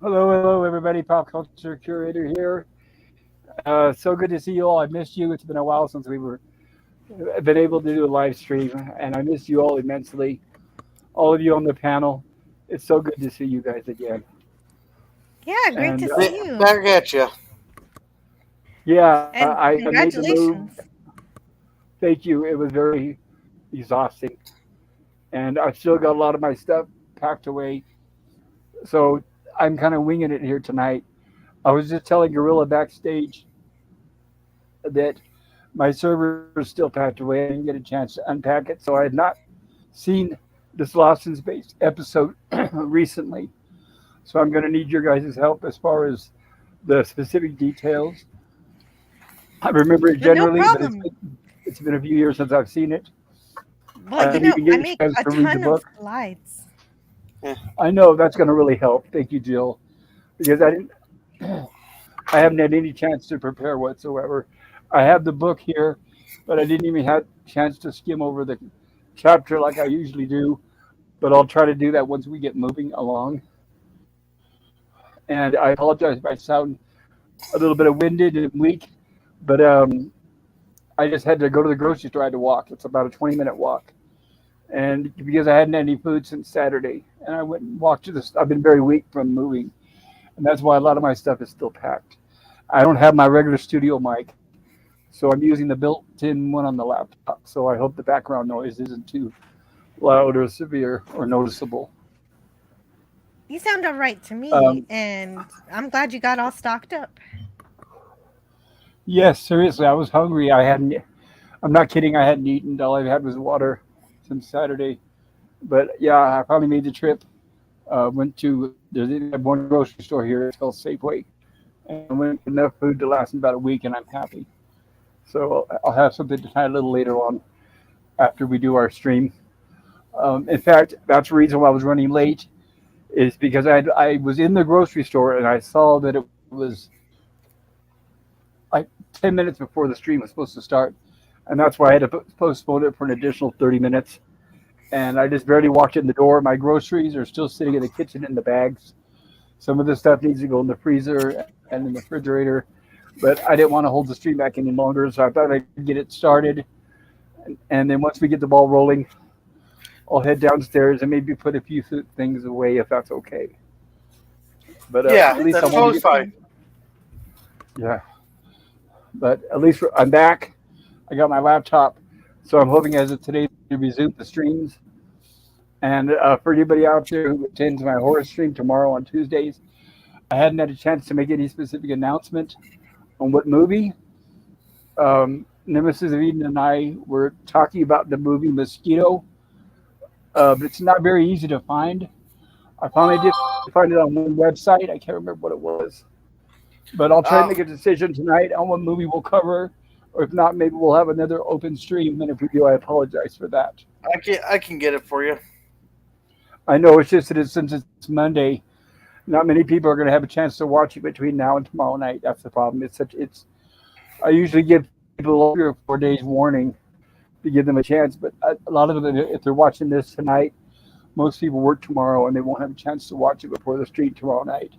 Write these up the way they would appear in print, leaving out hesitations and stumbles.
Hello, everybody. Pop culture curator here. So good to see you all. I missed you. It's been a while since we were been able to do a live stream, and I missed you all immensely. All of you on the panel. It's so good to see you guys again. Yeah, great to And see you. Back at you. yeah, And I made the move. congratulations. Thank you. It was very exhausting, and I've still got a lot of my stuff packed away. So I'm kind of winging it here tonight. I was just telling Gorilla backstage that my server is still packed away. I didn't get a chance to unpack it, so I had not seen this Lost in Space episode recently. So I'm going to need your guys' help as far as the specific details. I remember it No generally, but problem. it's been a few years since I've seen it. Well, I didn't even I get a make chance a to read the ton of book. slides. Yeah. I know that's going to really help. Thank you, Jill, because I haven't had any chance to prepare whatsoever. I have the book here, but I didn't even have a chance to skim over the chapter like I usually do. But I'll try to do that once we get moving along. And I apologize if I sound a little bit of winded and weak, but I just had to go to the grocery store. I had to walk. It's about a 20-minute walk. And because I hadn't had any food since Saturday, and I went and walked to this, I've been very weak from moving, and that's why a lot of my stuff is still packed. I don't have my regular studio mic, so I'm using the built-in one on the laptop. So I hope the background noise isn't too loud or severe or noticeable. You sound all right to me, Um, and I'm glad you got all stocked up. yes, seriously, I was hungry. I hadn't. I'm not kidding. I hadn't eaten. All I had was water since Saturday. But yeah, I finally made the trip. Went to there's one grocery store here. It's called Safeway, and went enough food to last me about a week, and I'm happy. So I'll have something to try a little later on after we do our stream. In fact, that's the reason why I was running late is because I was in the grocery store and I saw that it was like 10 minutes before the stream was supposed to start, and that's why I had to postpone it for an additional 30 minutes. And I just barely walked in the door. My groceries are still sitting in the kitchen in the bags. Some of the stuff needs to go in the freezer and in the refrigerator, but I didn't want to hold the stream back any longer, so I thought I'd get it started. And then once we get the ball rolling, I'll head downstairs and maybe put a few things away if that's okay. But Yeah, at That's least I that's want to totally get, amazing. fine. yeah. But at least I'm back. I got my laptop, so I'm hoping as of today to resume the streams. And for anybody out there who attends my horror stream tomorrow on Tuesdays, I hadn't had a chance to make any specific announcement on what movie. Nemesis of Eden and I were talking about the movie Mosquito, but it's not very easy to find. I finally did find it on one website. I can't remember what it was, but I'll try to make a Uh, decision tonight on what movie we'll cover, or if not, maybe we'll have another open stream. And if we do, I apologize for that. I can get it for you. I know it's just that since it's Monday, not many people are going to have a chance to watch it between now and tomorrow night. That's the problem. It's. I usually give people 3 or 4 days warning to give them a chance, but a lot of them, if they're watching this tonight, most people work tomorrow and they won't have a chance to watch it before the stream tomorrow night.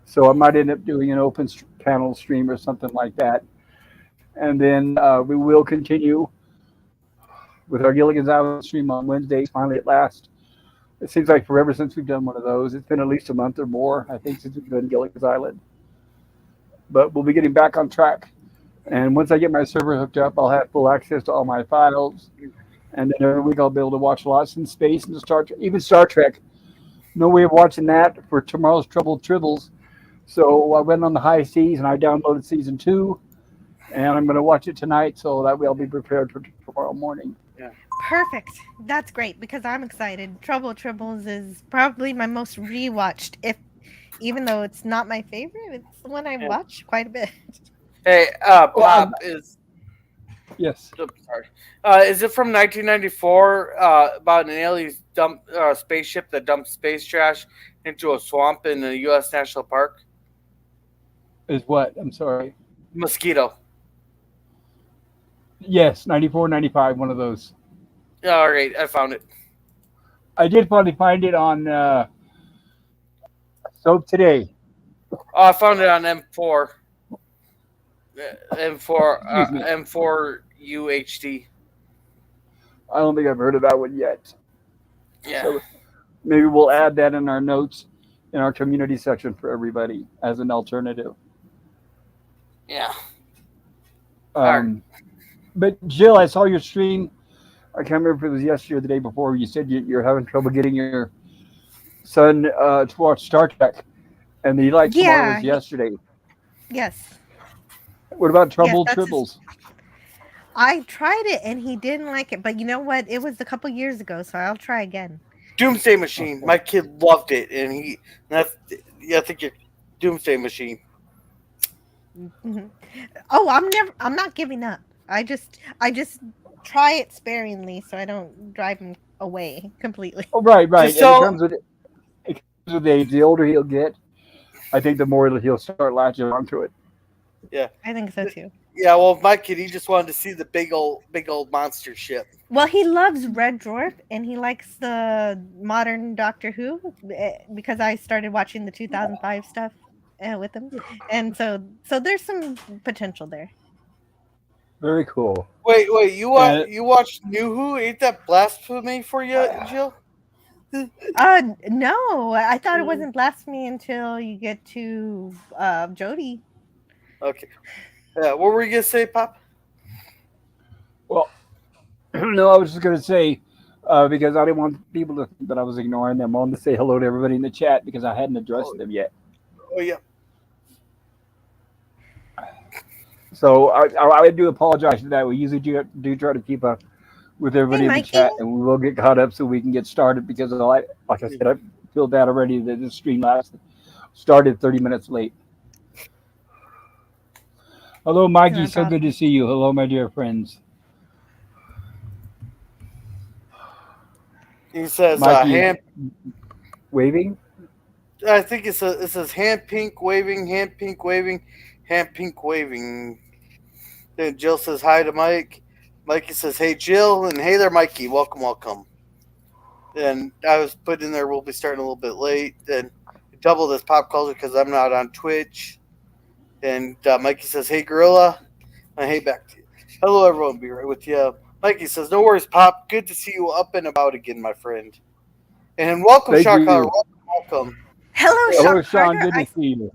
So I might end up doing an open panel stream or something like that, and then we will continue with our Gilligan's Island stream on Wednesdays. Finally, at last. It seems like forever since we've done one of those. It's been at least a month or more, I think, since we've done Gilligan's Island. But we'll be getting back on track. And once I get my server hooked up, I'll have full access to all my files. And then every week I'll be able to watch Lost in Space and even Star Trek. No way of watching that for tomorrow's Troubled Tribbles. So I went on the high seas and I downloaded season 2, and I'm going to watch it tonight so that way I'll be prepared for tomorrow morning. Yeah. Perfect. That's great because I'm excited. Trouble Tribbles is probably my most rewatched, if even though it's not my favorite, it's the one I Yeah. watch quite a bit. Hey, Well, Pop is. yes. Oops, sorry. Is it from 1994 about an alien spaceship that dumped space trash into a swamp in the U.S. National Park? Is what? I'm sorry. Mosquito. Yes, 94, 95, one of those. All right, I found it. I did finally find it on Soap today. Oh, I found it on M4. M4 Excuse me. M4 UHD. I don't think I've heard of that one yet. Yeah, So maybe we'll add that in our notes in our community section for everybody as an alternative. yeah. All right. Um, but Jill, I saw your stream. I can't remember if it was yesterday or the day before. You said you're having trouble getting your son to watch Star Trek, and the light tomorrow Yeah. was yesterday. Yes. What about Yes. Trouble That's his. Tribbles? I tried it and he didn't like it, but you know what? It was a couple years ago, so I'll try again. Doomsday Machine. Okay. My kid loved it, and that's yeah. I think you're Doomsday Machine. Mhm. Oh, I'm not giving up. I just try it sparingly so I don't drive him away completely. Oh, right, right. Just And so it comes with age. The older he'll get, I think the more he'll start latching onto it. yeah, I think so too. yeah. Well, my kid, he just wanted to see the big old monster ship. Well, he loves Red Dwarf and he likes the modern Doctor Who because I started watching the 2005 stuff with him. And so there's some potential there. Very cool. Wait. And You watched New Who? Ain't that blasphemy for you, Jill? No, I thought it wasn't blasphemy until you get to Jody. Okay. Yeah. What were you gonna say, Pop? well, no, I was just going to say, because I didn't want people to think that I was ignoring them. I wanted to say hello to everybody in the chat because I hadn't addressed Oh, them yet. oh yeah. So I do apologize for that. We usually do try to keep up with Hey, everybody in the Mikey. chat, and we will get caught up so we can get started because like I said, I feel bad already that this stream started 30 minutes late. Hello, Mikey. No So good to problem. see you. Hello, my dear friends. He says Mikey hand. waving. I think it says hand pink waving, hand pink waving. Then Jill says hi to Mike. Mikey says hey Jill and hey there Mikey, welcome welcome. Then I was put in there. We'll be starting a little bit late. Then double this pop culture because I'm not on Twitch. And Mikey says hey Gorilla, and hey back to you. Hello everyone, be right with you. Mikey says no worries Pop, good to see you up and about again my friend. And welcome Thank Shot Caller, you. welcome. Hello, Yeah, Hello, Shock Sean. Carter. Good to see you.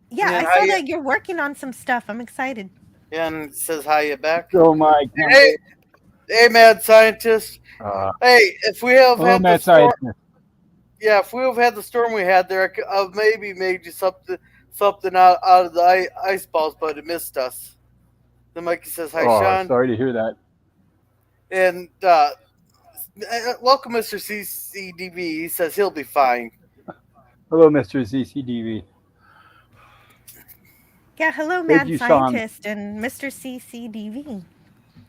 Yeah, I and saw hi, that you're working on some stuff. I'm excited. and it says hi you back. So, Mike. Hey, hey, mad scientist. Hey, if we have Hello, had the Matt storm, Scientist. yeah, if we have had the storm we had there, I've maybe made you something out of the ice balls, but it missed us. Then Mikey says hi, Oh, Sean, sorry to hear that. and welcome, Mister CCDV. He says he'll be fine. Hello, Mr. ZCDV. Yeah, hello, Thank Mad you, Sean. Scientist and Mr. CCDV.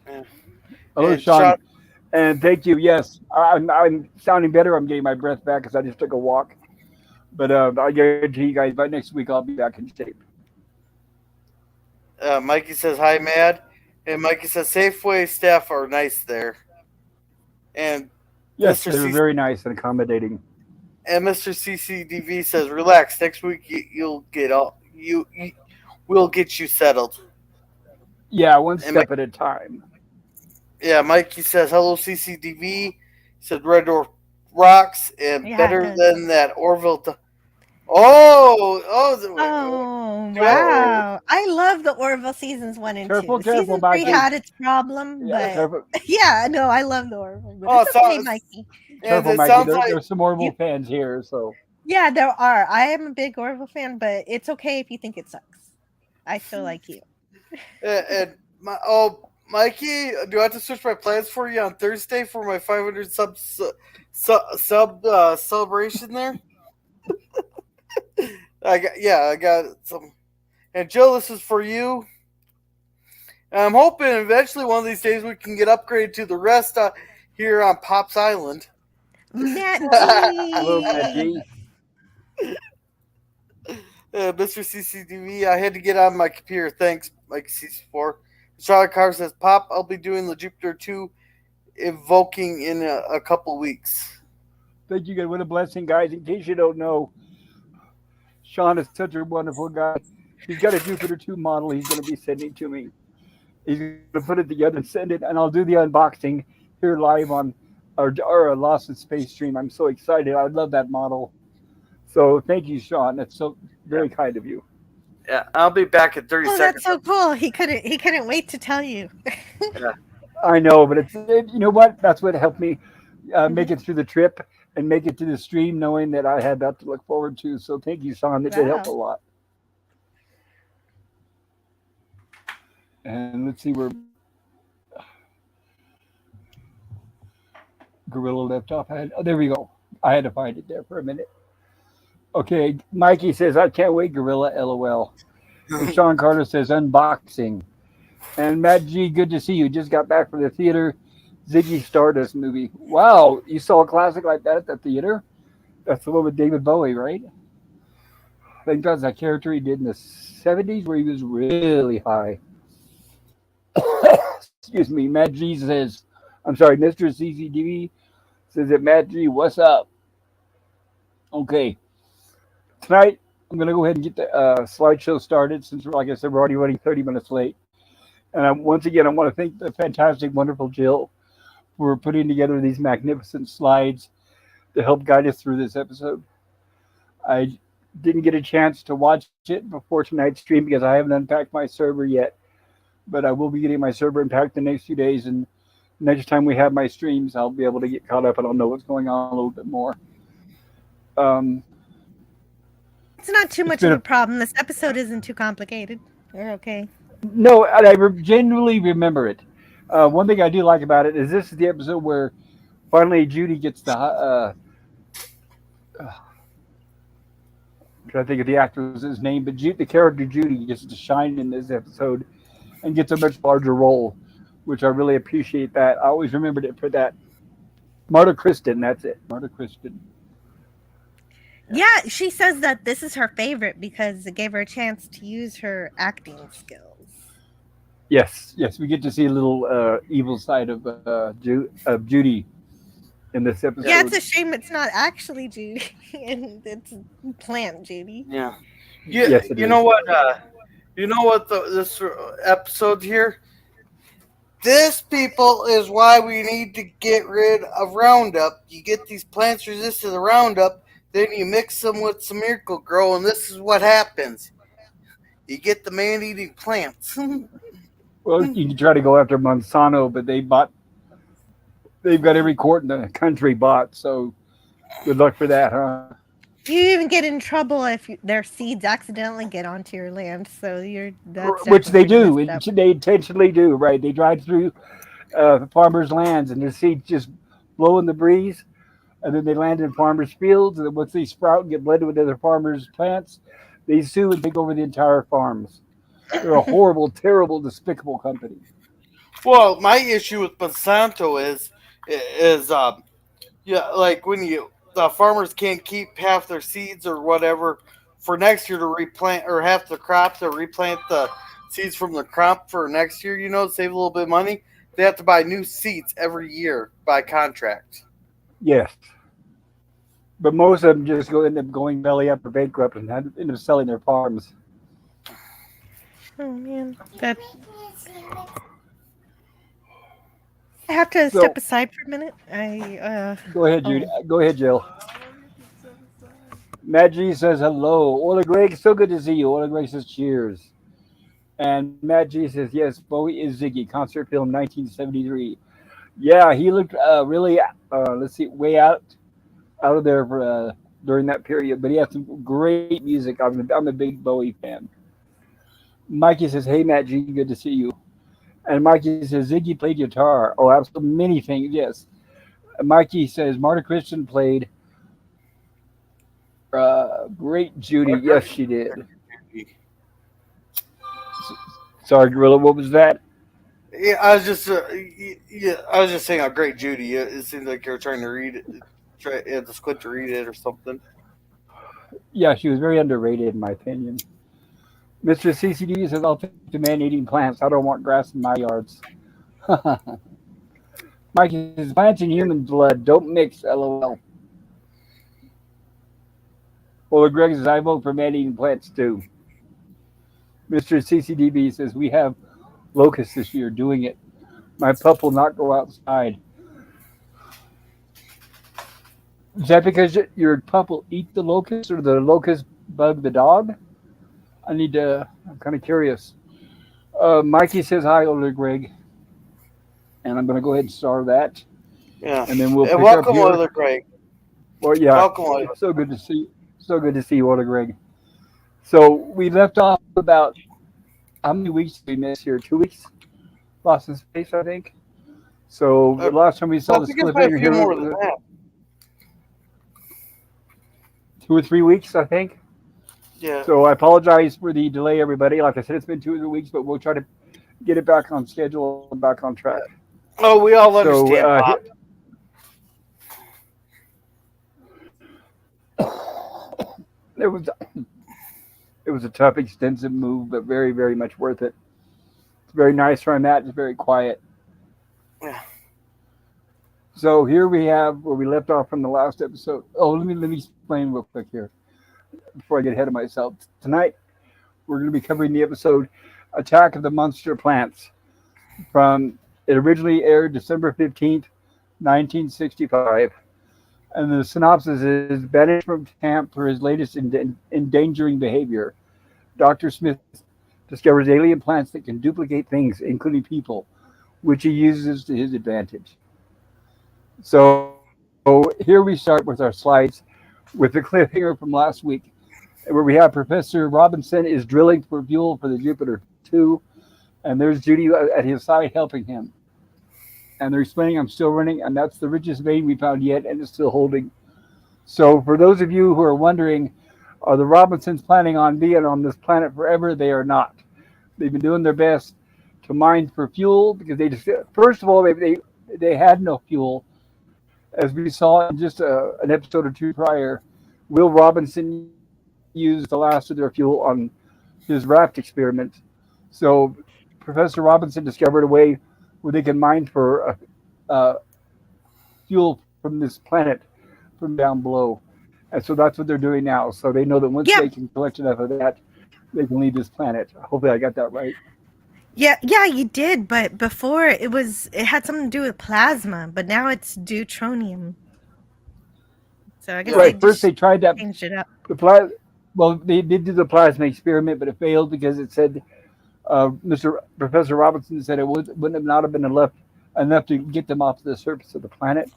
Yeah. Hello, And Sean. Sean, And thank you. Yes, I'm sounding better. I'm getting my breath back because I just took a walk. But I guarantee you guys by next week I'll be back in shape. Mikey says hi, Mad, and Mikey says Safeway staff are nice there, and Yes, Mister they were C very nice and accommodating. and Mister CCDV says relax. Next week you'll get all you we'll get you settled. Yeah, one And step at a time. yeah, Mikey says hello CCDV. He said Red Dwarf rocks and Yeah, it better does. than that Orville. Oh, Oh, do I? wow. I love the Orville seasons 1 and Careful, 2. careful, Season 3 Mikey. had its problem, Yeah, but careful, yeah, no, I love the Orville. But Oh, it's so okay, Mikey. and careful, it Mikey. sounds like There's some Orville You fans here, so Yeah, there are. I am a big Orville fan, but it's okay if you think it sucks. I still like you. and Mikey, do I have to switch my plans for you on Thursday for my 500 sub celebration there? I got some. And Joe, this is for you. And I'm hoping eventually one of these days we can get upgraded to the rest here on Pop's Island. Matt hello, Matt G. G. Mr. CCTV, I had to get on my computer. Thanks, Mike CC4. Charlotte Carr says, Pop, I'll be doing the Jupiter 2 evoking in a couple weeks. Thank you, guys. What a blessing, guys. In case you don't know, Sean is such a wonderful guy. He's got a Jupiter 2 model he's going to be sending to me. He's going to put it together and send it, and I'll do the unboxing here live on our Lost in Space stream. I'm so excited. I love that model. So thank you, Sean. That's so Yeah, very kind of you. yeah. I'll be back in 30 Oh, that's seconds. so cool. He couldn't wait to tell you. Yeah, I know, but you know what? That's what helped me make Mhm. it through the trip and make it to the stream, knowing that I had that to look forward to. So thank you, Sean. That did help a Wow. lot. And let's see where Gorilla left off. Oh, there we go. I had to find it there for a minute. Okay, Mikey says, I can't wait, Gorilla, LOL. And Sean Carter says, unboxing. And Matt G, good to see you. Just got back from the theater. Ziggy Stardust movie. Wow, you saw a classic like that at the theater? That's the one with David Bowie, right? I think that's that character he did in the 70s where he was really high. Excuse me. Matt G says, I'm sorry, Mr. CCTV says that Matt G, what's up? Okay, tonight I'm going to go ahead and get the slideshow started since, like I said, we're already running 30 minutes late. And once again, I want to thank the fantastic, wonderful Jill for putting together these magnificent slides to help guide us through this episode. I didn't get a chance to watch it before tonight's stream because I haven't unpacked my server yet, but I will be getting my server unpacked the next few days. And next time we have my streams, I'll be able to get caught up and I'll know what's going on a little bit more. Um, It's not too it's much been of a a problem. This episode isn't too complicated. We're okay. no, and genuinely remember it. One thing I do like about it is this is the episode where finally Judy gets the trying to think of the actor's name, but the character Judy gets to shine in this episode and gets a much larger role, which I really appreciate. That I always remembered it for that. Marta Kristen, that's it. Marta Kristen. Yeah, she says that this is her favorite because it gave her a chance to use her acting skills. Yes, yes, we get to see a little evil side of Judy in this Yeah, yeah, it's episode. a shame it's not actually Judy and it's plant Judy. yeah. Yes, it You know is. what? You know what? This episode here. This, people, is why we need to get rid of Roundup. You get these plants resistant to Roundup, then you mix them with some Miracle Grow, and this is what happens. You get the man-eating plants. Well, you can try to go after Monsanto, but they've got every court in the country bought. So good luck for that, huh? You even get in trouble if their seeds accidentally get onto your land. So that's Which they definitely do. messed up. They intentionally do, right? They drive through farmers' lands and their seeds just blow in the breeze, and then they land in farmers' fields. And then once they sprout and get blended with other farmers' plants, they sue and take over the entire farms. They're a horrible, terrible, despicable company. Well, my issue with Monsanto is yeah, like when the farmers can't keep half their seeds or whatever for next year to replant, or half the crop to replant the seeds from the crop for next year, save a little bit of money. They have to buy new seeds every year by contract. Yes, but most of them just end up going belly up or bankrupt and end up selling their farms. Oh man, that I have to So step aside for a minute. I go ahead, Judy. oh Go ahead, Jill. Matt G says hello. Ola Greg, so good to see you. Ola Greg says cheers. And Matt G says, yes, Bowie is Ziggy, concert film 1973. Yeah, he looked really, let's see, way out of there during that period, but he had some great music. I'm a big Bowie fan. Mikey says, hey, Matt G, good to see you. And Mikey says, Ziggy played guitar. Oh, absolutely, many things, yes. Mikey says, Marta Christian played great Judy. Yes, she did. Sorry, Gorilla, what was that? Yeah, I was just saying how great Judy. It seems like you're trying to read it, try you had to squint to read it or something. Yeah, she was very underrated, in my opinion. Mr. CCD says, I'll take the man eating plants. I don't want grass in my yards. Mike says, plants and human blood don't mix, lol. Well, Greg says, I vote for man-eating plants too. Mr. CCDB says, we have locusts this year doing it. My pup will not go outside. Is that because your pup will eat the locust or the locust bug the dog? I'm kind of curious. Mikey says hi, older Greg, and I'm going to go ahead and start that, Yeah. and then we'll And pick up welcome, here. Oiler Greg. Well, yeah, Welcome, Oiler. so good to see, so good to see you, older Greg. So we left off about how many weeks did we miss here? 2 weeks, lost in space, I think. So the last time we I saw this think it's been a cliffhanger few here more than was that. 2 or 3 weeks, I think. Yeah. So I apologize for the delay, everybody. Like I said, it's been 2 or 3 weeks, but we'll try to get it back on schedule and back on track. Oh, we all So understand, Bob. it was it was a tough, extensive move, but very, very much worth it. It's very nice where I'm at. It's very quiet. Yeah. So here we have where we left off from the last episode. Oh, let me explain real quick here before I get ahead of myself. Tonight we're going to be covering the episode "Attack of the Monster Plants." From it originally aired December 15th, 1965, and the synopsis is banished from camp for his latest endangering behavior. Dr. Smith discovers alien plants that can duplicate things, including people, which he uses to his advantage. So here we start with our slides with the cliffhanger from last week, where we have Professor Robinson is drilling for fuel for the Jupiter 2, and there's Judy at his side helping him. And they're explaining I'm still running, and that's the richest vein we found yet, and it's still holding. So for those of you who are wondering, are the Robinsons planning on being on this planet forever? They are not. They've been doing their best to mine for fuel because they just first of all they had no fuel, as we saw in just an episode or two prior. Will Robinson used the last of their fuel on his raft experiment. So Professor Robinson discovered a way where they can mine for fuel from this planet from down below. And so that's what they're doing now. So they know that once Yeah, they can collect enough of that, they can leave this planet. Hopefully, I got that right. yeah, you did, but before it had something to do with plasma, but now it's deutronium. So I guess Yeah. they Right. First, just they tried that changed it up. the plas. Well, they did do the plasma experiment, but it failed because it said Mr. Professor Robinson said it wouldn't have not have been enough to get them off the surface of the planet.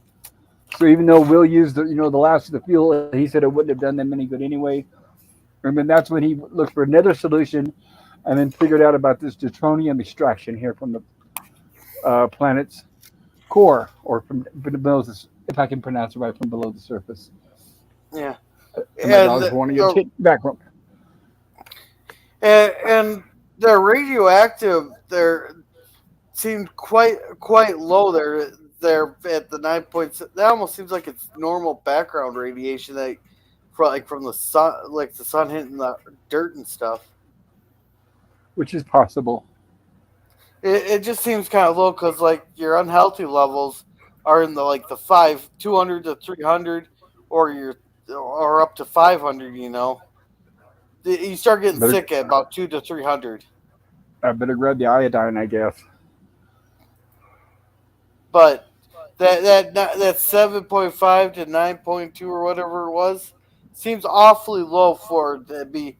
So even though Will used the last of the fuel, he said it wouldn't have done them any good anyway. And then that's when he looked for another solution, and then figured out about this deuteronium extraction here from the planet's core, or from below this, if I can pronounce it right, from below the surface. Yeah. And my And dog's wanting to get back from. and they're radioactive. They're seemed quite low. They're at the 9 points. That almost seems like it's normal background radiation, from the sun, like the sun hitting the dirt and stuff. Which is possible. It just seems kind of low because like your unhealthy levels are in the like the 200 to 300, or up to 500. You start getting Better, sick at about 2 to 300. I better grab the iodine, I guess. But that 7.5 to 9.2 or whatever it was seems awfully low for it to be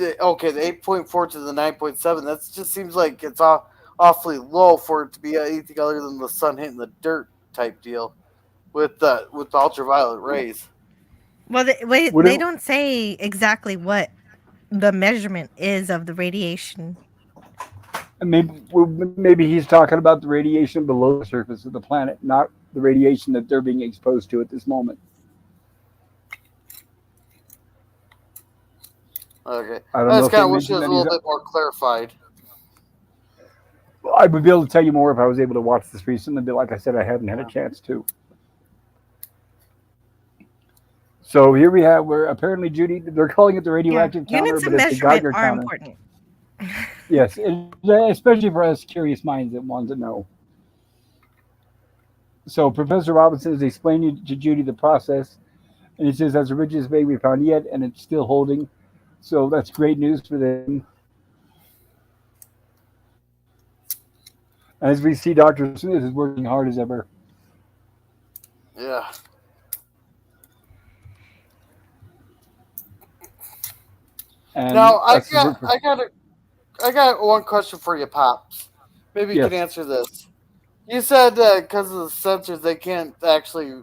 okay. The 8.4 to the 9.7, that just seems like it's awfully low for it to be anything other than the sun hitting the dirt type deal with the ultraviolet rays. Well, Would they it, don't say exactly what the measurement is of the radiation. maybe he's talking about the radiation below the surface of the planet, not the radiation that they're being exposed to at this moment. Okay, I don't I know just if they kind of wish it mentioned was a any. little bit more clarified. I would be able to tell you more if I was able to watch this recently, but like I said, I haven't had a chance to. So here we have where apparently Judy, they're calling it the Yeah, radioactive counter, units of but it's the measurement Geiger are counter. important. Yes, especially for us curious minds that want to know. So Professor Robinson is explaining to Judy the process, And he says that's the richest bay we found yet, and it's still holding. So that's great news for them. As we see, Dr. Smith is working hard as ever. Yeah. And Now that's the I got one question for you, pops. Maybe you can yes. answer this. You said because of the sensors, they can't actually,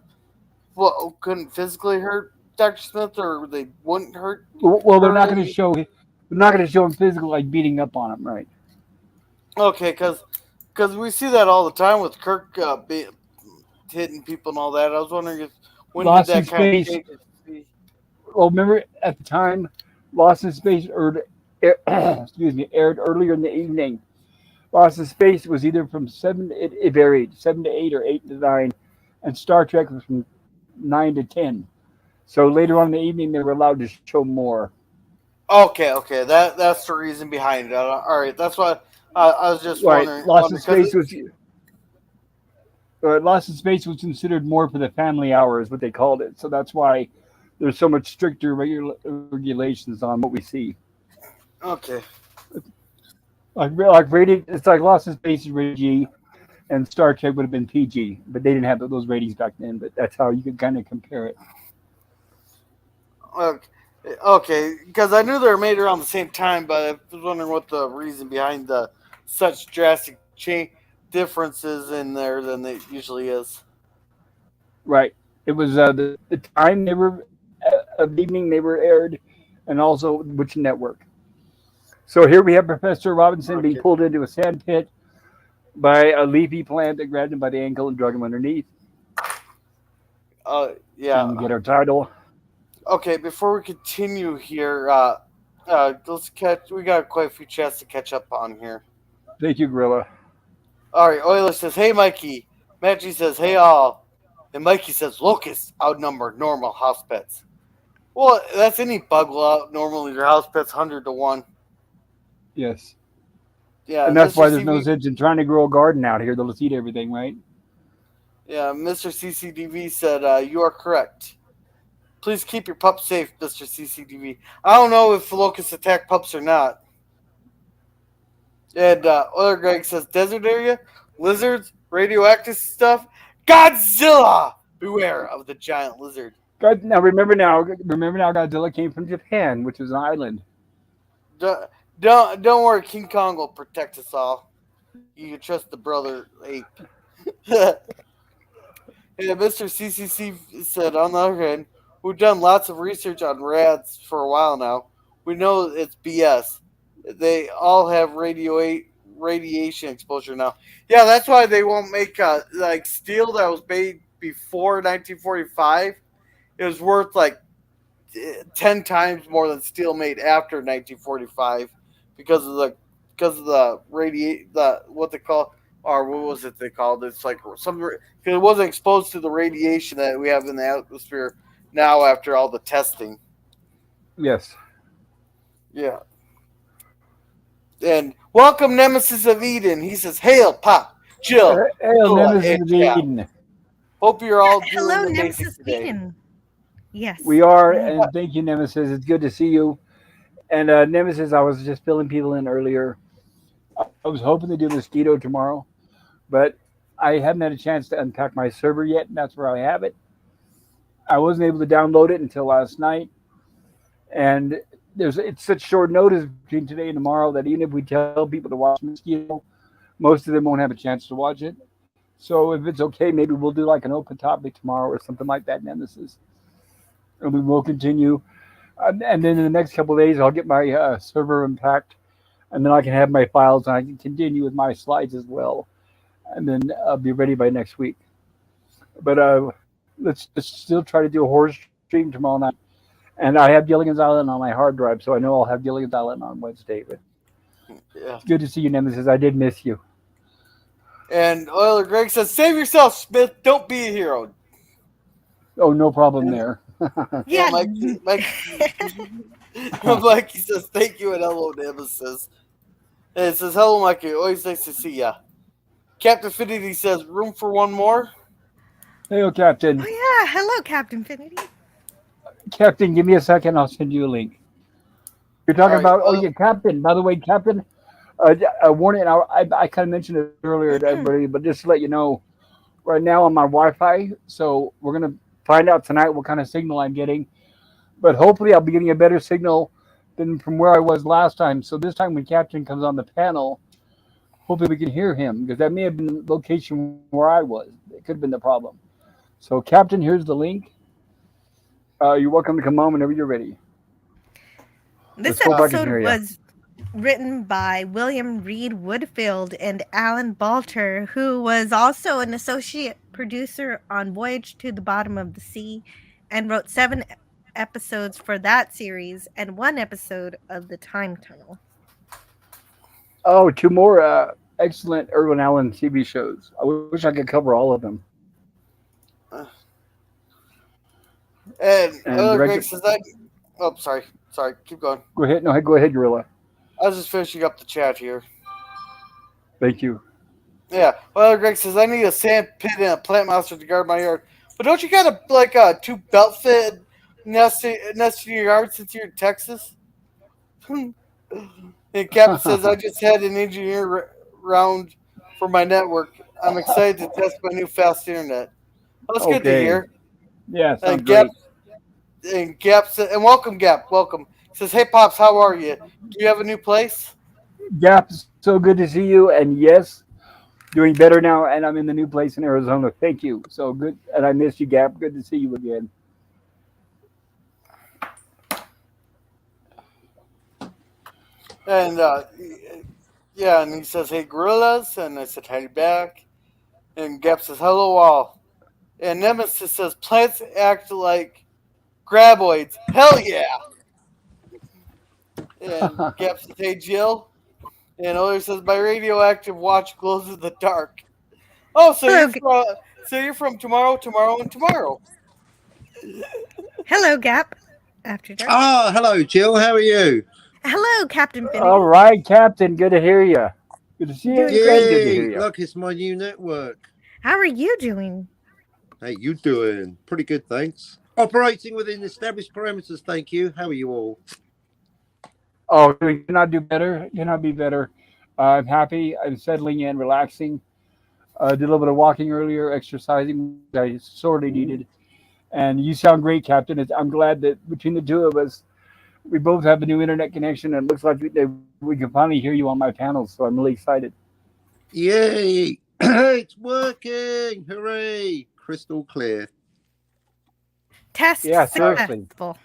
well, couldn't physically hurt Dr. Smith, or they wouldn't hurt Well, they're her not going to any. show. They're not going to show him physical like beating up on him, right? Okay, because we see that all the time with Kirk hitting people and all that. I was wondering if when did Lost in that kind of Space. change? Well, remember at the time, Lost in Space excuse me, aired earlier in the evening. Lost in Space was either from seven. It varied 7 to 8 or 8 to 9, and Star Trek was from 9 to 10. So later on in the evening, they were allowed to show more. Okay, that's the reason behind it. All right, that's what I was just Right, wondering. Lost in Because Space was Lost in Space was considered more for the family hour, is what they called it. So that's why there's so much stricter regulations on what we see. okay, Like rated, it's like Lost in Space is rated G, and Star Trek would have been PG, but they didn't have those ratings back then. But that's how you could kind of compare it. okay, okay. Because I knew they were made around the same time, but I was wondering what the reason behind the such drastic change differences in there than it usually is. Right. It was the time they were of the evening they were aired, and also which network. So here we have Professor Robinson being Okay. pulled into a sand pit by a leafy plant that grabbed him by the ankle and drug him underneath. Yeah. And we get our title. Okay. Before we continue here, let's catch. We got quite a few chats to catch up on here. Thank you, Gorilla. All right. Euler says, "Hey, Mikey." Maggie says, "Hey, all." And Mikey says, "Locusts outnumber normal house pets." Well, that's any bug will outnormal your house pet's 100 to 1. Yes. Yeah, And that's Mr. why there's no CV. sense in trying to grow a garden out here. They'll just eat everything, right? Yeah, Mr. CCDV said, "You are correct. Please keep your pup safe, Mr. CCDV." I don't know if locusts attack pups or not. And Euler Greg says, "Desert area, lizards, radioactive stuff, Godzilla! Beware of the giant lizard." God, remember now, Godzilla came from Japan, which is an island. Don't, don't worry, King Kong will protect us all. You can trust the brother ape. Yeah, Mr. CCC said, on the other hand, we've done lots of research on rads for a while now. We know it's BS. They all have radiation exposure now. Yeah, that's why they won't make like steel that was made before 1945. It was worth like 10 times more than steel made after 1945 because of the radiate the what they call, or what was it they called, it's like some because it wasn't exposed to the radiation that we have in the atmosphere now after all the testing. Yes. Yeah. And welcome, Nemesis of Eden. He says, "Hail, Pop, Jill, Hail, Noah, Nemesis and of Chad. Eden. Hope you're all Hello, doing amazing Nemesis today." Eden. We Yes. are, I am. and thank you, Nemesis. It's good to see you. And Nemesis, I was just filling people in earlier. I was hoping to do Mosquito tomorrow, but I haven't had a chance to unpack my server yet, and that's where I have it. I wasn't able to download it until last night, and it's such short notice between today and tomorrow that even if we tell people to watch Mosquito, most of them won't have a chance to watch it. So if it's okay, maybe we'll do like an open topic tomorrow or something like that, Nemesis, and we will continue. And then in the next couple of days, I'll get my server unpacked, and then I can have my files, and I can continue with my slides as well, and then I'll be ready by next week. But let's still try to do a horror stream tomorrow night. And I have Gilligan's Island on my hard drive, so I know I'll have Gilligan's Island on Wednesday. But Yeah. it's good to see you, Nemesis. I did miss you. And Euler Greg says, "Save yourself, Smith. Don't be a hero." Oh, no problem there. Yeah, Yeah. Mikey says, "Thank you," and hello, Nemesis. And it says, "Hello, Mikey. Always nice to see ya." Captain Finity says, "Room for one more?" Hey, Captain. Oh yeah. Hello, Captain Finity. Captain, give me a second. I'll send you a link. You're All talking right. about, oh, yeah, Captain. By the way, Captain, a warning. I kind of mentioned it earlier to everybody, but just to let you know, right now on my Wi-Fi, so we're gonna find out tonight what kind of signal I'm getting. But hopefully, I'll be getting a better signal than from where I was last time. So this time, when Captain comes on the panel, hopefully we can hear him because that may have been the location where I was. It could have been the problem. So, Captain, here's the link. You're welcome to come on whenever you're ready. This Let's hope I can episode hear you. was written by William Reed Woodfield and Alan Balter, who was also an associate producer on Voyage to the Bottom of the Sea and wrote 7 episodes for that series and 1 episode of The Time Tunnel. Oh, two more excellent Irwin Allen TV shows. I wish I could cover all of them. And And directed. Greg says that. Oh, sorry. Keep going. Go ahead. No, go ahead, Gorilla. I was just finishing up the chat here. Thank you. Yeah. Well, Greg says I need a sand pit and a plant monster to guard my yard. But don't you got two belt fit nest in your yard since you're in Texas? And Captain says I just had an engineer round for my network. I'm excited to test my new fast internet. Well, that's good to Okay. hear. Yeah, sounds And Gap great. and Gap said, and welcome Gap, welcome. Says, hey Pops, how are you? Do you have a new place? Gap, so good to see you. And yes, doing better now. And I'm in the new place in Arizona. Thank you. So good. And I missed you, Gap. Good to see you again. And yeah, and he says, hey gorillas, and I said, hi back. And Gap says, hello all. And Nemesis says, plants act like graboids. Hell yeah! And Gap says, hey Jill. And Oler says, my radioactive watch glows in the dark. Oh, Hello, so you're from tomorrow, and tomorrow. hello, Gap. After dark. Ah, hello, Jill. How are you? Hello, Captain All Finity. right, Captain. Good to hear you. Good to see you. Doing And great. good to hear Yay! you. Look, it's my new network. How are you doing? Hey, you doing? Pretty good, thanks. Operating within established parameters, thank you. How are you all? Oh, you cannot do better. Cannot be better. I'm happy. I'm settling in, relaxing. Did a little bit of walking earlier, exercising, which I sorely needed. And you sound great, Captain. I'm glad that between the two of us, we both have a new internet connection, and it looks like we can finally hear you on my panel. So I'm really excited. Yay! It's working! Hooray! Crystal clear. Test Yeah, seriously. successful.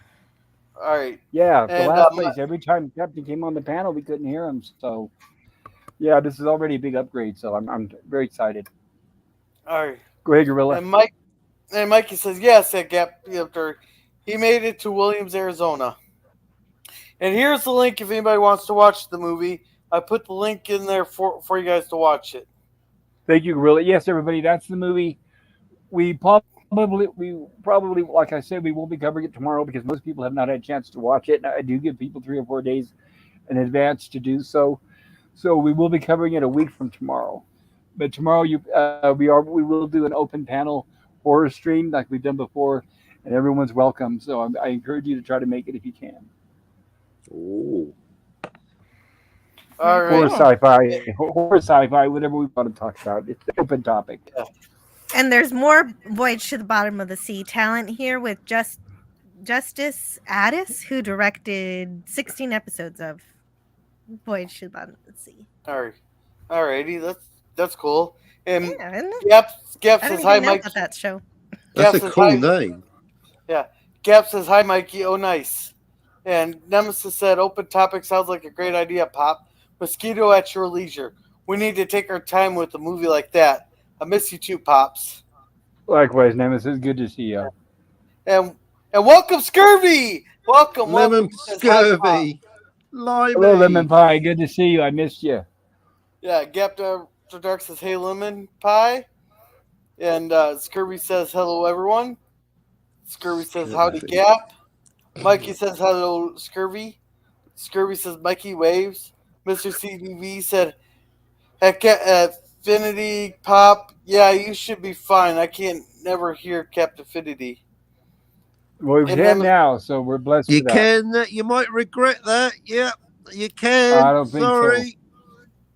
All right. Yeah, the And last place, every time Captain came on the panel, we couldn't hear him. So, yeah, this is already a big upgrade. So I'm very excited. all right. Go ahead, Gorilla. And Mikey says, yes, that Gap after he made it to Williams, Arizona. And here's the link if anybody wants to watch the movie. I put the link in there for you guys to watch it. Thank you, Gorilla. Yes, everybody, that's the movie. We probably, like I said, we will be covering it tomorrow because most people have not had a chance to watch it. And I do give people 3 or 4 days in advance to do so. So we will be covering it a week from tomorrow. But tomorrow, we will do an open panel horror stream like we've done before, and everyone's welcome. So I encourage you to try to make it if you can. Oh. All Horror, right. Cool. sci-fi, whatever we want to talk about. It's an open topic. And there's more Voyage to the Bottom of the Sea talent here with Justice Addis, who directed 16 episodes of Voyage to the Bottom of the Sea. All righty. That's cool. And Yeah, isn't it? Gap I don't says, hi, even know Mike. about that show. That's Gap a says, cool hi. name. Yeah. Gap says, hi, Mikey. Oh, nice. And Nemesis said, open topic sounds like a great idea, Pop. Mosquito at your leisure. We need to take our time with a movie like that. I miss you too, Pops. Likewise, Nemesis. Good to see you. And welcome, Scurvy. Welcome. Lemon He says, hi, Pop. scurvy. Hello, Lemon Limey. Pie. Good to see you. I missed you. Yeah, Gap After Dark says, hey, Lemon Pie. And Scurvy says, hello, everyone. Scurvy says, howdy, Scurvy. Gap. Mikey says, hello, Scurvy. Scurvy says, Mikey waves. Mr. CDV said, Affinity Pop, yeah, you should be fine. I can't never hear Captain Affinity. Well, we And can Nemesis, now, so we're blessed You for that. can. You might regret that. Yeah, you can. I don't think so. Sorry.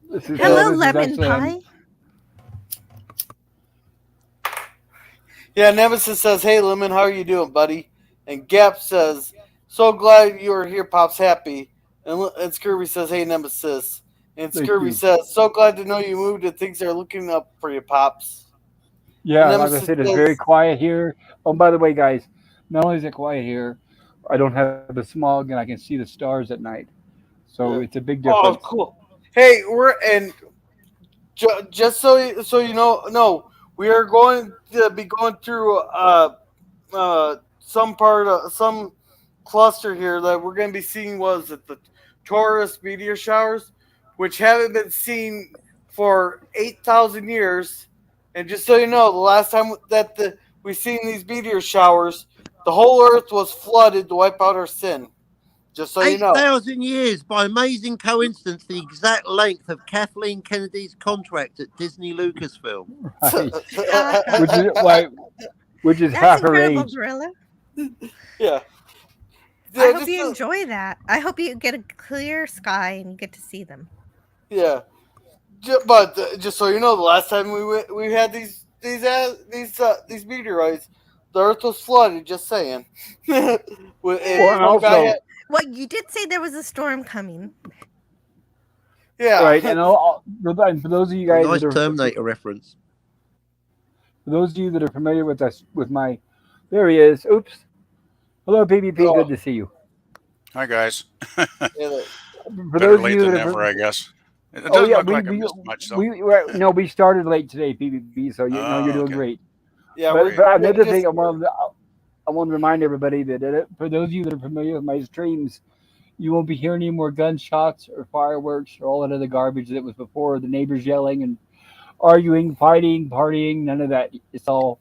This is Hello, this is lemon excellent. pie. yeah, Nemesis says, "Hey, Lemon, how are you doing, buddy?" And Gap says, "So glad you are here, Pops. Happy." And Scurvy says, "Hey, Nemesis." And Thank Scurvy you. says, "So glad to know you moved and things are looking up for you, Pops." And Yeah, like I Nemesis said, it's very says, quiet here. Oh, by the way, guys, not only is it quiet here, I don't have the smog and I can see the stars at night. So yeah. it's a big "Oh, difference. cool. Hey, we're and just so you know, no, we are going to be going through some part of some cluster here that we're going to be seeing was it the Taurus meteor showers, which haven't been seen for 8,000 years. And just so you know, the last time that we seen these meteor showers, the whole Earth was flooded to wipe out our sin. Just so you know. 8,000 years, by amazing coincidence, the exact length of Kathleen Kennedy's contract at Disney Lucasfilm. Right. Which is why which is That's half her incredible, age. Gorilla. yeah. I Yeah, hope just you enjoy that. I hope you get a clear sky and you get to see them. yeah. But just so you know, the last time we had these meteorites, the Earth was flooded. Just saying. Well, and One guy also, had, Well, you did say there was a storm coming. yeah, right, and for those of you A guys nice that are Terminator reference. for those of you that are familiar with us with my, there he is. Oops. Hello, PvP. oh, Good to see you. Hi guys. yeah, For Better those of late you that than are, never, I guess. It oh doesn't yeah, look like I missed much though. no, we started late today, PvP. So you know you're Oh, doing okay. great. yeah. But Great. another Just thing I want to remind everybody that for those of you that are familiar with my streams, you won't be hearing any more gunshots or fireworks or all that other garbage that was before. The neighbors yelling and arguing, fighting, partying. None of that. It's all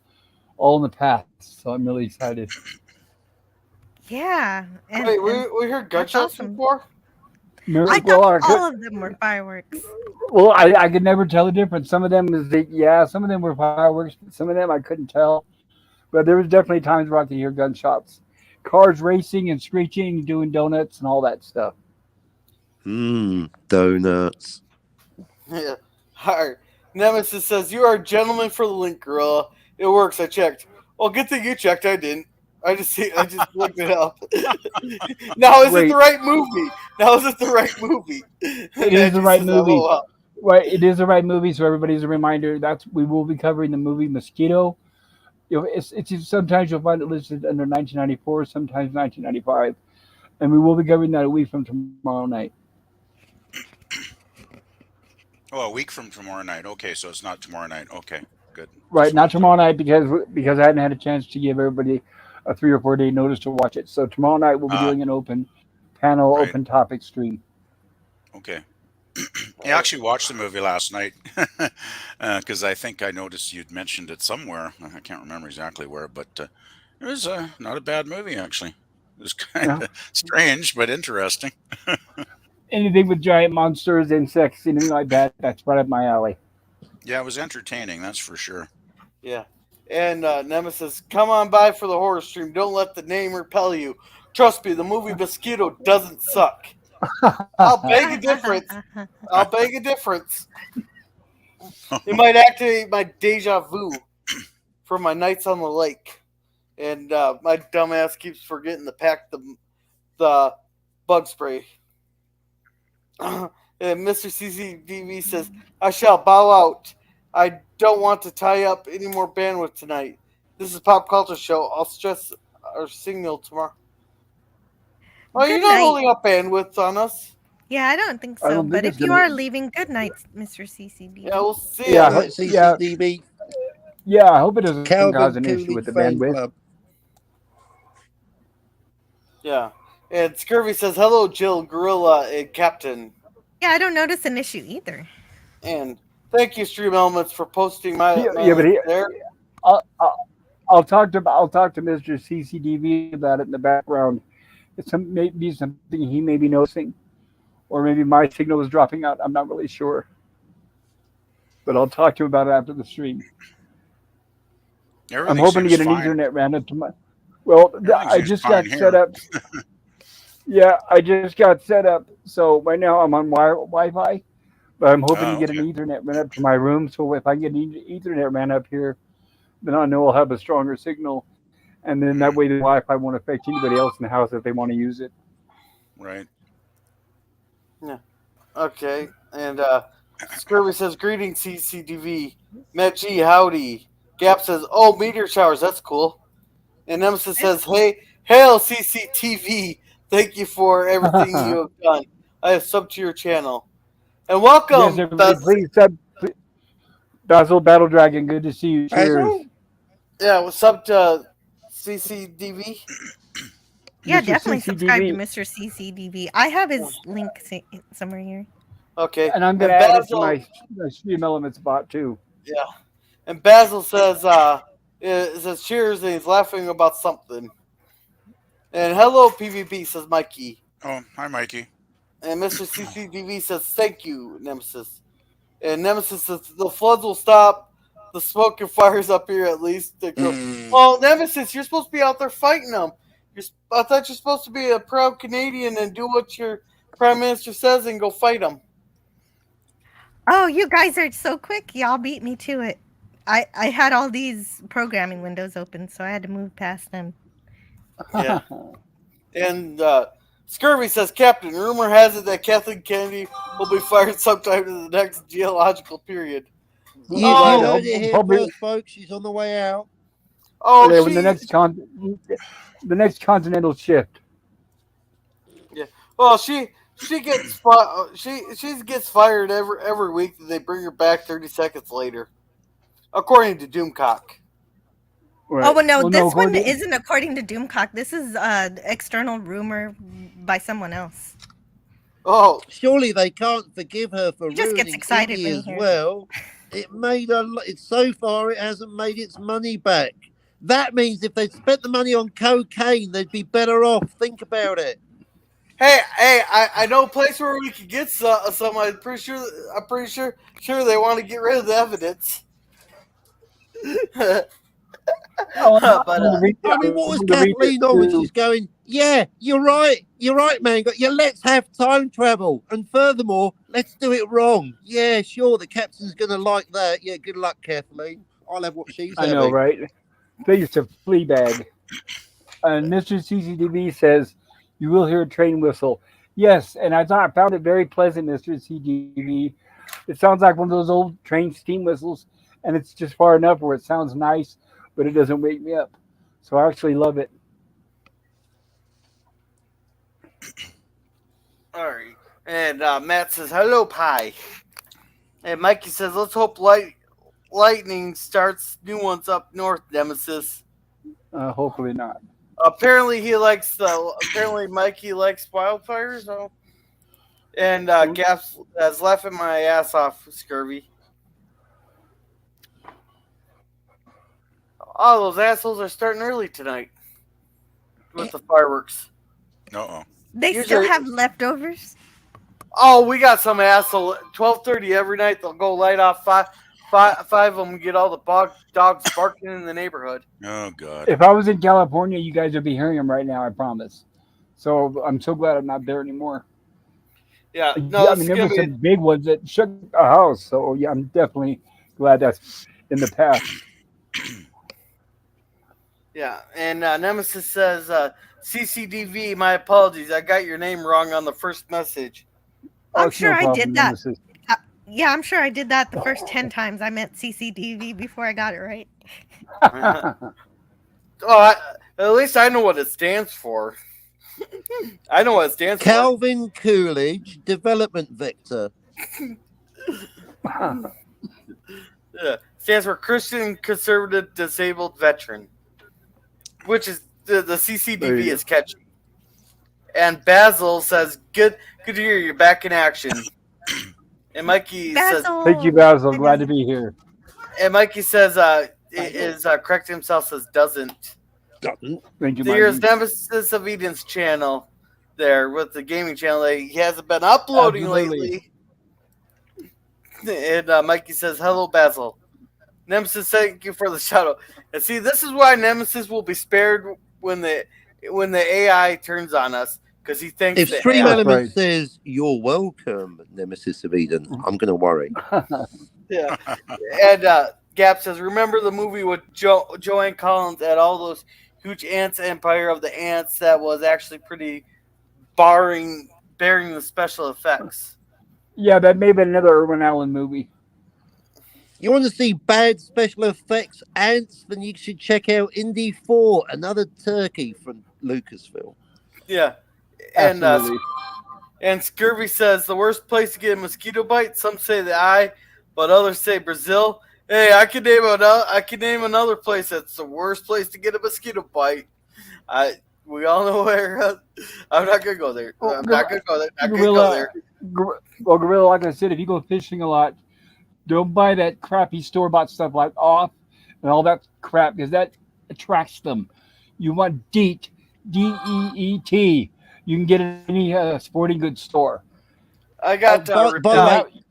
in the past. So I'm really excited. Yeah, wait, and we heard that's gunshots awesome. before. I Well, thought all of them were fireworks. I could never tell the difference. Some of them some of them were fireworks, but some of them I couldn't tell. But there was definitely times where I could hear gunshots, cars racing and screeching, doing donuts and all that stuff. Donuts. Yeah. All right. Nemesis says you are a gentleman for the link, gorilla. It works. I checked. Well, good thing you checked. I didn't. I just looked it up. Now is it the Great, right movie? Now is it the right movie? it And is the Angie right says, movie. "LOL." Right, it is the right movie. So everybody's a reminder. That's we will be covering the movie Mosquito. It's sometimes you'll find it listed under 1994, sometimes 1995, and we will be covering that a week from tomorrow night. Oh, a week from tomorrow night. Okay, so it's not tomorrow night. Okay, good. Right, Just not want to tomorrow clarify. night because I hadn't had a chance to give everybody a 3 or 4 day notice to watch it. So tomorrow night we'll be Ah, doing an open panel, right. open topic stream. Okay. I actually watched the movie last night because I think I noticed you'd mentioned it somewhere. I can't remember exactly where, but it was not a bad movie actually. It was kind Yeah, of strange but interesting. anything with giant monsters, insects, anything like that, that's right up my alley. Yeah, it was entertaining, that's for sure. Yeah. And Nemesis, come on by for the horror stream. Don't let the name repel you. Trust me, the movie Mosquito doesn't suck. I'll beg a difference. I'll beg a difference. It might activate my deja vu from my nights on the lake. And my dumbass keeps forgetting to pack the bug spray. And Mr. CCDV says, I shall bow out. I don't want to tie up any more bandwidth tonight. This is Pop Culture Show. I'll stress our signal tomorrow. Oh, you're Good not night. holding up bandwidth on us. Yeah, I don't think I so. don't think But it's if you gonna. are leaving, good night, Mr. Yeah, CCDV. we'll see Yeah, ya. Good night, yeah, CCDB. yeah. I hope it doesn't cause an Calvin issue with the Coolidge Fan bandwidth. Club. Yeah. And Scurvy says, hello, Jill, Gorilla, and Captain. Yeah, I don't notice an issue either. And thank you, Stream Elements, for posting my Yeah, but link there. I'll talk to Mr. CCDV about it in the background. It's maybe something he may be noticing, or maybe my signal is dropping out. I'm not really sure, but I'll talk to him about it after the stream. I'm Everything hoping to seems get an fine. Ethernet router tomorrow. Well, Everything's I just just fine got set here. up. Yeah, I just got set up. So right now I'm on Wi-Fi, but I'm hoping to Oh, get an okay. Ethernet ran up to my room. So if I get an Ethernet ran up here, then I know I'll have a stronger signal, and then that way the Wi-Fi won't affect anybody else in the house if they want to use it. Right. Yeah. Okay. And Scurvy says, greetings, CCTV. Matt G, howdy. Gap says, oh, meteor showers. That's cool. And Nemesis says, hey, hail, CCTV. Thank you for everything you have done. I have subbed to your channel. And Yes, welcome, everybody, please sub Basil Battle Dragon. Good to see you. Cheers, Basil? Yeah, what's up to CCDV? Yeah, Mr. definitely subscribe to CCDV, Mr. CCDV. I have his link somewhere here. Okay. and I'm gonna And add it to Basil, my Stream Elements bot too. yeah. And Basil says, it says cheers, and he's laughing about something. And hello, PvP, says Mikey. Oh, hi, Mikey. And Mr. CCDV says, thank you, Nemesis. And Nemesis says, the floods will stop. The smoke and fires up here at least. They go, well, Nemesis, you're supposed to be out there fighting them. I thought you're supposed to be a proud Canadian and do what your prime minister says and go fight them. Oh, you guys are so quick. Y'all beat me to it. I had all these programming windows open, so I had to move past them. Yeah. And Scurvy says, Captain, rumor has it that Kathleen Kennedy will be fired sometime in the next geological period. You Oh, heard it here Hopefully, first, folks. She's on the way out. oh, when the next continental shift. yeah. Well, she gets she gets fired every week. And they bring her back 30 seconds later, according to Doomcock. Oh, Right. well, no, Well, no, this one according to, isn't according to Doomcock. This is external rumor by someone else. Oh, Surely they can't forgive her for He just gets ruining excited Iggy when he as hears well. It made it's so far it hasn't made its money back. That means if they'd spent the money on cocaine, they'd be better off. Think about it. hey, I know a place where we could get some. I'm pretty sure they want to get rid of the evidence. oh, I'm But going to read. I mean, I'm what was going to read this Kathleen on when too. she's going, yeah, you're right, man. Yeah, let's have time travel. And furthermore, let's do it wrong. Yeah, sure, the captain's going to like that. Yeah, good luck, Kathleen. I'll have what she's I know, having. right? Thanks to Fleabag. And Mr. CCTV says you will hear a train whistle. Yes, and I found it very pleasant, Mr. CCTV. It sounds like one of those old train steam whistles, and it's just far enough where it sounds nice, but it doesn't wake me up. So I actually love it. all right. And Matt says, "Hello, Pie." And Mikey says, "Let's hope lightning starts new ones up north." Nemesis. Hopefully not. Apparently, Apparently, Mikey likes wildfires. So. And Gaps has laughing my ass off, Scurvy. Oh, those assholes are starting early tonight with the fireworks. Uh-oh. They still Usually, have leftovers. oh, we got some asshole. 12:30 every night. They'll go light off five of them and get all the dogs barking in the neighborhood. Oh, God. If I was in California, you guys would be hearing them right now. I promise. So I'm so glad I'm not there anymore. Yeah, Yeah, no, I this mean is there were gonna be some big ones that shook a house. So yeah, I'm definitely glad that's in the past. yeah. And Nemesis says, "CCDV, my apologies. I got your name wrong on the first message." Oh, I'm it's sure no I problem, did that. Nemesis. Yeah, I'm sure I did that the first 10 times I meant CCDV before I got it right. Oh, at least I know what it stands for. I know what it stands for. Calvin Coolidge, development vector. Yeah, stands for Christian Conservative Disabled Veteran, which is the There CCDV you is catchy. And Basil says, "Good to hear you're back in action." And Mikey says, go. Thank you, Basil. Basil. Hi, Glad to Basil. be here. correct himself says doesn't. Doesn't. Thank you, There's Mikey. Nemesis of Eden's channel there with the gaming channel. He hasn't been uploading Absolutely. lately. And Mikey says, "Hello, Basil." Nemesis, thank you for the shout out. And see, this is why Nemesis will be spared when the AI turns on us because he thinks If the Stream AI. That's Element right. says you're welcome, Nemesis of Eden, I'm going to worry. Yeah, and Gap says, remember the movie with Joanne Collins at all those huge ants empire of the ants that was actually pretty bearing the special effects. Yeah, that may have been another Irwin Allen movie. You want to see bad special effects ants? Then you should check out Indy 4, another turkey from Lucasfilm. Yeah, Absolutely. and Scurvy says the worst place to get a mosquito bite. Some say the eye, but others say Brazil. Hey, I can name another place that's the worst place to get a mosquito bite. We all know where. I'm not gonna go there. Well, I'm not gonna go there. Not gonna go Gorilla, there. well, Gorilla, like I said, if you go fishing a lot, don't buy that crappy store bought stuff like off and all that crap because that attracts them. You want DEET, DEET. You can get it in any sporting goods store. I got By the And way,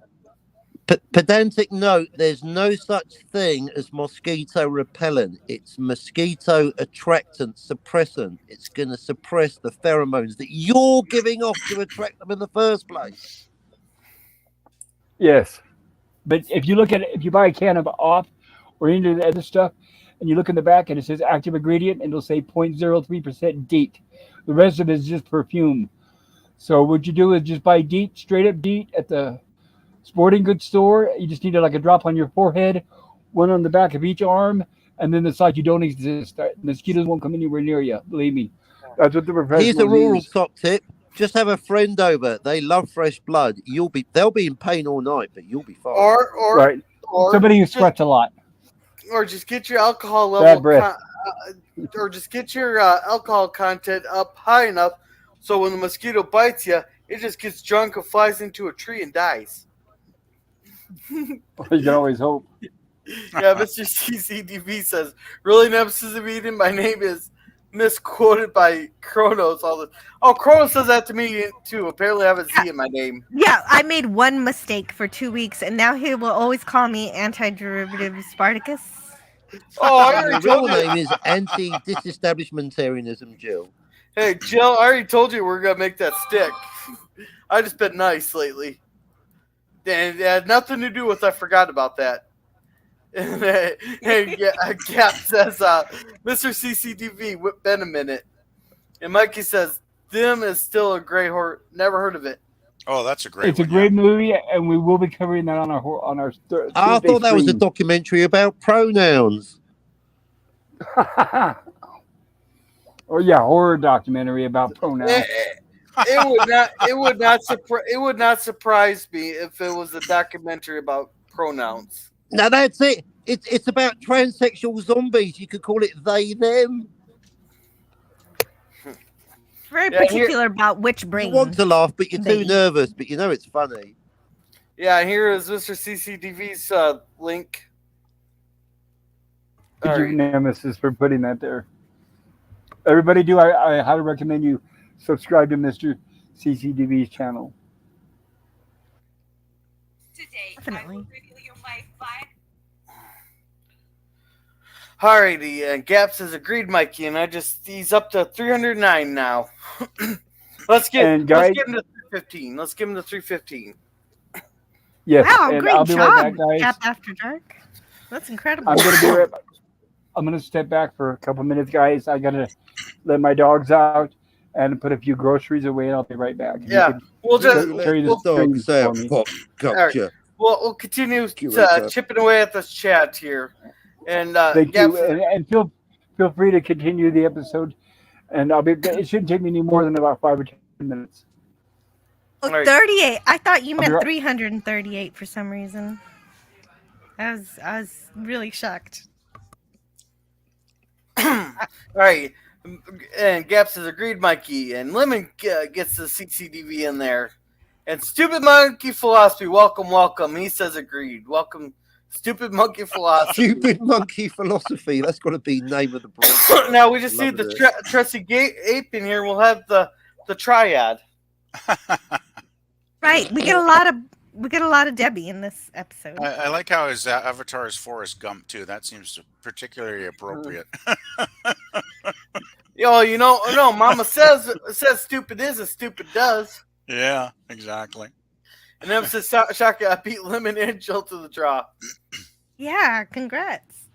that, pedantic note, there's no such thing as mosquito repellent. It's mosquito attractant suppressant. It's going to suppress the pheromones that you're giving off to attract them in the first place. yes. But if you look at it, if you buy a can of off or any of the other stuff, and you look in the back and it says active ingredient, and it'll say 0.03% DEET. The rest of it is just perfume. So what you do is just buy DEET, straight up DEET at the sporting goods store. You just need like a drop on your forehead, one on the back of each arm, and then it's like you don't exist. Mosquitoes won't come anywhere near you. Believe me, that's what the Here's a professionals rural use. top tip. Just have a friend over. They love fresh blood. They'll be in pain all night, but you'll be fine. or Right. or Somebody who just sweats a lot. or just get your alcohol Bad level breath. or just get your alcohol content up high enough so when the mosquito bites you, it just gets drunk and flies into a tree and dies. You can always hope. Yeah, Mr. CCDV says, really, Nemesis of Eden? My name is misquoted by Kronos. All this. Oh, Kronos says that to me too. Apparently, I have a Z in my name. Yeah, I made one mistake for 2 weeks, and now he will always call me Antiderivative Spartacus. Oh, I Your already real told you. name is anti-disestablishmentarianism, Jill. Hey, Jill, I already told you we're gonna make that stick. I just been nice lately, and it had nothing to do with I forgot about that. And Gap says, Mr. CCTV, whip Ben a minute. And Mikey says, Them is still a great horror. Never heard of it. Oh, that's a great It's one. a great movie, and we will be covering that on our I Tuesday thought that was a stream. documentary about pronouns. Or yeah, horror documentary about pronouns. It would not surprise me if it was a documentary about pronouns. Now that's it. It's about transsexual zombies. You could call it they them. Very Yeah, here- particular about which You brain. want to laugh, but you're they too eat. nervous. But you know it's funny. Yeah, here is Mr. CCTV's link. Thank you, Alright. Nemesis, for putting that there. Everybody, I highly recommend you subscribe to Mr. CCTV's channel. Today, I Definitely. will reveal you my five. Alrighty, and Gap says agreed, Mikey, and he's up to 309 now. let's get And guys- let's get him to 315. Let's give him to 315. Yes, Wow, and great I'll be job, right back, guys. Cap After Dark. That's incredible. I'm gonna be right back. I'm gonna step back for a couple minutes, guys. I gotta let my dogs out and put a few groceries away, and I'll be right back. Yeah, we'll just carry Let this the dogs stream out. for me. Fuck, gotcha. we'll continue Curator. chipping away at this chat here, and Thank Gap you, and feel free to continue the episode. And I'll be. It shouldn't take me any more than about 5 or 10 minutes. Oh, Alright. 38. I thought you I'll be meant right- 338 for some reason. I was really shocked. All right, and Gap says agreed, Mikey, and Lemon gets the CCDV in there, and Stupid Monkey Philosophy, welcome. He says agreed, welcome, Stupid Monkey Philosophy. Stupid monkey philosophy. That's got to be name of the broadcast. Now we just need Loving the trusty ape in here. We'll have the triad. Right. We get a lot of Debbie in this episode. I like how his avatar is Forrest Gump too. That seems particularly appropriate. No, Mama says stupid is as stupid does. Yeah, exactly. And then says Shaka, I beat Lemon and Jill to the draw. Yeah, congrats.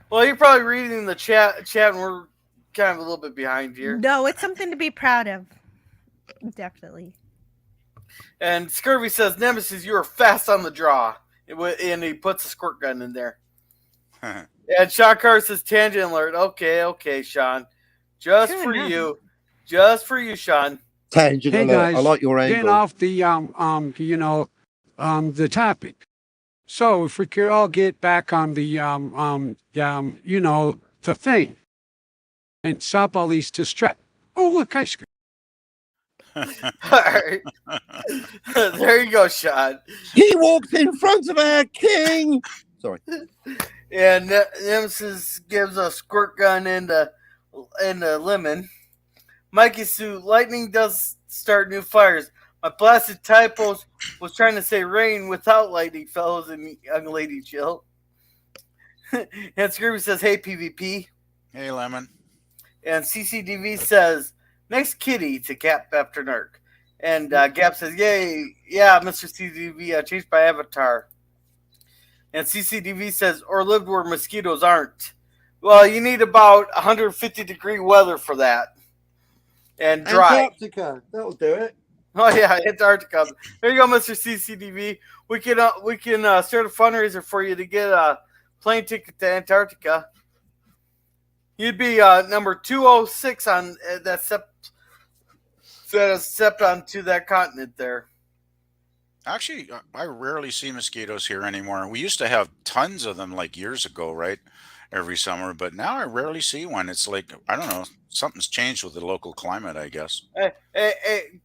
Well, you're probably reading the chat, and we're kind of a little bit behind here. No, it's something to be proud of. Definitely. And Scurvy says, Nemesis, you are fast on the draw. And he puts a squirt gun in there. And Sean Carter says, tangent alert. Okay, Sean. Just Good for enough. you. Just for you, Sean. Tangent Hey alert. guys, I like your getting angle. off the the topic. So if we could all get back on the the thing, and stop all these distract. Oh look, ice cream. All right. There you go, Sean. He walked in front of our king. Sorry. And Nemesis gives a squirt gun into Lemon. Mikey Sue, lightning does start new fires. My blasted typos was trying to say rain without lightning, fellows and young lady Jill. And Scurvy says, hey, PvP. Hey, Lemon. And CCDV says, next kitty to Gap after Nerk. And Gap says, yay, yeah, Mr. CCDV, I changed my avatar. And CCDV says, or lived where mosquitoes aren't. Well, you need about 150-degree weather for that. And dry. Antarctica. That'll do it. Oh, yeah, Antarctica. There you go, Mr. CCDV. We can start a fundraiser for you to get a plane ticket to Antarctica. You'd be number 206 on that stepped onto that continent there. Actually, I rarely see mosquitoes here anymore. We used to have tons of them like years ago, right? Every summer, but now I rarely see one. It's like, I don't know, something's changed with the local climate, I guess. Hey,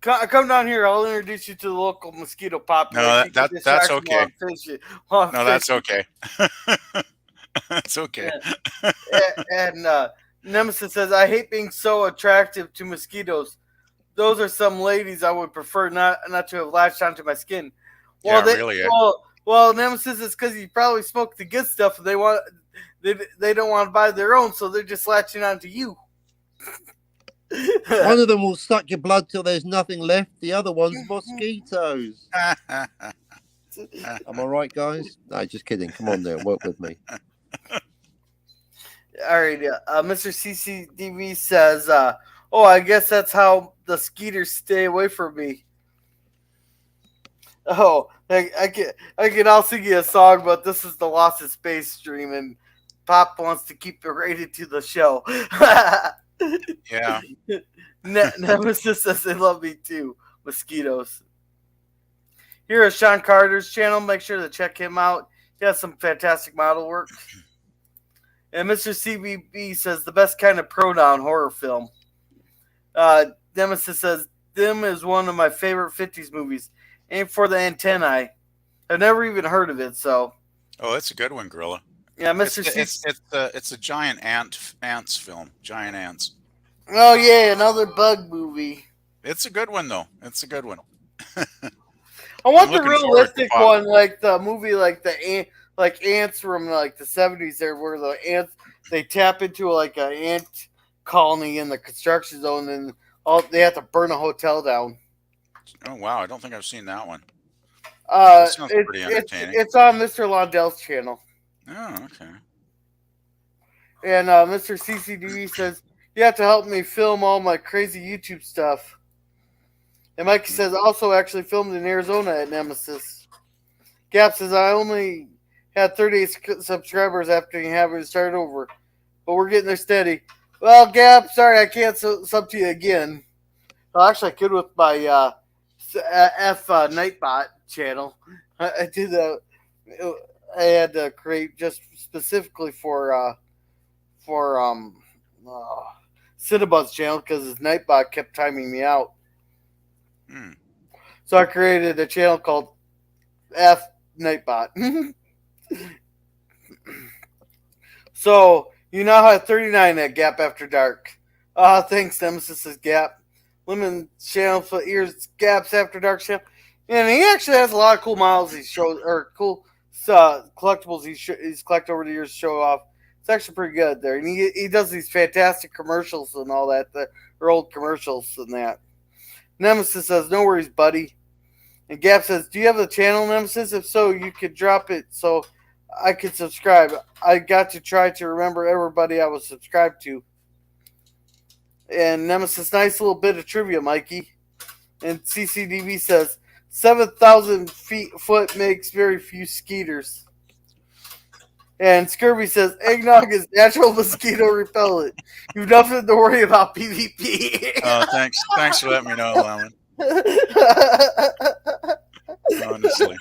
come down here. I'll introduce you to the local mosquito population. No, that's okay. No, that's okay. That's okay. And Nemesis says, I hate being so attractive to mosquitoes. Those are some ladies I would prefer not to have latched onto my skin. Well, really. Well, Nemesis is because you probably smoke the good stuff. And they don't want to buy their own, so they're just latching onto you. One of them will suck your blood till there's nothing left. The other one's mosquitoes. Am I right, guys? No, just kidding. Come on there, work with me. All right, Mr. CCDV says, oh, I guess that's how the skeeters stay away from me. Oh, I can also sing you a song, but this is the Lost in Space stream, and Pop wants to keep it rated to the show. Yeah. Nemesis says they love me too. Mosquitoes. Here is Sean Carter's channel. Make sure to check him out. He has some fantastic model work. And Mr. CBB says the best kind of pronoun horror film. Nemesis says Them is one of my favorite 50s movies. Aim for the antennae. I've never even heard of it, so. Oh, it's a good one, Gorilla. Yeah, Mr. It's a giant ants film. Giant ants. Oh yeah, another bug movie. It's a good one though. It's a good one. I want the realistic one, like the movie, like ants from like the 70s. There, where the ants they tap into like an ant colony in the construction zone, and they have to burn a hotel down. Oh wow, I don't think I've seen that one. That sounds pretty entertaining. It's on Mr. Londell's channel. Oh, okay. And Mr. CCDV says, you have to help me film all my crazy YouTube stuff. And Mikey says, also actually filmed in Arizona at Nemesis. Gap says, I only had 38 subscribers after you having to start over. But we're getting there steady. Well, Gap, sorry I can't sub to you again. Well, actually, I could with my Nightbot channel. I did I had to create just specifically for Cinnabon's channel because his Nightbot kept timing me out. So I created a channel called F Nightbot. So you now have 39 at Gap After Dark. Thanks, Nemesis says Gap. Lemon channel for ears Gaps After Dark channel. And he actually has a lot of cool models he shows, or cool collectibles he's collected over the years to show off. It's actually pretty good there, and he does these fantastic commercials and all that, or old commercials and that. Nemesis says, "No worries, buddy." And Gap says, "Do you have the channel, Nemesis? If so, you could drop it so I could subscribe. I got to try to remember everybody I was subscribed to." And Nemesis, nice little bit of trivia, Mikey. And CCDV says, 7,000 foot makes very few skeeters. And Scurvy says, eggnog is natural mosquito repellent. You've nothing to worry about, PvP. Oh, thanks for letting me know, Lemon. Honestly.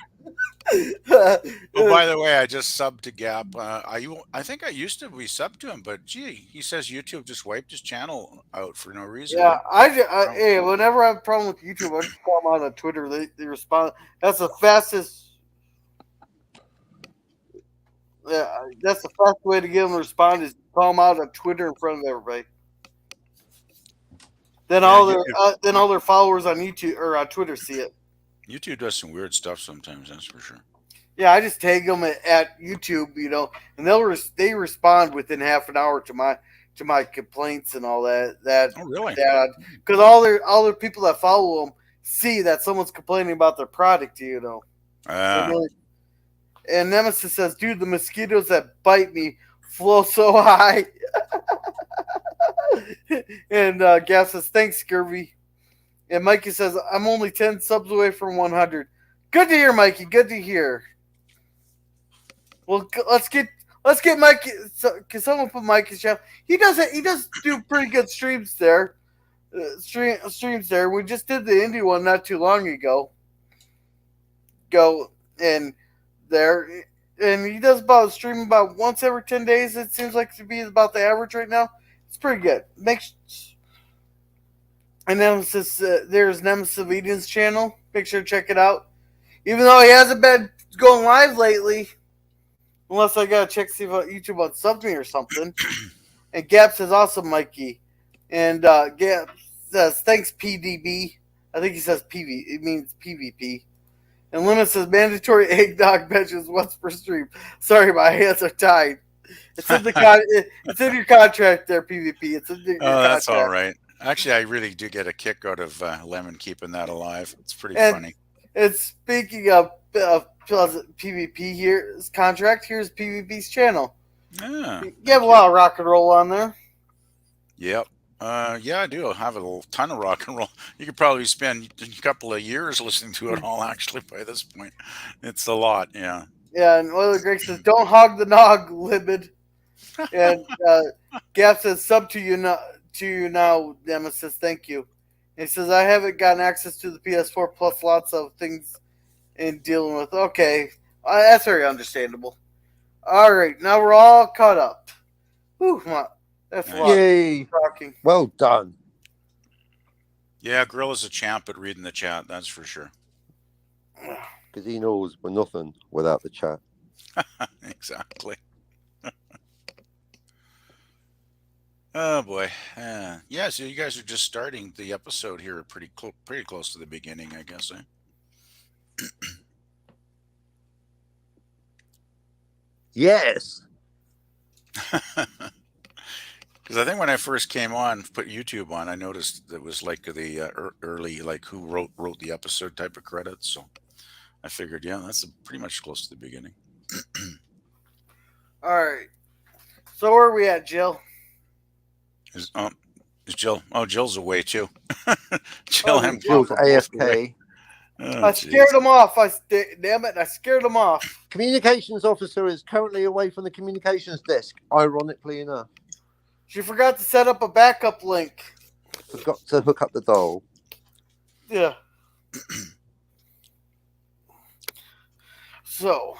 Oh, by the way, I just subbed to Gap. I think I used to be subbed to him, but gee, he says YouTube just wiped his channel out for no reason. Yeah, hey, whenever I have a problem with YouTube, I just call them out on Twitter. They respond. That's the fastest. Yeah, that's the fastest way to get them to respond is call them out on Twitter in front of everybody. Then all their followers on YouTube or on Twitter see it. YouTube does some weird stuff sometimes, that's for sure. Yeah, I just tag them at YouTube, and they respond within half an hour to my complaints and all that. Oh, really? Because all their people that follow them see that someone's complaining about their product, And Nemesis says, "Dude, the mosquitoes that bite me flow so high." And Gav says, "Thanks, Scurvy." And Mikey says, "I'm only 10 subs away from 100. Good to hear, Mikey. Good to hear. Well, let's get Mikey. Can someone put Mikey's channel? He does do pretty good streams there. Streams there. We just did the indie one not too long ago. And he does about stream about once every 10 days. It seems like to be about the average right now. It's pretty good. And Nemesis, there's Nemesis Eden's channel. Make sure to check it out. Even though he hasn't been going live lately, unless I gotta check see if YouTube will sub me or something. And Gap says, "Awesome, Mikey." And Gap says, "Thanks, PDB." I think he says PV. It means PvP. And Limit says, "Mandatory eggnog benches once per stream." Sorry, my hands are tied. It's in it's in your contract there, PvP. It's in your contract. That's all right. Actually, I really do get a kick out of Lemon keeping that alive. It's pretty funny. And speaking of PvP, here's contract. Here's PvP's channel. Yeah, you have a lot of rock and roll on there. Yep. Yeah, I do. I have a ton of rock and roll. You could probably spend a couple of years listening to it all, actually, by this point. It's a lot, yeah. Yeah, and Oiler Greg says, "Don't hog the nog, Libid." And Gap says, "Sub to you now, Nemesis. Thank you." And he says, "I haven't gotten access to the PS4 plus lots of things in dealing with." Okay, that's very understandable. All right, now we're all caught up. Whew, that's a lot. Yay! Talking. Well done. Yeah, Gorilla's a champ at reading the chat, that's for sure. Because he knows we're nothing without the chat. Exactly. Oh boy. Yeah, so you guys are just starting the episode here pretty close to the beginning, I guess. Yes. Because I think when I first came on, put YouTube on, I noticed it was like the early, like who wrote the episode type of credits. So I figured, yeah, that's pretty much close to the beginning. All right. So where are we at, Jill? Is Jill? Oh, Jill's away too. Jill and Jill's AFK. Oh, I scared him off. Damn it! I scared him off. Communications officer is currently away from the communications desk. Ironically enough, She forgot to set up a backup link. forgot to hook up the dial. Yeah. So,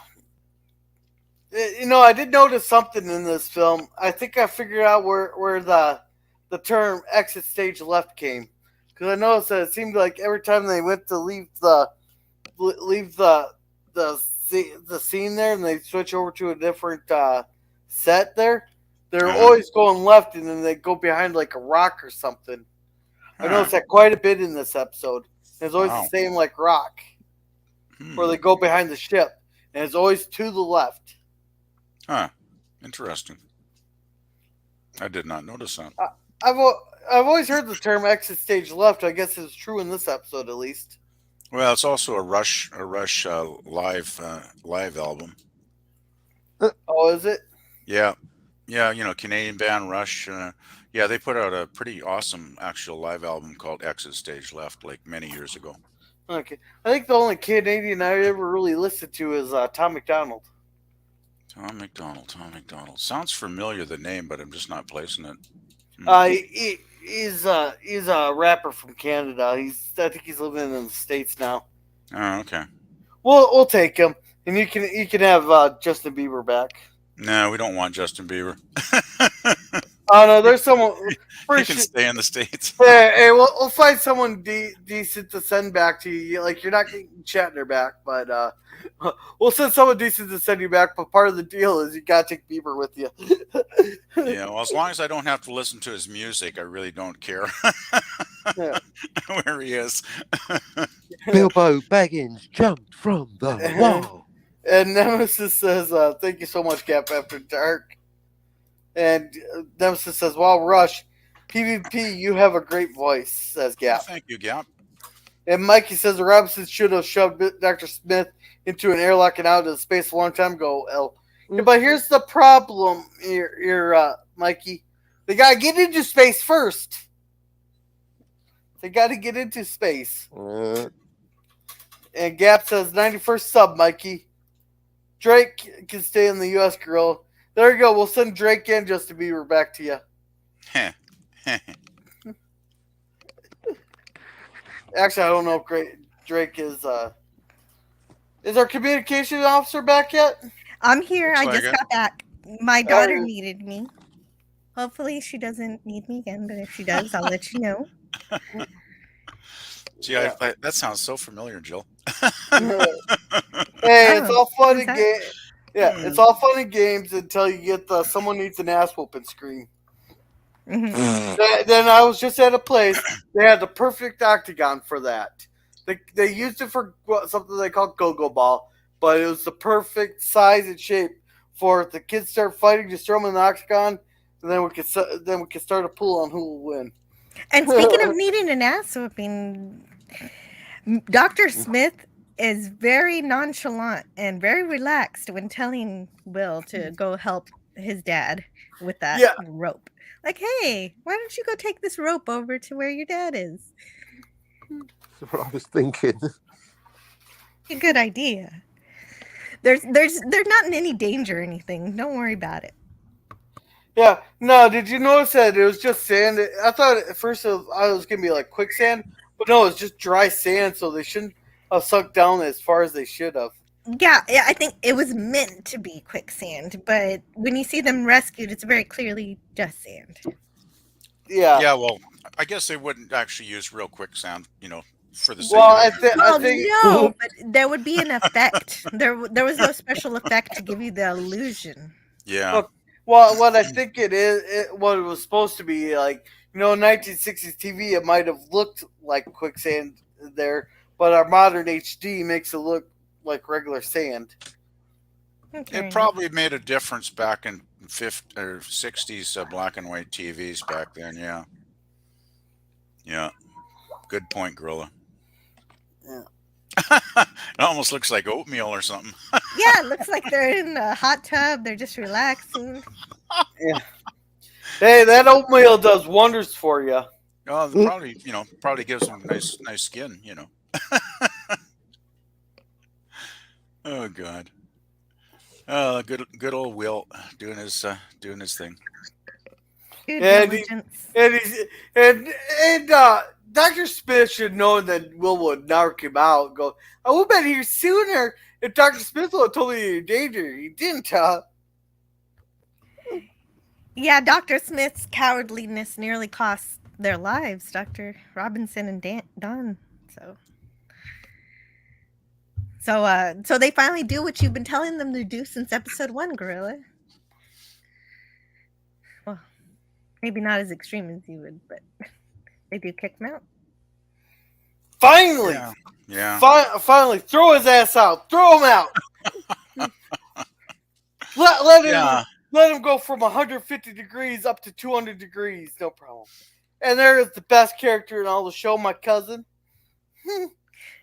I did notice something in this film. I think I figured out where the term "exit stage left" came, because I noticed that it seemed like every time they went to leave the scene there, and they switch over to a different set there, they're always going left, and then they go behind like a rock or something. I noticed that quite a bit in this episode. It's always the same like rock, where they go behind the ship, and it's always to the left. Huh. Interesting. I did not notice that. I've I've always heard the term exit stage left. I guess it's true in this episode at least. Well, it's also a Rush live album. Oh, is it? Yeah, yeah, Canadian band Rush. Yeah, they put out a pretty awesome actual live album called Exit Stage Left, like many years ago. Okay. I think the only Canadian I ever really listened to is Tom McDonald. Tom McDonald. Sounds familiar, the name, but I'm just not placing it. He's a rapper from Canada. I think he's living in the States now. Oh, okay. We'll take him, and you can have Justin Bieber back. No, we don't want Justin Bieber. Oh no, there's someone. He can stay in the States. Hey, we'll find someone decent to send back to you. Like, you're not getting Shatner back, but we'll send someone decent to send you back. But part of the deal is you gotta take Bieber with you. Yeah, well, as long as I don't have to listen to his music, I really don't care Yeah. where he is. Bilbo Baggins jumped from the wall. And Nemesis says, "Thank you so much, Gap After Dark." And Nemesis says, "Wow, Rush, PvP, you have a great voice," says Gap. Thank you, Gap. And Mikey says the Robinson should have shoved Dr. Smith into an airlock and out into space a long time ago, L. Yeah, but here's the problem here, Mikey. They got to get into space first. They got to get into space. And Gap says, 91st sub, Mikey. Drake can stay in the U.S., girl. There you go. We'll send Drake and Justin Bieber back to you. Actually, I don't know if Drake is our communication officer back yet? I'm here. Looks I like just it. got back. My daughter Oh. needed me. Hopefully she doesn't need me again, but if she does, I'll let you know. Gee, that sounds so familiar, Jill. Hey, it's all fun is and that- games. Yeah, it's all fun and games until you get the someone needs an ass whooping screen. Mhm. Then I was just at a place. They had the perfect octagon for that. They used it for something they call go-go ball, but it was the perfect size and shape for if the kids start fighting, just throw them in the octagon, and then we could start a pool on who will win. And speaking of needing an ass whooping, Dr. Smith is very nonchalant and very relaxed when telling Will to go help his dad with that Yeah. rope. Like, hey, why don't you go take this rope over to where your dad is? That's what I was thinking. A good idea. They're not in any danger or anything. Don't worry about it. Yeah. No, did you notice that it was just sand? I thought at first I was going to be like quicksand, but no, it's just dry sand, so they shouldn't have sunk down as far as they should have. Yeah, I think it was meant to be quicksand, but when you see them rescued, it's very clearly just sand. Yeah. Yeah, well, I guess they wouldn't actually use real quicksand, for the sake Well, of it. Well, I think no, but there would be an effect. There was no special effect to give you the illusion. Yeah. Look, well, what I think what it was supposed to be, like, 1960s TV, it might have looked like quicksand there, but our modern HD makes it look like regular sand. Okay. It probably made a difference back in 50s or 60s black and white TVs back then. Yeah. Yeah. Good point, Gorilla. Yeah. It almost looks like oatmeal or something. Yeah, it looks like they're in a hot tub. They're just relaxing. Hey, that oatmeal does wonders for you. Oh, probably gives them nice skin. Oh God. Good old Will doing his thing. Good And diligence. and Dr. Smith should know that Will would knock him out and go, I would have been here sooner if Dr. Smith would have told me you're in danger. He didn't, Yeah, Dr. Smith's cowardliness nearly cost their lives, Dr. Robinson and Don. So they finally do what you've been telling them to do since episode 1, Gorilla. Well, maybe not as extreme as you would, but they do kick him out. Finally! Yeah. Finally, throw his ass out. Throw him out. Let him. Yeah. Let him go from 150 degrees up to 200 degrees, no problem. And there is the best character in all the show, my cousin.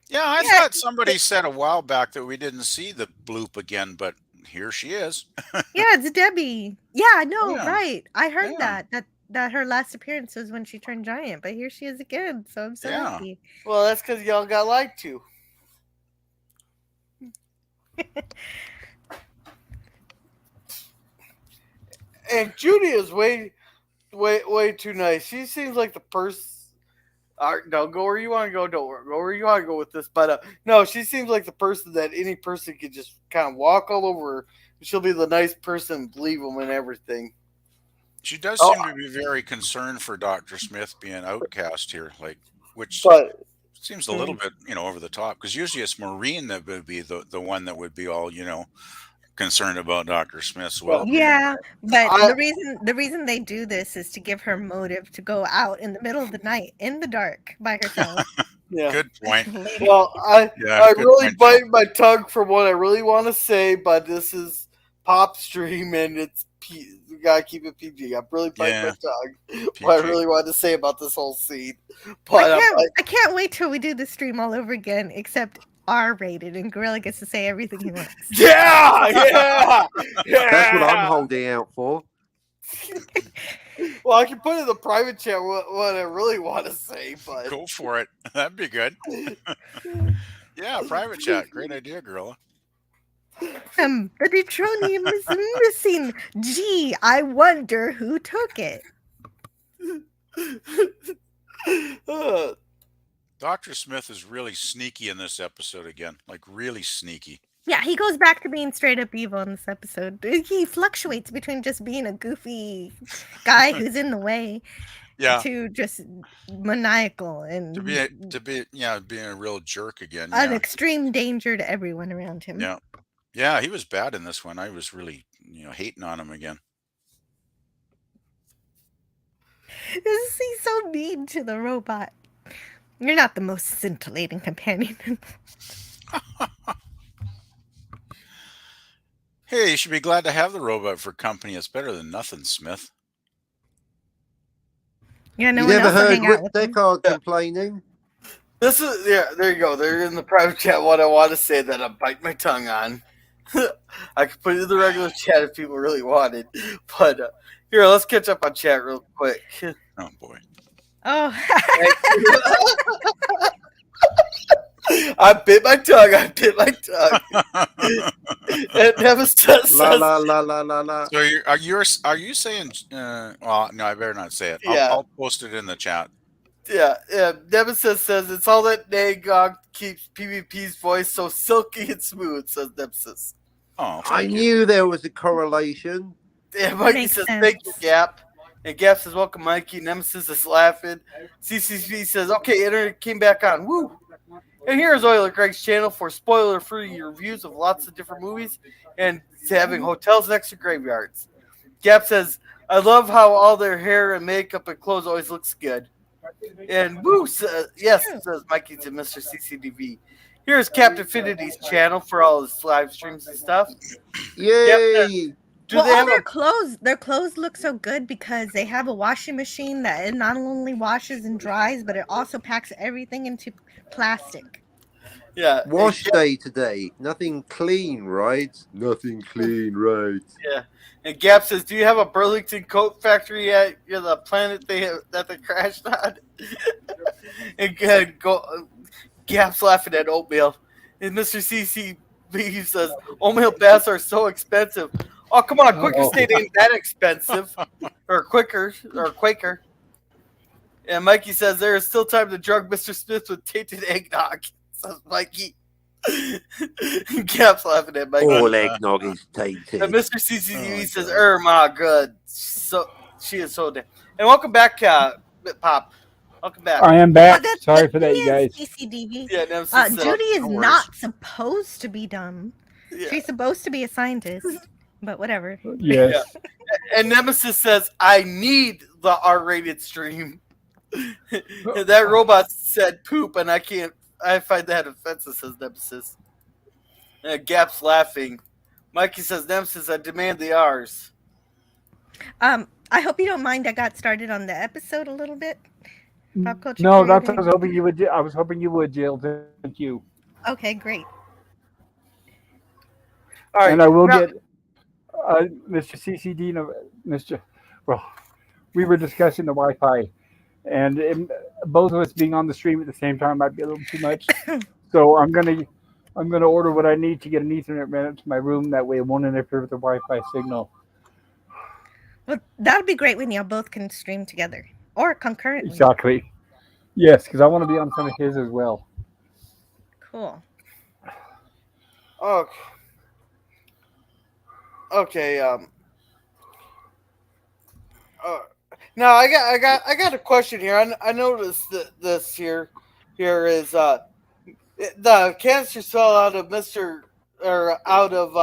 Yeah, I Yeah, thought somebody said a while back that we didn't see the bloop again, but here she is. yeah, it's Debbie. Yeah, no, Yeah, right. I heard yeah, that her last appearance was when she turned giant, but here she is again. So I'm so yeah. happy. Well, that's because y'all got lied to. And Judy is way too nice. She seems like the person. No, go where you want to go. Don't go where you want to go with this. But no, she seems like the person that any person could just kind of walk all over her. She'll be the nice person, believe them and everything. She does Oh, seem to be very concerned for Dr. Smith being outcast here, which but seems a little bit, over the top. Because usually it's Maureen that would be the one that would be all, concerned about Dr. Smith's Well, well-being. Yeah, but I the reason they do this is to give her motive to go out in the middle of the night in the dark by herself yeah. Good point. later. Well, Yeah, I good really point, Jill. bite my tongue for what I really want to say, but this is pop stream and we gotta keep it PG. I'm really biting my Yeah, tongue. What I PG. really want to say about this whole scene, I but I can't wait till we do the stream all over again, except R-rated, and Gorilla gets to say everything he wants. yeah, That's what I'm yeah. holding out for. Well, I can put in the private chat what I really want to say, but Go for it. That'd be good. Yeah, private chat. Great idea, Gorilla. The neutronium is missing. Gee, I wonder who took it. Dr. Smith is really sneaky in this episode again. Like, really sneaky. Yeah, he goes back to being straight up evil in this episode. He fluctuates between just being a goofy guy who's in the way Yeah. to just maniacal and Being a real jerk again. an Yeah. extreme danger to everyone around him. Yeah. Yeah, he was bad in this one. I was really, hating on him again. He's so mean to the robot. You're not the most scintillating companion. Hey, you should be glad to have the robot for company. It's better than nothing, Smith. Yeah, no You one never else will heard hang out Rick with him. Deckard complaining? this is there you go. They're in the private chat. What I want to say that I bite my tongue on. I could put it in the regular chat if people really wanted, but here, let's catch up on chat real quick. Oh boy. Oh, I bit my tongue. And Nemesis La says, la la la la la. So are you saying? Well, no, I better not say it. Yeah. I'll post it in the chat. yeah. Nemesis says it's all that Nagog keeps PvP's voice so silky and smooth. Says Nemesis. Oh, I thank you. knew there was a correlation. Yeah, Mikey Makes says sense. thank you, Gap. And Gap says welcome, Mikey. Nemesis is laughing. CCP says okay, internet came back on. Woo. And here's Oiler Greg's channel for spoiler-free reviews of lots of different movies and having hotels next to graveyards. Gap says, I love how all their hair and makeup and clothes always looks good. And Woo says, yes, says Mikey to Mr. CCDV. Here's Captain Finity's channel for all his live streams and stuff. Yay! Do well, they all have their a clothes look so good because they have a washing machine that it not only washes and dries, but it also packs everything into plastic. yeah? Wash day today. Nothing clean, right? Nothing clean, right? Yeah. And Gap says, do you have a Burlington coat factory at the planet that they crashed on? And Gap's laughing at oatmeal. And Mr. CCB says, oatmeal baths are so expensive. Oh, come on, Quaker State ain't that expensive. Or Quaker. And Mikey says, there is still time to drug Mr. Smith with tainted eggnog. Says Mikey. Gap's laughing at Mikey. All eggnog is tainted. And Mr. CCTV Oh, says, God. my good. So she is so damn. And welcome back, Pop. Welcome back. I am But back. Sorry for that, you guys. CCDV. Yeah, Nemesis says, Judy is no worries. not supposed to be dumb. yeah. She's supposed to be a scientist, but whatever. Yes. And Nemesis says, I need the R-rated stream. And that robot said poop, and I find that offensive, says Nemesis. And Gap's laughing. Mikey says, Nemesis, I demand the R's. I hope you don't mind. I got started on the episode a little bit. Pop culture No, that's what I was craving. hoping you would. I was hoping you would, Jill. Thank you. Okay, great. All And right. I will Now, get Mr. CCD. Mr. Well, we were discussing the Wi-Fi, and both of us being on the stream at the same time might be a little too much. So I'm gonna order what I need to get an Ethernet router to my room. That way, it won't interfere with the Wi-Fi signal. Well, that'll be great when y'all both can stream together or concurrently. Exactly. Yes, because I want to be on some of his as well. Cool. okay. Okay. Uh, now I got a question here. I noticed that this here is the canister fell out of Mister or out of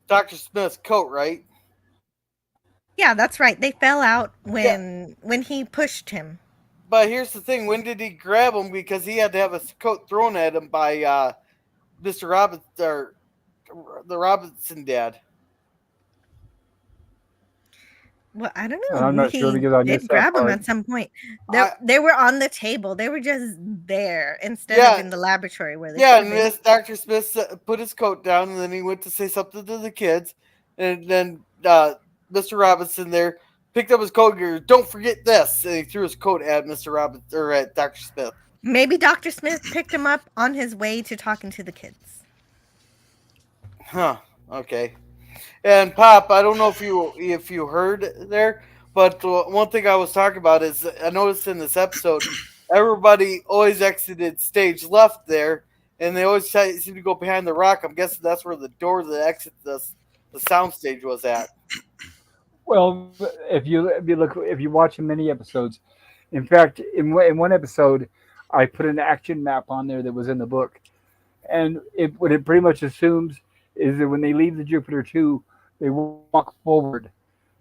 Doctor Smith's coat, right? Yeah, that's right. They fell out Yeah. when he pushed him. But here's the thing: when did he grab him? Because he had to have his coat thrown at him by Mister Robinson or the Robinson dad. Well, I don't And I'm know. not sure He because I did missed that grab him part. at some point. I They were on the table. They were just there instead of yeah in the laboratory where they yeah, should have and been. Miss Doctor Smith put his coat down, and then he went to say something to the kids, and then Mister Robinson there picked up his coat and goes, "Don't forget this," and he threw his coat at Mister Robinson or at Doctor Smith. Maybe Dr. Smith picked him up on his way to talking to the kids. Huh. Okay. And Pop, I don't know if you heard there, but one thing I was talking about is I noticed in this episode, everybody always exited stage left there, and they always seem to go behind the rock. I'm guessing that's where the door that exits the sound stage was at. Well, if you watch many episodes, in fact, in one episode, I put an action map on there that was in the book, and what it pretty much assumes is that when they leave the Jupiter 2, they walk forward.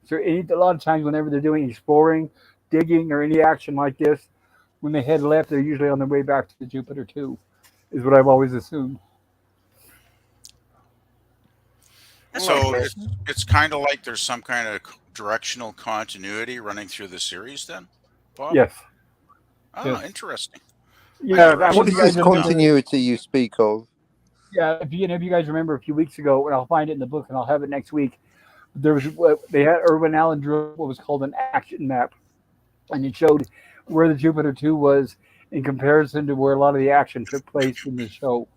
So a lot of times, whenever they're doing exploring, digging, or any action like this, when they head left, they're usually on their way back to the Jupiter 2. Is what I've always assumed. That's a good So Okay. question. it's kind of like there's some kind of directional continuity running through the series, then, Bob. Yes, Ah, yes, interesting. yeah. I What wonder Interesting. if is you guys this Yeah. remember. continuity you speak of? Yeah, if you guys remember a few weeks ago, and I'll find it in the book, and I'll have it next week. There was they had Irwin Allen drew what was called an action map, and it showed where the Jupiter 2 was in comparison to where a lot of the action took place in the show.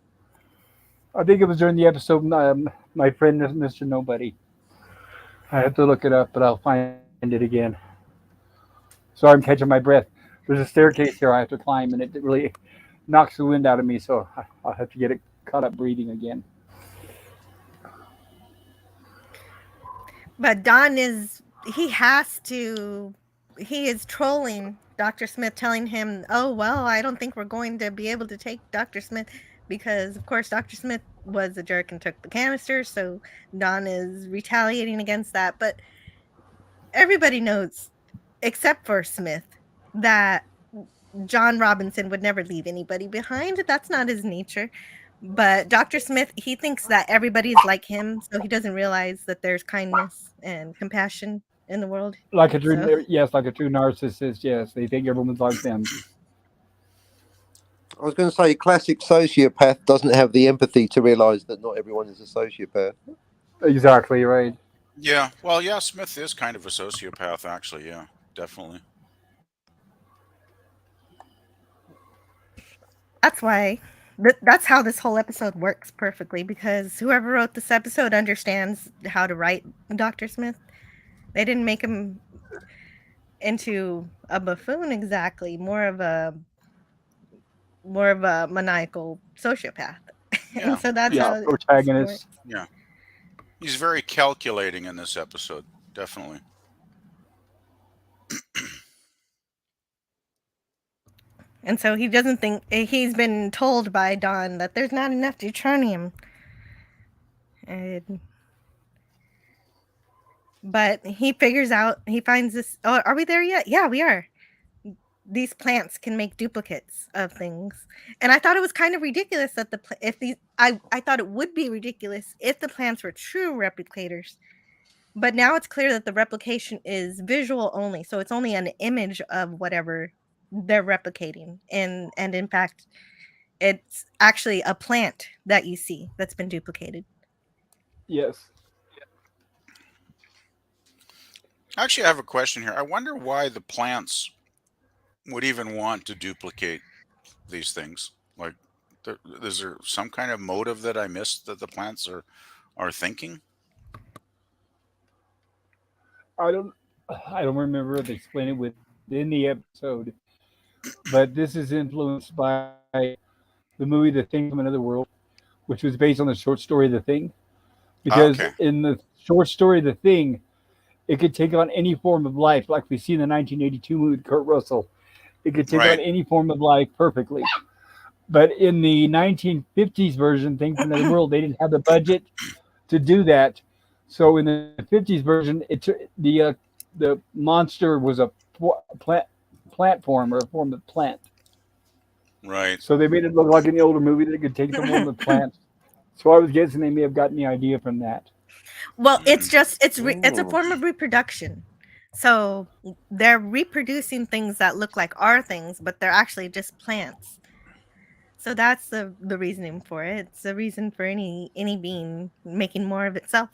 I think it was during the episode My Friend Mr. Nobody. I have to look it up, but I'll find it again. Sorry, I'm catching my breath. There's a staircase here I have to climb, and it really knocks the wind out of me, so I'll have to get it caught up breathing again. But Don is he has to he is trolling Dr. Smith telling him, "Oh, well, I don't think we're going to be able to take Dr. Smith because of course Dr. Smith was a jerk and took the canister, so Don is retaliating against that." But everybody knows except for Smith that John Robinson would never leave anybody behind. That's not his nature. But Dr. Smith, he thinks that everybody's like him, so he doesn't realize that there's kindness and compassion in the world. Like a So true, yes, like a true narcissist. Yes, they think everyone's like them. I was going to say, classic sociopath doesn't have the empathy to realise that not everyone is a sociopath. Exactly right. Yeah. Well, yeah. Smith is kind of a sociopath, actually. Yeah, definitely. that's why that's how this whole episode works perfectly because whoever wrote this episode understands how to write Dr. Smith. They didn't make him into a buffoon exactly, more of a maniacal sociopath. And Yeah. so that's He's Yeah, how it protagonist. works. yeah. He's very calculating in this episode. Definitely. And so he doesn't think he's been told by Don that there's not enough deuterium. And but he figures out he finds this. Oh, are we there yet? Yeah, we are. These plants can make duplicates of things, and I thought it was kind of ridiculous that if these I thought it would be ridiculous if the plants were true replicators But now it's clear that the replication is visual only, so it's only an image of whatever they're replicating, and in fact, it's actually a plant that you see that's been duplicated. Yes. Actually, I have a question here. I wonder why the plants would even want to duplicate these things. Like, is there some kind of motive that I missed that the plants are thinking? I don't I don't remember if they explain it within the episode, but this is influenced by the movie The Thing from Another World, which was based on the short story The Thing. Ah, Because okay, in the short story The Thing, it could take on any form of life, like we see in the 1982 movie Kurt Russell. It could take on right, any form of life perfectly. But in the 1950s version, Thing from Another World, they didn't have the budget to do that. So in the 50s version, the monster was a plant form or a form of plant. right. So they made it look like an older movie that could take the form of plants. So I was guessing they may have gotten the idea from that. Well, it's Hmm. just it's a Oh. form of reproduction. So they're reproducing things that look like our things, but they're actually just plants. So that's the reasoning for it. It's the reason for any being making more of itself.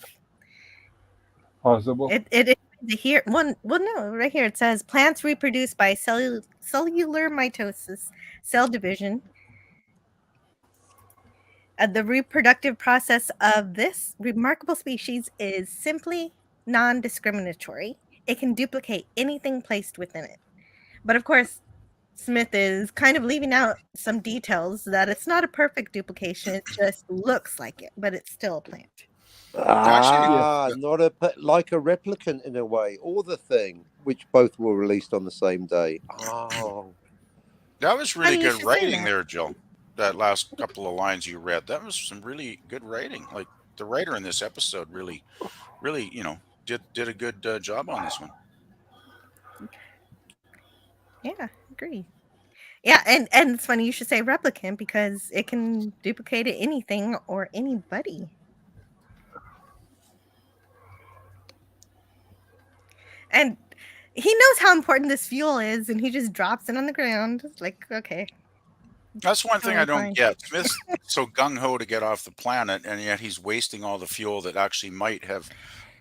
Possible. It is here one well no right here it says plants reproduce by cellular mitosis, cell division. The reproductive process of this remarkable species is simply non-discriminatory. It can duplicate anything placed within it. But of course, Smith is kind of leaving out some details that it's not a perfect duplication. It just looks like it, but it's still a plant. Actually, Yes. Not like a replicant in a way, or the thing, which both were released on the same day. Oh, that was really Funny you good should say writing that. there, Jill. That last couple of lines you read, that was some really good writing. Like the writer in this episode really, did a good job on this one. Yeah, agree. Yeah, and it's funny you should say replicant because it can duplicate anything or anybody. And he knows how important this fuel is, and he just drops it on the ground. It's like, okay, That's one thing I totally don't fine. get. Smith's so gung ho to get off the planet, and yet he's wasting all the fuel that actually might have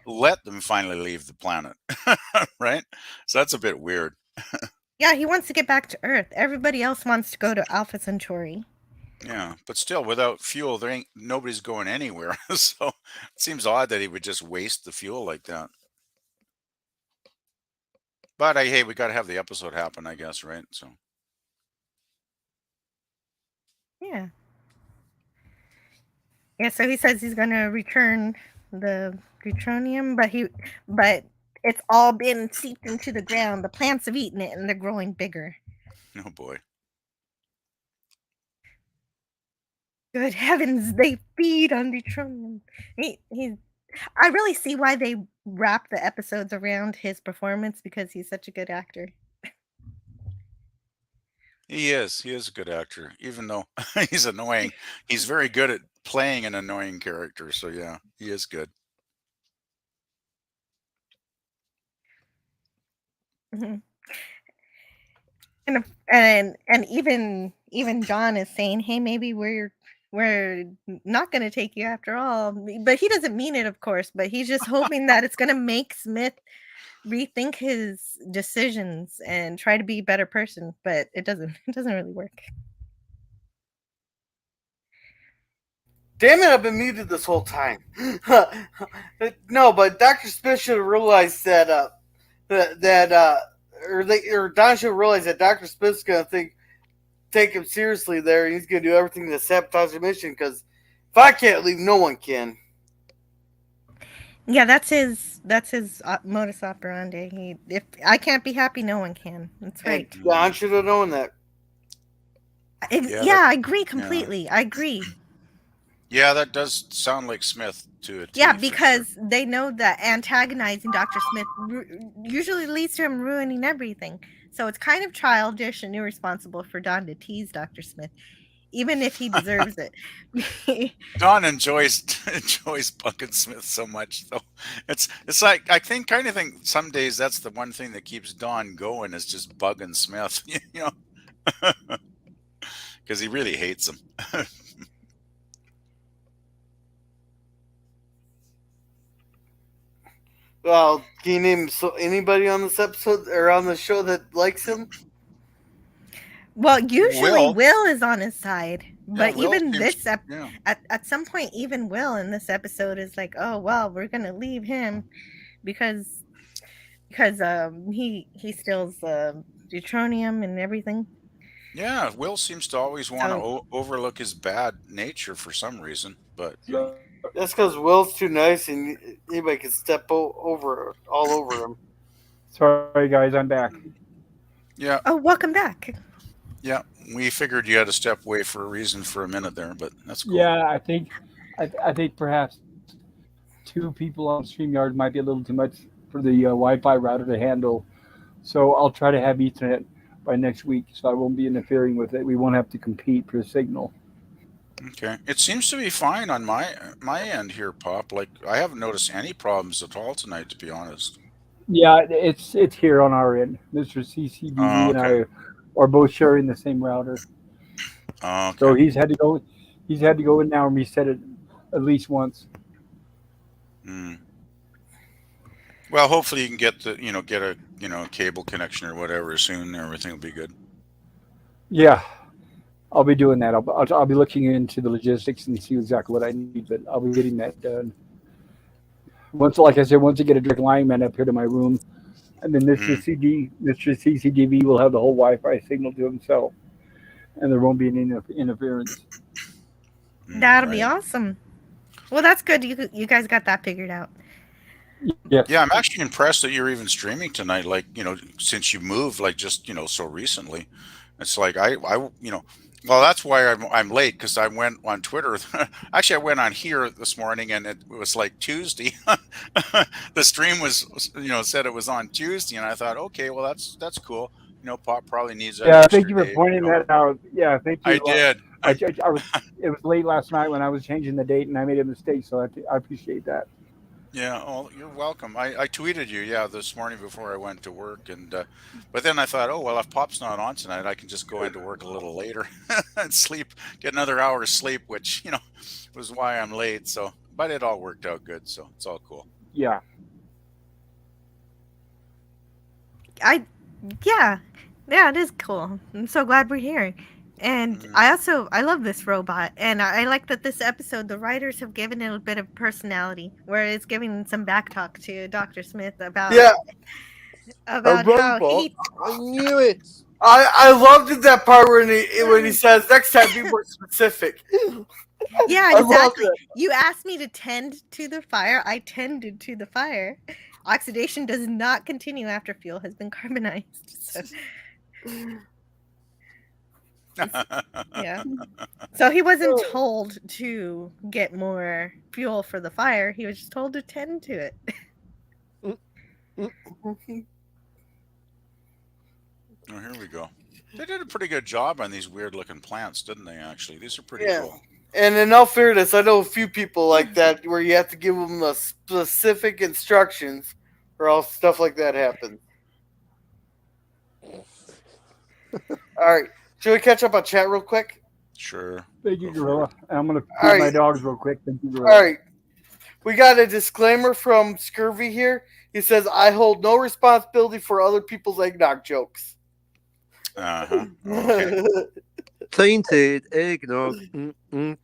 let them finally leave the planet. Right? So that's a bit weird. Yeah, he wants to get back to Earth. Everybody else wants to go to Alpha Centauri. Yeah, but still, without fuel, there ain't nobody's going anywhere. So it seems odd that he would just waste the fuel like that. But hey, we got to have the episode happen, I guess, right? So Yeah. Yeah, so he says he's gonna return the plutonium, but it's all been seeped into the ground. The plants have eaten it and they're growing bigger. oh boy. Good heavens, they feed on plutonium. He I really see why they wrap the episodes around his performance because he's such a good actor. He is. He is a good actor, even though he's annoying. He's very good at playing an annoying character. So yeah, he is good. Mhm. And even John is saying, "Hey, maybe we're not going to take you after all." But he doesn't mean it, of course. But he's just hoping that it's going to make Smith rethink his decisions and try to be a better person. But it doesn't. It doesn't really work. Damn it, I've been muted this whole time. No, but Dr. Smith should have realized that or Don should realize that Dr. Smith's gonna take him seriously there, and he's gonna do everything to sabotage the mission. Because if I can't leave, no one can. Yeah, that's his modus operandi. If I can't be happy, no one can. That's And right. Don Mhm. should have known that. Yeah, Yeah, that I agree yeah. completely. I agree. Yeah, that does sound like Smith to a Yeah, T for sure. because they know that antagonizing Dr. Smith usually leads to him ruining everything. So it's kind of childish and irresponsible for Don to tease Dr. Smith. even if he deserves it. Don enjoys enjoys Pumpkin Smith so much, though. It's like I think kind of think some days that's the one thing that keeps Don going is just bugging Smith, you know, because he really hates him. Well, can you name anybody on this episode or on the show that likes him? Well, usually Will, Will is on his side, yeah, but Will even seems, this yeah, at some point, even Will in this episode is like, oh well, we're gonna leave him because he steals deuteronium and everything. yeah. Will seems to always want to So overlook his bad nature for some reason, but you know, So, That's because Will's too nice and anybody can step over all over him. sorry, guys, I'm back. yeah, oh, welcome back. yeah. We figured you had to step away for a reason for a minute there, but that's cool. Yeah, I think perhaps two people on StreamYard might be a little too much for the Wi-Fi router to handle. So I'll try to have Ethernet by next week, so I won't be interfering with it. We won't have to compete for signal. Okay. It seems to be fine on my end here, Pop. Like I haven't noticed any problems at all tonight, to be honest. Yeah, it's here on our end. Mr. CCDV Oh, and okay. I are both sharing the same router, Oh, so okay. he's had to go in now and reset it at least once. Mm. Well, hopefully you can get get a cable connection or whatever soon. And everything will be good. Yeah, I'll be doing that. I'll be looking into the logistics and see exactly what I need, but I'll be getting that done. Once, like I said, once I get a direct line man up here to my room, and then Mm. Mr. CCDV will have the whole Wi-Fi signal to himself, and there won't be any interference. Mm. That'll be Right. awesome. Well, that's good. You guys got that figured out. Yes. Yeah, I'm actually impressed that you're even streaming tonight. Like since you moved, like just so recently. It's like well, that's why I'm late because I went on Twitter. Actually, I went on here this morning and it was like Tuesday. The stream said it was on Tuesday, and I thought, okay, well that's cool. Pop probably needs that Yeah. Thank extra you for day. pointing that out. Yeah. Thank I you. did. I was. It was late last night when I was changing the date, and I made a mistake. So I appreciate that. Yeah, oh, you're welcome. I tweeted you, yeah, this morning before I went to work, and but then I thought, oh well, if Pop's not on tonight, I can just go into work a little later and sleep, get another hour of sleep, which was why I'm late. So, but it all worked out good, so it's all cool. Yeah. I yeah. Yeah, it is cool. I'm so glad we're here. And Mm, I love this robot, and I like that this episode the writers have given it a bit of personality, where it's giving some back talk to Dr. Smith Yeah, A about how robot? he I knew it. I loved it that part when he says next time be more specific. yeah, I loved exactly. it. You asked me to tend to the fire. I tended to the fire. Oxidation does not continue after fuel has been carbonized. So, yeah. So he wasn't told to get more fuel for the fire. He was just told to tend to it. oh, here we go. They did a pretty good job on these weird looking plants, didn't they? Actually, these are pretty Yeah. cool. And in all fairness, I know a few people like that where you have to give them the specific instructions, or else stuff like that happens. All right, should we catch up on chat real quick? Sure, Thank go you, for it. Gorilla. And I'm gonna All feed my right, dogs real quick. Thank you, all Gorilla. right. We got a disclaimer from Scurvy here. He says, "I hold no responsibility for other people's eggnog jokes." Uh-huh. Okay. Tainted eggnog.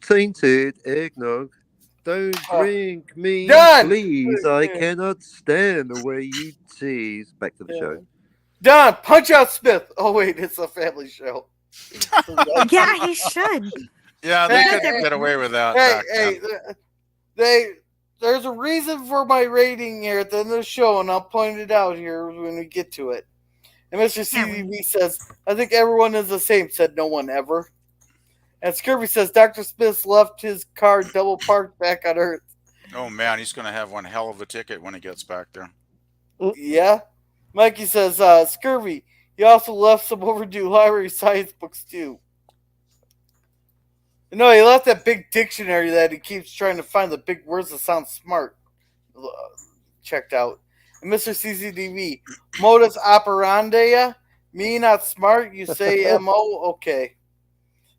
Tainted eggnog. Don't drink me, Done. please. I cannot stand the way you tease. Back to the show. Don, punch out Smith. Oh wait, it's a family show. Yeah, he should. Yeah, they Hey, couldn't get away with that Hey, back hey, then. there's a reason for my rating here at the end of the show, and I'll point it out here when we get to it. And Mr. Can't wait. CDB says, "I think everyone is the same," said no one ever. And Scurvy says, "Dr. Smith left his car double parked back on Earth." Oh man, he's gonna have one hell of a ticket when he gets back there. Yeah. Mikey says, "Scurvy, he also left some overdue library science books too." No, he left that big dictionary that he keeps trying to find the big words that sound smart. Checked out. And Mr. CCTV, modus operandi, me not smart, you say MO, okay.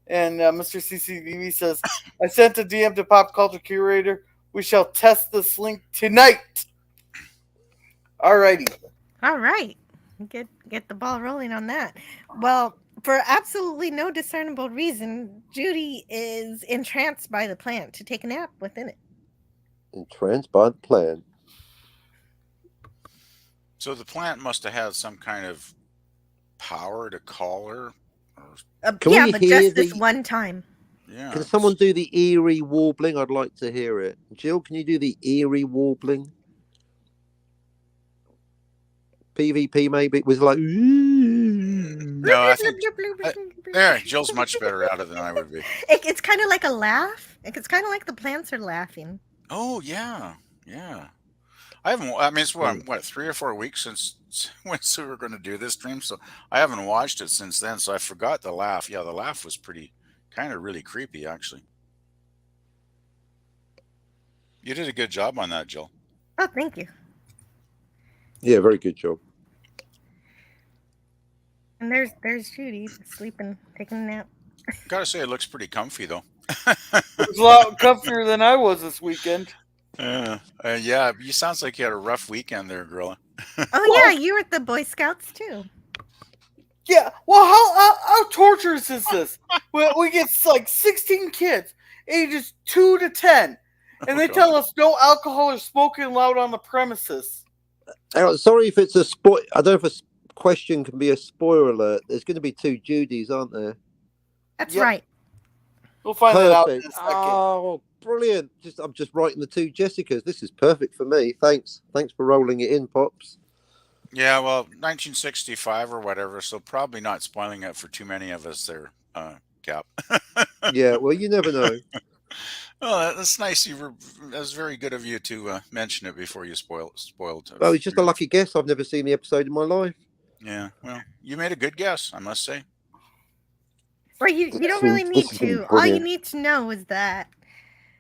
And Mr. CCTV says, I sent a DM to Pop Culture Curator. We shall test this link tonight. Alrighty. All right. Get the ball rolling on that. Well, for absolutely no discernible reason, Judy is entranced by the plant to take a nap within it. Entranced by the plant. So the plant must have had some kind of power to call her. Can Yeah, we but hear just this the- one time. Yeah. Can someone do the eerie warbling? I'd like to hear it. Jill, can you do the eerie warbling? PvP maybe it was like. No, I think there, Jill's much better at it than I would be. It's kind of like a laugh. It's kind of like the plants are laughing. Oh yeah, yeah. I haven't. I mean, it's what 3 or 4 weeks since we were going to do this stream, so I haven't watched it since then. So I forgot the laugh. Yeah, the laugh was kind of really creepy, actually. You did a good job on that, Jill. Oh, thank you. Yeah, very good job. And there's Judy sleeping, taking a nap. Gotta say, it looks pretty comfy though. It's a lot comfier than I was this weekend. Yeah, you sounds like you had a rough weekend there, Gorilla. Oh yeah, you were at the Boy Scouts too. Yeah, well, how torturous is this? We get like 16 kids, ages 2 to 10, and they tell us no alcohol or smoking allowed on the premises. Sorry if it's a spoil. I don't know if a question can be a spoiler alert. There's going to be 2 Judys, aren't there? That's right. We'll find that out in a Perfect. second. Oh, brilliant! I'm just writing the 2 Jessicas. This is perfect for me. Thanks for rolling it in, Pops. Yeah, well, 1965 or whatever, so probably not spoiling it for too many of us there, Cap. Yeah, well, you never know. Oh, that's nice. That was very good of you to mention it before you spoiled. Well, it's just a lucky guess. I've never seen the episode in my life. Yeah, well, you made a good guess, I must say. Well, you don't really need to. All you need to know is that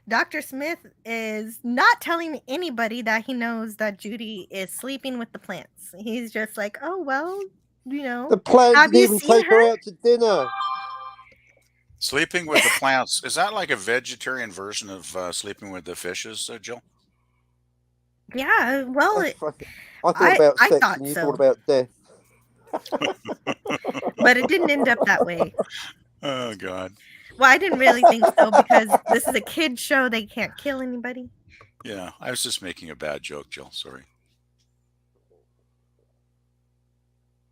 Dr. Smith is not telling anybody that he knows that Judy is sleeping with the plants. He's just like, oh, well, The plants have didn't you even seen take her her? out to dinner. Sleeping with the plants, is that like a vegetarian version of sleeping with the fishes, Jill? Yeah, well, I thought about I sex thought and you so. thought about death. But it didn't end up that way. Oh, God. Well, I didn't really think so because this is a kid's show. They can't kill anybody. Yeah, I was just making a bad joke, Jill. Sorry.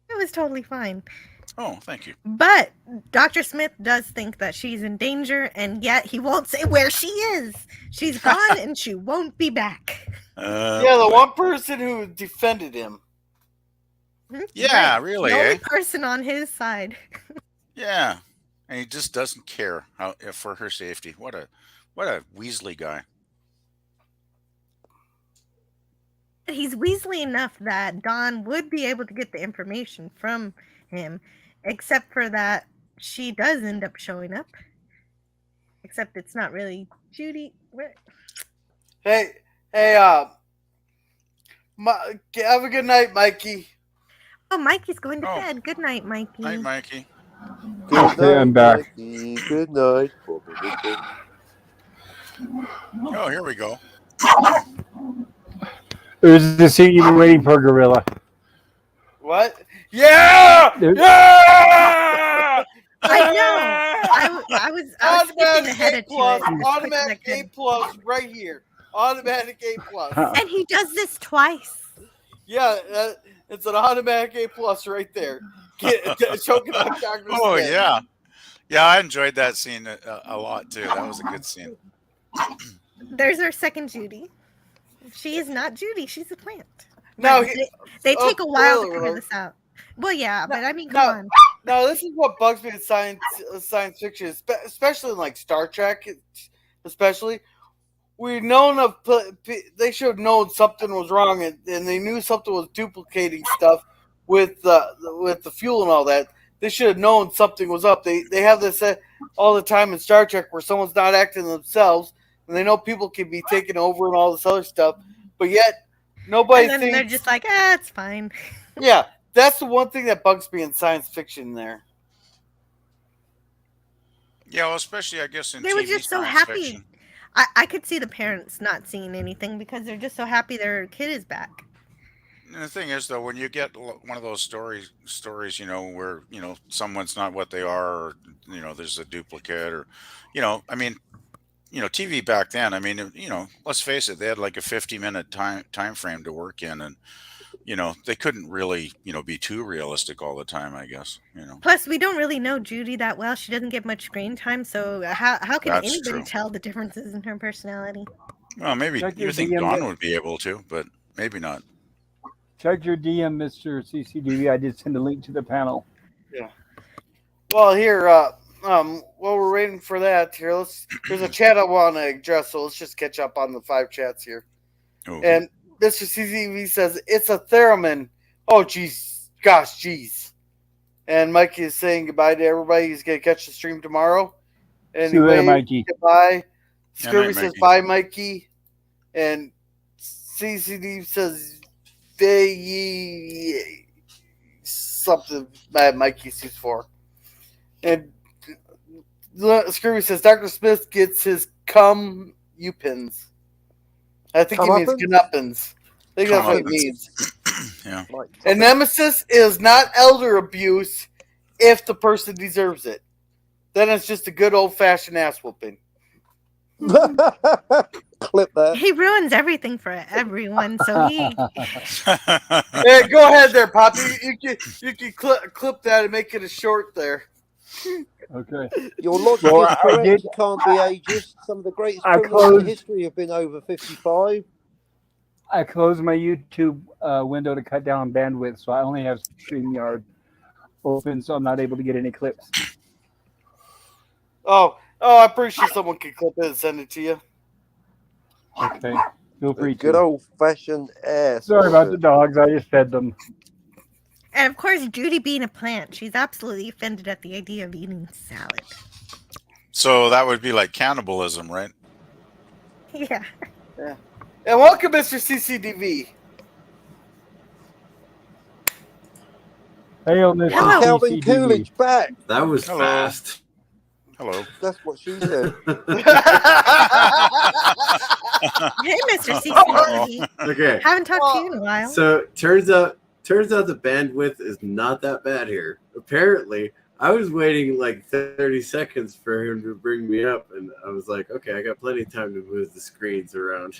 It was totally fine. Oh, thank you. But Dr. Smith does think that she's in danger, and yet he won't say where she is. She's gone and she won't be back. Yeah, the one person who defended him. Yeah, Right. really, The only eh? person on his side. Yeah, and he just doesn't care for her safety. What a Weasley guy. He's Weasley enough that Dawn would be able to get the information from him, except for that she does end up showing up. Except it's not really Judy. Hey, have a good night, Mikey. Oh, Mikey's going to bed. Good night, Mikey. Night, Mikey. Good Okay, I'm back. Mikey. Good night. Oh, here we go. It was the scene you've been waiting for, Gorilla. What? Yeah! Yeah! I know. I was skipping ahead of plus, it. as quick as I automatic could. A plus right here. Automatic A plus. And he does this twice. Yeah, it's an automatic A plus right there. Choking on Dr. Oh, Smith. yeah. Yeah, I enjoyed that scene a lot, too. That was a good scene. There's our second Judy. She is not Judy. She's a plant. No, they take a while to spoiler figure alert. this out. Well, yeah, but I mean, come on. No, this is what bugs me in science fiction, especially in like Star Trek, especially. We've known they should have known something was wrong, and they knew something was duplicating stuff with the fuel and all that. They should have known something was up. They have this all the time in Star Trek where someone's not acting themselves and they know people can be taken over and all this other stuff, but yet nobody And then they're thinks. just like, ah, it's fine. Yeah, that's the one thing that bugs me in science fiction there. Yeah, well, especially I guess in They were TV just so science happy. fiction. I could see the parents not seeing anything because they're just so happy their kid is back. And the thing is, though, when you get one of those stories, where someone's not what they are, or there's a duplicate, or I mean, TV back then. I mean, let's face it, they had like a 50-minute time frame to work in, and they couldn't really be too realistic all the time. I guess. Plus, we don't really know Judy that well. She doesn't get much screen time, so how can That's anybody true. tell the differences in her personality? Well, maybe Check you your think DM. Dawn would be able to, but maybe not. Check your DM, Mr. CCDV. I did send a link to the panel. Yeah. Well, here, while we're waiting for that, there's a chat I want to address, so let's just catch up on the 5 chats here. Oh. And Mr. CCV says it's a theremin. Oh, jeez. And Mikey is saying goodbye to everybody. He's gonna catch the stream tomorrow. See you later, Mikey. Goodbye. Good Scurvy night, says Mikey. bye, Mikey. And CCD says they something bad Mikey sees for. And Scurvy says Dr. Smith gets his cum pins. I think he means knuppins. I think that's what he means. Yeah. And Nemesis is not elder abuse if the person deserves it. Then it's just a good old fashioned ass whooping. Clip that. He ruins everything for everyone, so he. Hey, go ahead there, Poppy. You can clip that and make it a short there. Okay. Your logic Well, is I correct. did- You can't be ageist. Some of the greatest I criminals in closed- history have been over 55. I closed my YouTube window to cut down bandwidth, so I only have StreamYard open, so I'm not able to get any clips. Oh, I'm pretty sure someone can clip it and send it to you. Okay. Feel free Good to. old fashioned ass. Sorry about the dogs. I just fed them. And of course, Judy being a plant, she's absolutely offended at the idea of eating salad. So that would be like cannibalism, right? Yeah. And welcome, Mr. CCDV. Hey, on this Hello. Calvin CCTV. Coolidge back. That was Hello. fast. Hello. That's what she said. Hey, Mr. CCTV. Okay, Haven't talked to you in a while. so turns out the bandwidth is not that bad here. Apparently, I was waiting like 30 seconds for him to bring me up, and I was like, okay, I got plenty of time to move the screens around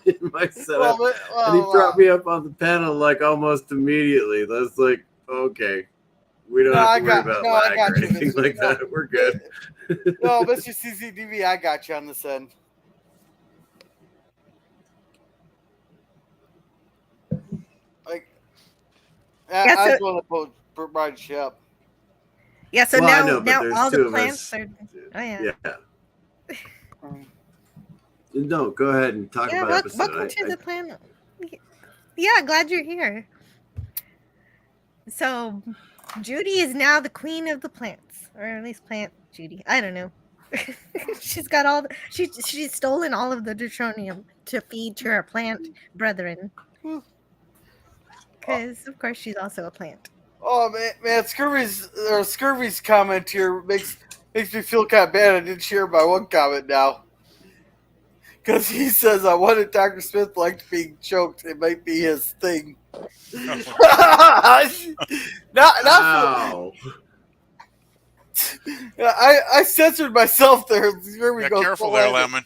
in my setup. And he brought me up on the panel like almost immediately. That's like, okay, we don't have to worry about lag or anything like that. We're good. No, Mr. CCDV, I got you on this end. Like, Yeah, I so- was going to provide you up. Yeah, so Well, I now, know, but now there's all two the of plants us. are. Oh, yeah. Yeah. No, go ahead and talk Yeah, about episode. welcome to the planet. Yeah, glad you're here. So, Judy is now the queen of the plants, or at least plant Judy. I don't know. She's got all. She's stolen all of the deuteronium to feed to her plant brethren. Because of course she's also a plant. Oh man, Scurvy's comment here makes me feel kind of bad. I didn't share my one comment now because he says I wanted Dr. Smith liked being choked. It might be his thing. not Wow. I censored myself there. Scurvy Yeah, goes careful full there, at it. Lemon.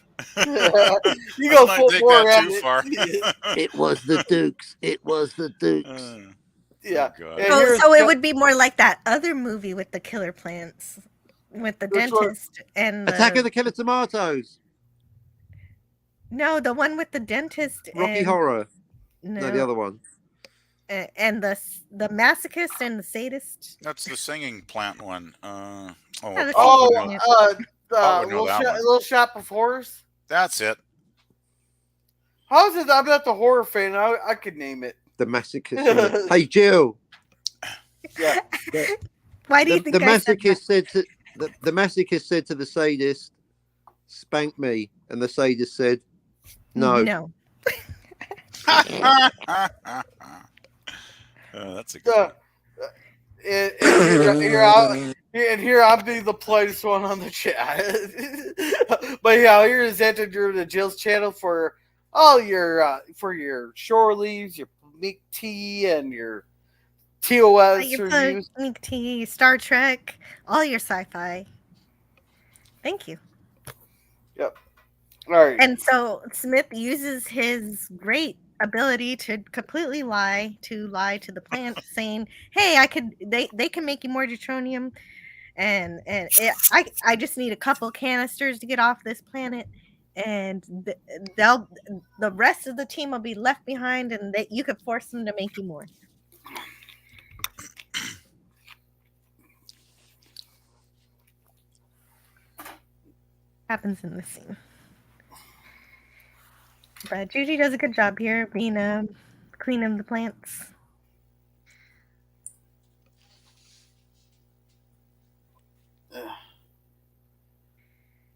You go Let's full not take bore that at too it. far. It was the Dukes. It was the Dukes. Yeah. Oh, God. And So, here's so it Ken- would be more like that other movie with the killer plants, with the Which one? dentist and the, Attack of the Killer Tomatoes. no, the one with the dentist Rocky and Horror. no, No, the other one. and the masochist and the sadist. That's the singing plant one. Yeah, Oh, that's Paul would all. know. Oh, would know that one. Little Shop of Horrors. That's it. How is it? I'm not the horror fan. I could name it. The masochist. Hey, Jill. Yeah. Why do you The think I said that? masochist said to The masochist said to the sadist, "Spank me," and the sadist said, "No." No. That's a good Uh, one. and here I'm being the politest one on the chat. But yeah, here is Antiderivative Jill's channel for all your shore leaves, your meat tea, and your TOS Your reviews. Pink Tea, Star Trek, all your sci-fi. Thank you. Yep. All right. And so Smith uses his great ability to completely lie to the plant, saying, "Hey, they can make you more deuterium, and I just need a couple canisters to get off this planet, and the rest of the team will be left behind, and you could force them to make you more." Happens in this scene. But Judy does a good job here being a queen of the plants.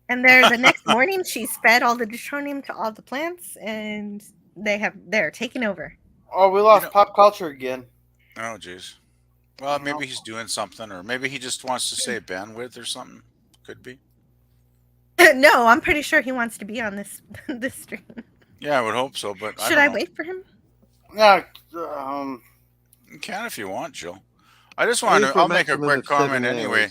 And the next morning she's fed all the deuterium to all the plants, and they're taking over. Oh, we lost pop culture again. Oh, jeez. Well, maybe he's doing something, or maybe he just wants to say bandwidth or something. Could be. No, I'm pretty sure he wants to be on this stream. Yeah, I would hope so, but Should I wait for him? No, you can if you want, Jill. I just want to. I'll make a quick comment anyway.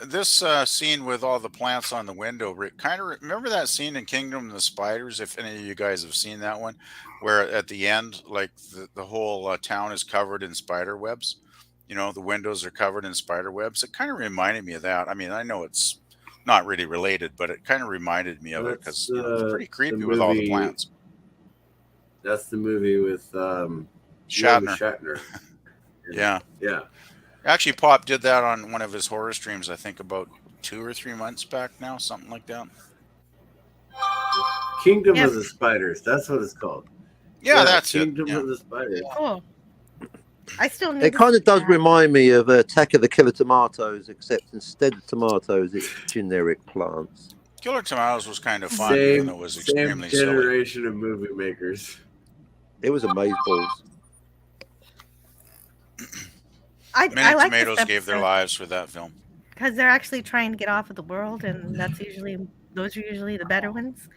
This scene with all the plants on the window, kind of remember that scene in Kingdom of the Spiders, if any of you guys have seen that one, where at the end, like the whole town is covered in spider webs. You know, the windows are covered in spider webs. It kind of reminded me of that. I mean, I know it's not really related, but it kind of reminded me of it because it's pretty creepy with all the plants. That's the movie with Shatner. Yeah. Yeah. Actually, Pop did that on one of his horror streams, I think about 2 or 3 months back now, something like that. Kingdom of the Spiders. That's what it's called. Yeah, that's Kingdom it. of the Spiders. Cool. I still need. It kind of does remind me of Attack of the Killer Tomatoes, except instead of tomatoes, it's generic plants. Killer Tomatoes was kind of fun, even though it was extremely same generation of movie makers. It was amazeballs. Many like tomatoes gave their lives for that film because they're actually trying to get off of the world, and those are usually the better ones.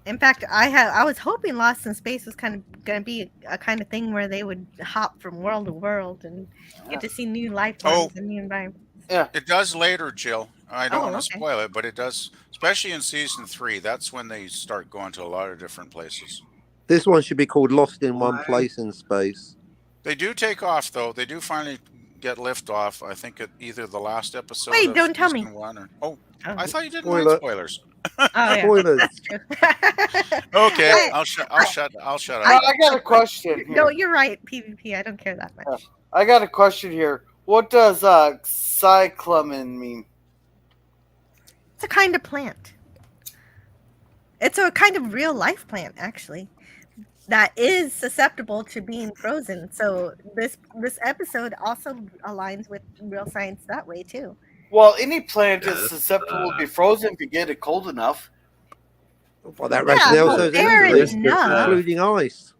In fact, I was hoping Lost in Space was kind of going to be a kind of thing where they would hop from world to world and get to see new life forms and new environments. Yeah, it does later, Jill. I don't want to spoil it, but it does, especially in season 3. That's when they start going to a lot of different places. This one should be called Lost in One Place in Space. They do take off, though. They do finally get lift off. I think at either the last episode. Wait, don't tell me. I thought you didn't like spoilers. Oh, yeah. Spoilers. That's true. Okay, I'll shut up. I got a question here. No, you're right. PvP. I don't care that much. I got a question here. What does cyclamen mean? It's a kind of plant. It's a kind of real life plant, actually, that is susceptible to being frozen. So this episode also aligns with real science that way too. Well, any plant is susceptible to be frozen if you get it cold enough. Well, that rationale says including ice.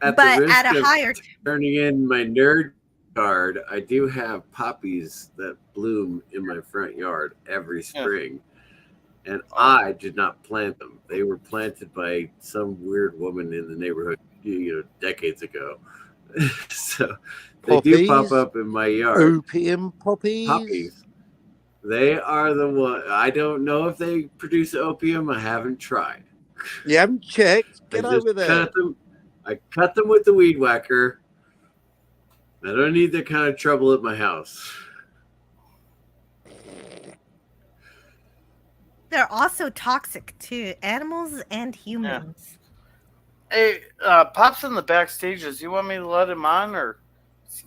At a higher turning in my nerd card, I do have poppies that bloom in my front yard every spring. And I did not plant them. They were planted by some weird woman in the neighborhood, decades ago. So they do pop up in my yard. Opium poppies. Poppies. They are the one. I don't know if they produce opium. I haven't tried. You haven't checked? Get over there. I cut them with the weed whacker. I don't need that kind of trouble at my house. They're also toxic to animals and humans. Yeah. Hey, Pop's in the backstage. Do you want me to let him on, or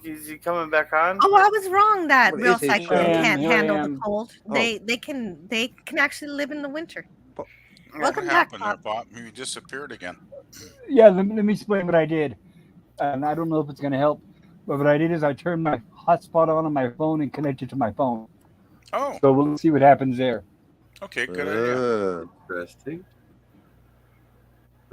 is he coming back on? Oh, I was wrong. That real cyclone can't handle the cold. Oh. They can actually live in the winter. Welcome back, Pop. You disappeared again. Yeah, let me explain what I did. And I don't know if it's going to help, but what I did is I turned my hotspot on my phone and connect it to my phone. Oh, So we'll see what happens there. okay, good idea. Interesting.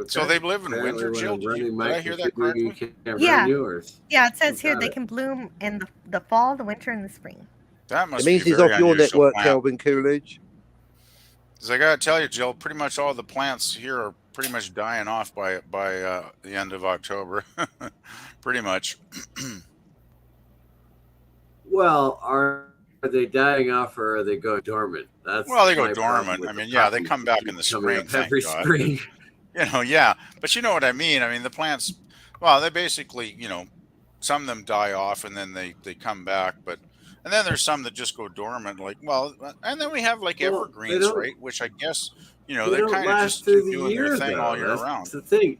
So Okay. they live in Apparently, winter, when Jill. I'm running Did my I hear that computer, you correctly? can't Yeah. run yours. Yeah, it says here Got they it. can bloom in the fall, the winter, and the spring. That It must be a means he's very off your unusual network, plant. Calvin Coolidge. Because I gotta tell you, Jill, pretty much all the plants here are pretty much dying off by the end of October. Pretty much. Well, are they dying off or are they going dormant? That's Well, they go my problem dormant. with I the mean, yeah, they problems come that back in keep the coming spring, up thank every God. But spring. yeah. But you know what I mean. I mean, the plants. Well, they basically, some of them die off and then they come back. But and then there's some that just go dormant. Like, well, and then we have like Well, evergreens, right? Which I guess they they don't kind of last just through keep the doing their year thing all though. year That's round. the thing.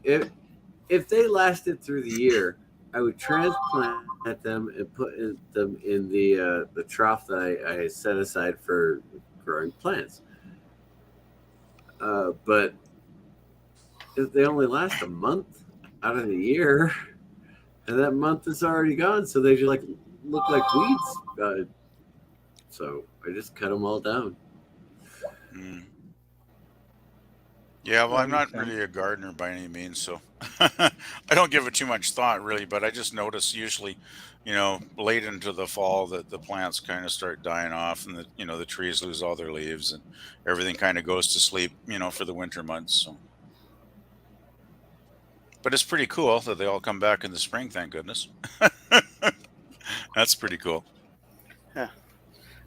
If they lasted through the year, I would transplant them and put them in the trough that I set aside for growing plants. But if they only last a month out of the year, and that month is already gone, so they just like look like weeds. So I just cut them all down. Mm. Yeah, well, That I'm makes not sense. really a gardener by any means, so I don't give it too much thought, really. But I just notice usually, late into the fall that the plants kind of start dying off, and the trees lose all their leaves, and everything kind of goes to sleep, for the winter months. So, but it's pretty cool that they all come back in the spring. Thank goodness. That's pretty cool. Yeah.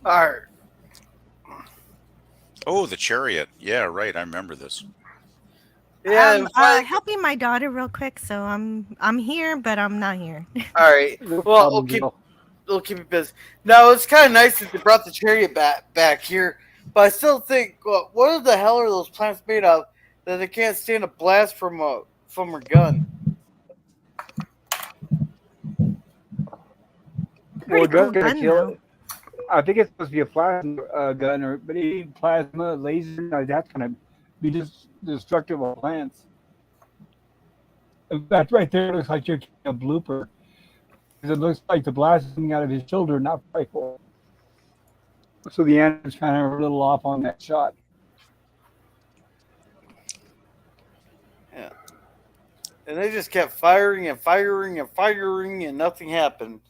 All right. Oh, the chariot. Yeah, right. I remember this. Yeah. I'm Finally, helping my daughter real quick, so I'm here, but I'm not here. all right. No Well, problem, Jill. we'll keep it busy. Now it's kind of nice that they brought the chariot back here, but I still think, well, what the hell are those plants made of that they can't stand a blast from a gun? Well, Pretty cool gun's gonna gun kill though. it. I think it's supposed to be a plasma gun, but any plasma, laser, no, that's gonna be just destructive of plants. In fact, right there looks like you're getting a blooper because it looks like the blast is coming out of his shoulder, not rifle. So the animal's kind of a little off on that shot. Yeah. And they just kept firing and firing and firing, and nothing happened.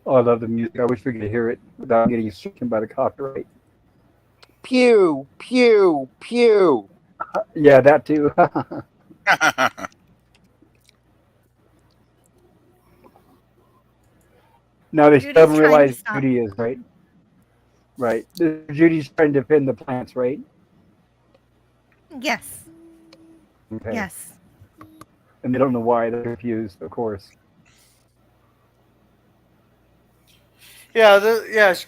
Oh, I love the music. I wish we could hear it without getting stricken by the copyright. Pew, pew, pew. Yeah, that too. Now they still Judy's haven't trying to realized stop. Judy is right. Right. Judy's trying to defend the plants, right? Yes. Okay. Yes. And they don't know why. They're confused, of course. Yeah,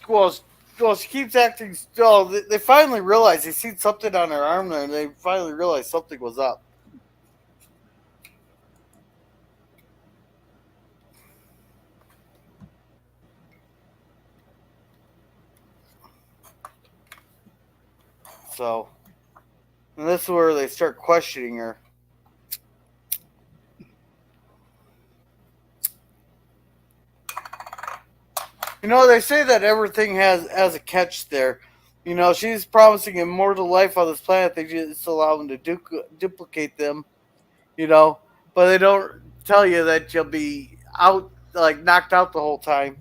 well, she keeps acting still. They finally realized they seen something on her arm there, and they finally realized something was up. So, and this is where they start questioning her. They say that everything has a catch there. She's promising immortal life on this planet. They just allow them to duplicate them. But they don't tell you that you'll be out, like knocked out the whole time.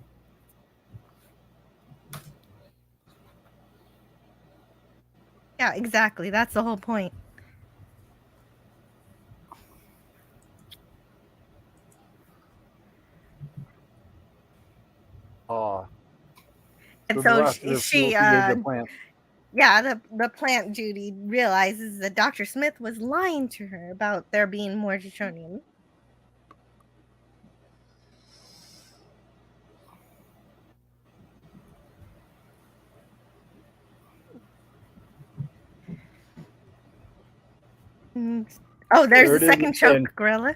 Yeah, exactly. That's the whole point. Oh, And so the so rest of this will she create the plant. yeah, the plant Judy realizes that Dr. Smith was lying to her about there being more plutonium. Mm. Oh, there's There the it is second again. choke, Gorilla.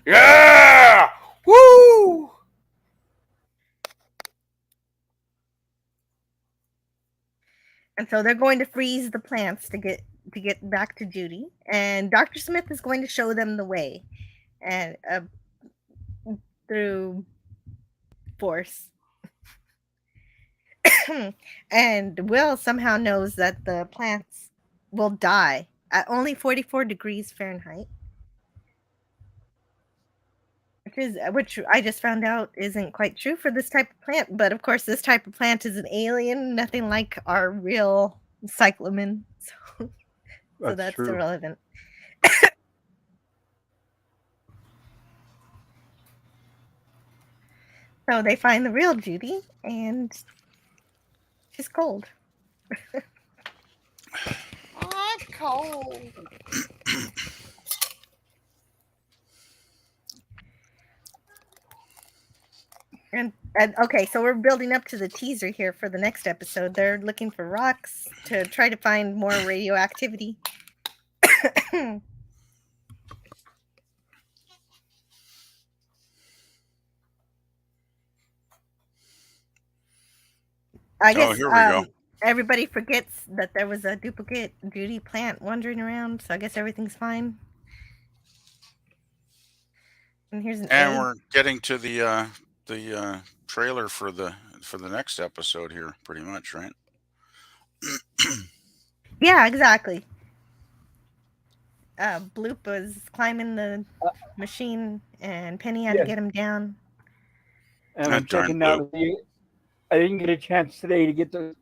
Yeah! Woo! And so they're going to freeze the plants to get back to Judy, and Dr. Smith is going to show them the way, and through force. And Will somehow knows that the plants will die at only 44 degrees Fahrenheit. Which I just found out isn't quite true for this type of plant, but of course this type of plant is an alien, nothing like our real cyclamen. So that's true. irrelevant. So they find the real Judy, and she's cold. I'm cold. And okay, so we're building up to the teaser here for the next episode. They're looking for rocks to try to find more radioactivity. I guess here we go. everybody forgets that there was a duplicate Judy plant wandering around, so I guess everything's fine. And here's an And A. we're getting to the trailer for the next episode here, pretty much, right? Yeah, exactly. Bloop was climbing the machine, and Penny had to Yes. get him down. And I'm That darn checking now to see. I didn't get a chance today to get the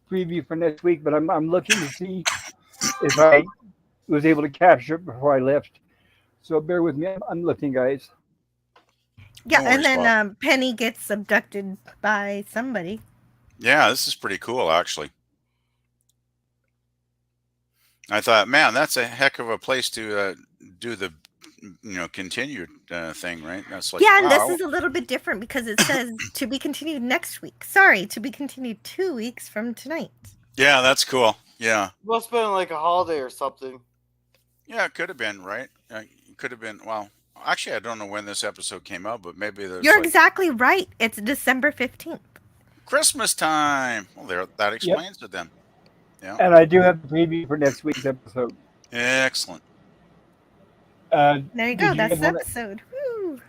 preview for next week, but I'm looking to see if I was able to capture it before I left. So bear with me. I'm looking, guys. Yeah, No and worries, then Bob. Penny gets abducted by somebody. Yeah, this is pretty cool, actually. I thought, man, that's a heck of a place to do the continued thing, right? That's like, Yeah, and wow, this is a little bit different because it says to be continued next week. Sorry, to be continued 2 weeks from tonight. yeah, that's cool. Yeah, Must have been like a holiday or something. yeah, it could have been, right? It could have been. Well, actually, I don't know when this episode came out, but maybe there's You're like exactly right. It's December 15th. Christmas time. Well, there, that explains it then. Yeah, And I do have the preview for next week's episode. excellent. There you Did go. you That's guys the wanna- episode. Woo.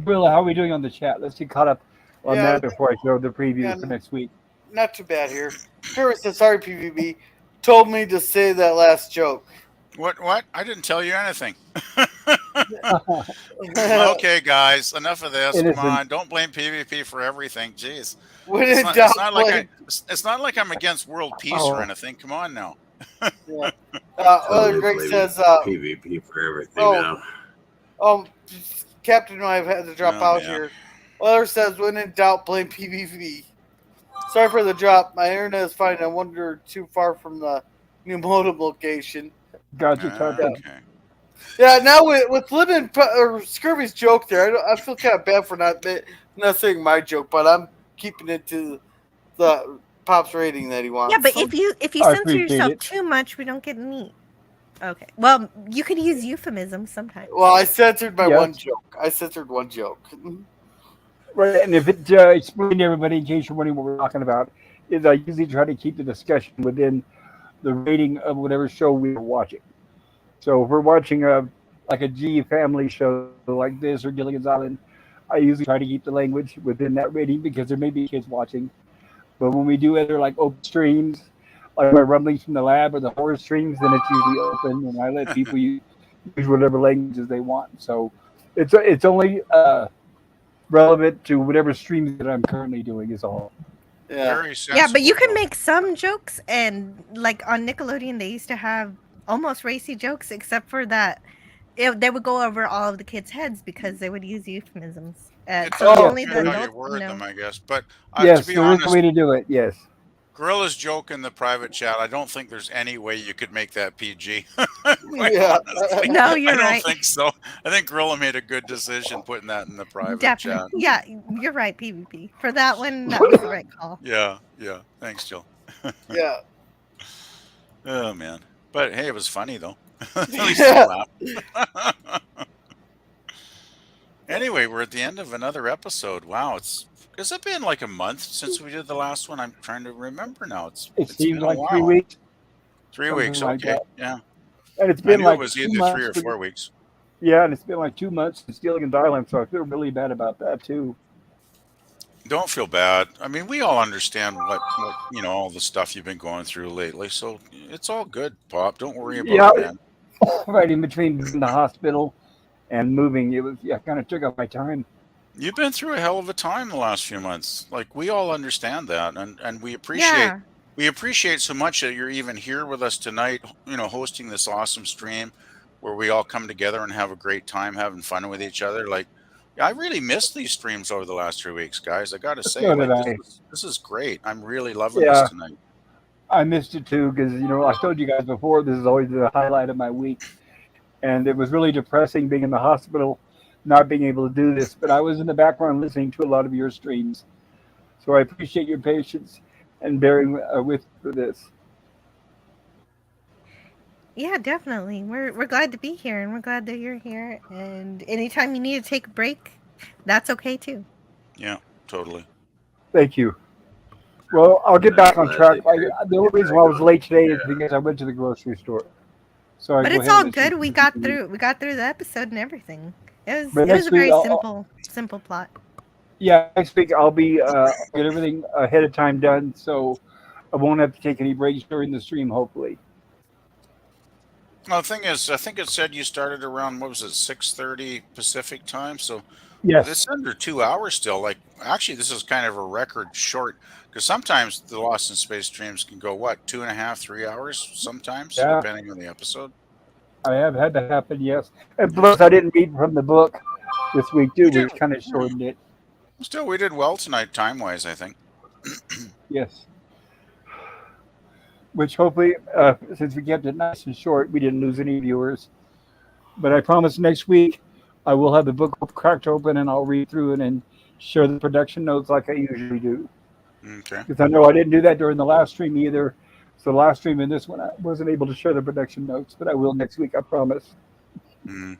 Willa, how are we doing on the chat? Let's get caught up on Yeah, that before I show the preview yeah. for next week. Not too bad here. Here it says, sorry, PVB. Told me to say that last joke. What? I didn't tell you anything. Okay, guys, enough of this. Innocent. Come on, don't blame PvP for everything. Jeez, When it's in not, doubt, it's not like blame- it's not like I'm against world peace or anything. Come on now. Yeah. Totally Greg blaming says, PvP for everything oh. now. Captain, I've had to drop Oh, out man. here. Other says, when in doubt, blame PvP. Sorry for the drop. My internet is fine. I wonder too far from the new modem location. Gotcha, Captain. Okay. Yeah, now with Lemon or Scurvy's joke there, I feel kind of bad for not saying my joke, but I'm keeping it to the Pop's rating that he wants. Yeah, but if you I censor appreciate yourself it. too much, we don't get neat. Okay. Well, you could use euphemisms sometimes. Well, I censored my Yes. one joke. I censored one joke. Right, and if it explain to everybody in case you're wondering what we're talking about, is I usually try to keep the discussion within the rating of whatever show we're watching. So if we're watching like a G family show like this or Gilligan's Island, I usually try to keep the language within that rating because there may be kids watching. But when we do other like open streams, like my rumblings from the lab or the horror streams, then it's usually open and I let people use whatever languages they want. So it's only relevant to whatever streams that I'm currently doing is all. Yeah. Very sensible. Yeah, but you can make some jokes, and like on Nickelodeon, they used to have almost racy jokes, except for that they would go over all of the kids' heads because they would use euphemisms. It's So all only the how you adults word know. them, I guess. But Yes, to be there is a honest, way to do it. Yes. Gorilla's joke in the private chat, I don't think there's any way you could make that PG. Quite Yeah. honestly. No, you're I don't right. think so. I think Gorilla made a good decision putting that in the private Definitely. chat. Yeah, you're right, PvP. For that one, that was the right call. Yeah. Thanks, Jill. Yeah. Oh, man. But hey, it was funny, though. At least Yeah. I laughed. Anyway, we're at the end of another episode. Wow, it's has it been like a month since we did the last one? I'm trying to remember now. It It's seems been a like three while. weeks, 3 weeks. something like Okay. that. Yeah. And it's I been knew it like was two either three months. or 4 weeks. Yeah, and it's been like 2 months since Stealing and Dialing, so I feel really bad about that too. Don't feel bad. I mean, we all understand what all the stuff you've been going through lately. So it's all good, Pop. Don't worry about Yeah, it, man. right in between being in the hospital and moving, it was yeah, kind of took up my time. You've been through a hell of a time the last few months. Like we all understand that, and Yeah. we appreciate so much that you're even here with us tonight. Hosting this awesome stream where we all come together and have a great time having fun with each other. Like, yeah, I really missed these streams over the last 3 weeks, guys. I got to say, So did like I. this is great. I'm really loving this Yeah, tonight. I missed it too because I told you guys before this is always the highlight of my week, and it was really depressing being in the hospital, not being able to do this. But I was in the background listening to a lot of your streams, so I appreciate your patience and bearing with for this. Yeah, definitely. We're glad to be here, and we're glad that you're here. And anytime you need to take a break, that's okay too. Yeah, totally. Thank you. Well, I'll get I'm back on glad track. to hear The only you reason back why I was on. late today is Yeah. because I went to the grocery store. So I But go it's ahead and all miss you. good. We got through. We got through the episode and everything. It was But it was next a week, very simple plot. yeah, next week I'll get everything ahead of time done, so I won't have to take any breaks during the stream. Hopefully, Well, the thing is, I think it said you started around what was it, 6:30 Pacific time. So yes, it's under 2 hours still. Like, actually, this is kind of a record short because sometimes the Lost in Space streams can go what, 2.5, 3 hours sometimes, yeah, depending on the episode. I have had that happen. Yes, and Yeah, plus I didn't read from the book this week we too, did. which kind of Yeah. shortened it. Still, we did well tonight, time wise. I think. Yes, which hopefully, since we kept it nice and short, we didn't lose any viewers. But I promise next week I will have the book cracked open and I'll read through it and share the production notes like I usually do. Okay. Because I know I didn't do that during the last stream either. So the last stream and this one I wasn't able to share the production notes, but I will next week. I promise. Mm.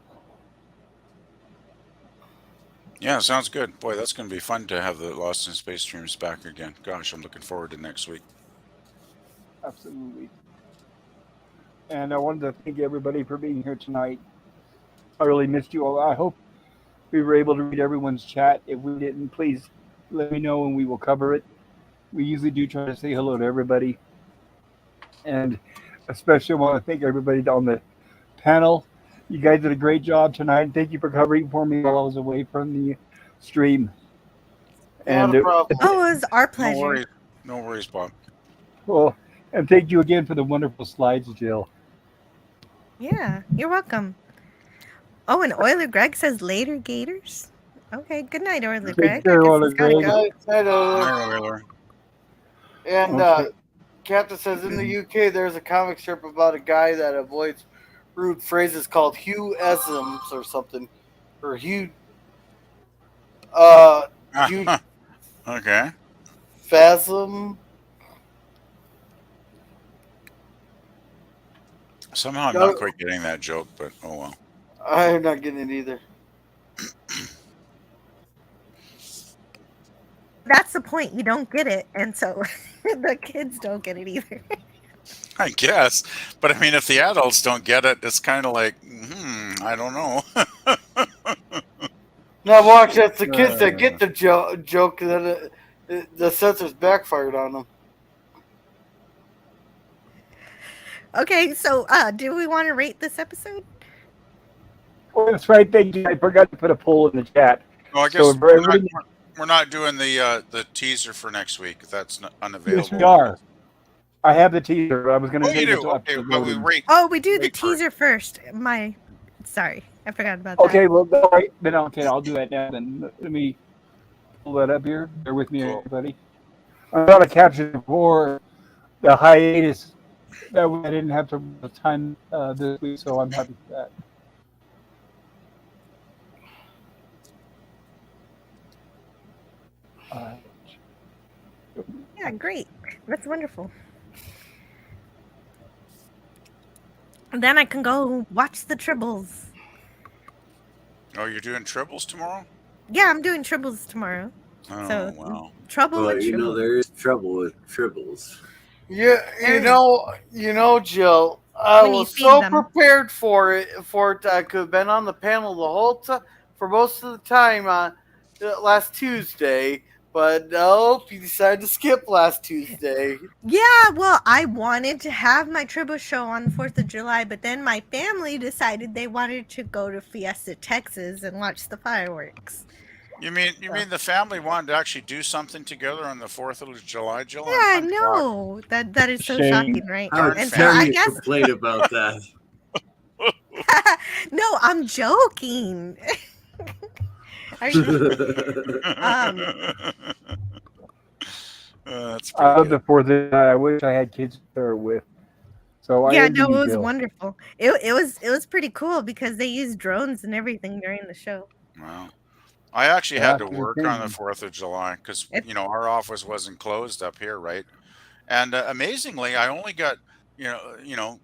Yeah, sounds good. Boy, that's going to be fun to have the Lost in Space streams back again. Gosh, I'm looking forward to next week. Absolutely. And I wanted to thank everybody for being here tonight. I really missed you all. I hope we were able to read everyone's chat. If we didn't, please let me know and we will cover it. We usually do try to say hello to everybody. And especially want to thank everybody on the panel. You guys did a great job tonight. Thank you for covering for me while I was away from the stream. Not And a problem. Oh, it was our No pleasure. worries. No worries, Bob. well, and thank you again for the wonderful slides, Jill. Yeah, you're welcome. Oh, and Oiler Greg says later, Gators. Okay, good night, Oiler Take Greg. I care, guess Oiler he's gotta Greg. go. Night, Hi, Oiler. Oiler. And Okay. Captain says in the UK there's a comic strip about a guy that avoids rude phrases called Hugh-isms or something. Or Hugh Hugh Okay. Phasm. Somehow I'm not No, quite getting that joke, but oh well. I'm not getting it either. That's the point. You don't get it, and so the kids don't get it either. I guess. But I mean, if the adults don't get it, it's kind of like, I don't know. Now watch, that's the kids that Uh, get the joke that the censors backfired on them. Okay, so do we want to rate this episode? oh, that's right. Thank you. I forgot to put a poll in the chat. Well, I So guess for everybody, we're not doing the teaser for next week. That's not yes, we unavailable. are. I have the teaser. I was going to Oh, you save it do? till after Okay, the but we voting. rate. Oh, we do the Wait for it. teaser first. Sorry, I forgot about that. Okay, well, all right, then okay, I'll do that now. Then let me pull that up here. Bear with me, Cool. everybody. I thought I captured for the hiatus. That way I didn't have to the time this week, so I'm happy for that. All right. Yeah, great. That's wonderful. And then I can go watch the Tribbles. Oh, you're doing triples tomorrow? Yeah, I'm doing Tribbles tomorrow. Oh So wow. trouble Well, with you know tribbles. there is trouble with tribbles. Yeah, There is Jill. I when you was feed so them. prepared for it. I could have been on the panel the whole time for most of the time on last Tuesday, but nope, you decided to skip last Tuesday. Yeah, well, I wanted to have my tribble show on the 4th of July, but then my family decided they wanted to go to Fiesta, Texas and watch the fireworks. You So, mean the family wanted to actually do something together on the 4th of July, Jill? yeah, I I'm shocked. know. That is so Shame. shocking, right? How Darn And so dare I family. you guess complain about that? no, I'm joking. Are you um That's I pretty love the good. 4th of July. I wish I had kids to share it with. So I yeah, envy no, you, it was Jill. wonderful. It was pretty cool because they used drones and everything during the show. Wow. I actually had That's to the work on the thing. 4th of July because, It our office wasn't closed up here, right? And amazingly, I only got,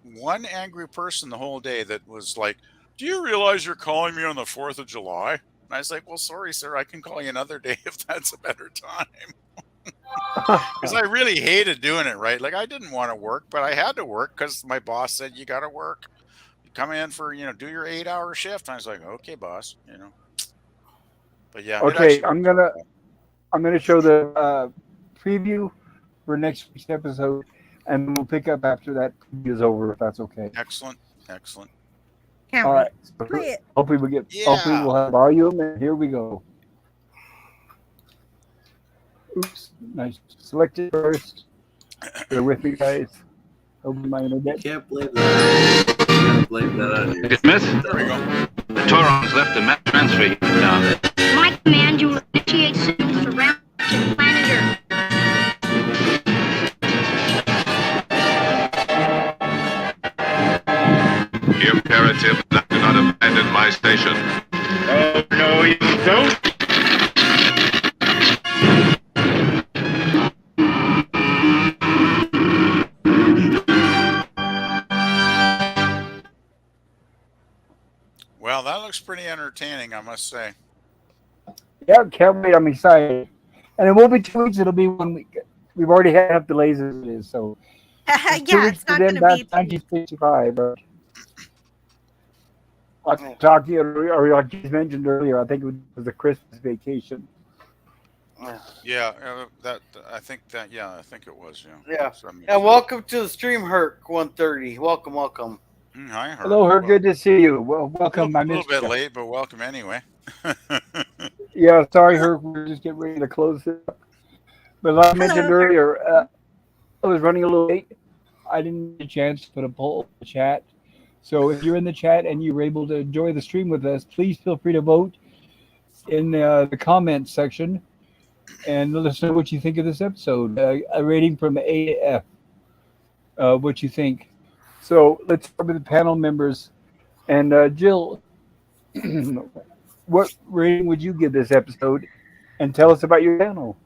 one angry person the whole day that was like, "Do you realize you're calling me on the 4th of July?" And I was like, "Well, sorry, sir. I can call you another day if that's a better time." Because I really hated doing it, right? Like, I didn't want to work, but I had to work because my boss said, "You got to work. You come in for, do your 8-hour shift." And I was like, "Okay, boss." But yeah, it Okay, actually worked out well. I'm gonna show the preview for next week's episode, and then we'll pick up after that preview is over, if that's okay. Excellent. Excellent. can't All right. wait. Play it. Hopefully Yeah. we'll have volume, and here we go. Oops, nice. Select it first. Bear with me, guys. Open my You internet. can't blame that. You gotta blame that on Target yourself. miss. There we go. The Torons left a mass transfer unit down there. My command, you will initiate signal surround to planet Earth. Imperative that do not abandon my station. Oh, no, you don't. Well, that looks pretty entertaining, I must say. Yeah, can't wait. I'm excited. And it won't be 2 weeks. It'll be 1 week. We've already had enough delays as it is. So it's two Yeah, weeks it's for not them. gonna be That's 2 weeks. 1965. Like talking, or like you mentioned earlier, I think it was a Christmas vacation. Yeah, I think it was, yeah. Yeah. So, I mean, And welcome to the stream, Herc 130. Welcome. hi, Herc. Hello, her. Well, Good to see you. Well, a welcome. I little missed bit you. late, but welcome anyway. Yeah, sorry, her. We're just getting ready to close it up. But like I mentioned Hello. earlier, I was running a little late. I didn't get a chance to put a poll in the chat. So if you're in the chat and you were able to enjoy the stream with us, please feel free to vote in the comments section and let us know what you think of this episode. A rating from A to F, what you think. So let's start with the panel members. And Jill, what rating would you give this episode? And tell us about your panel.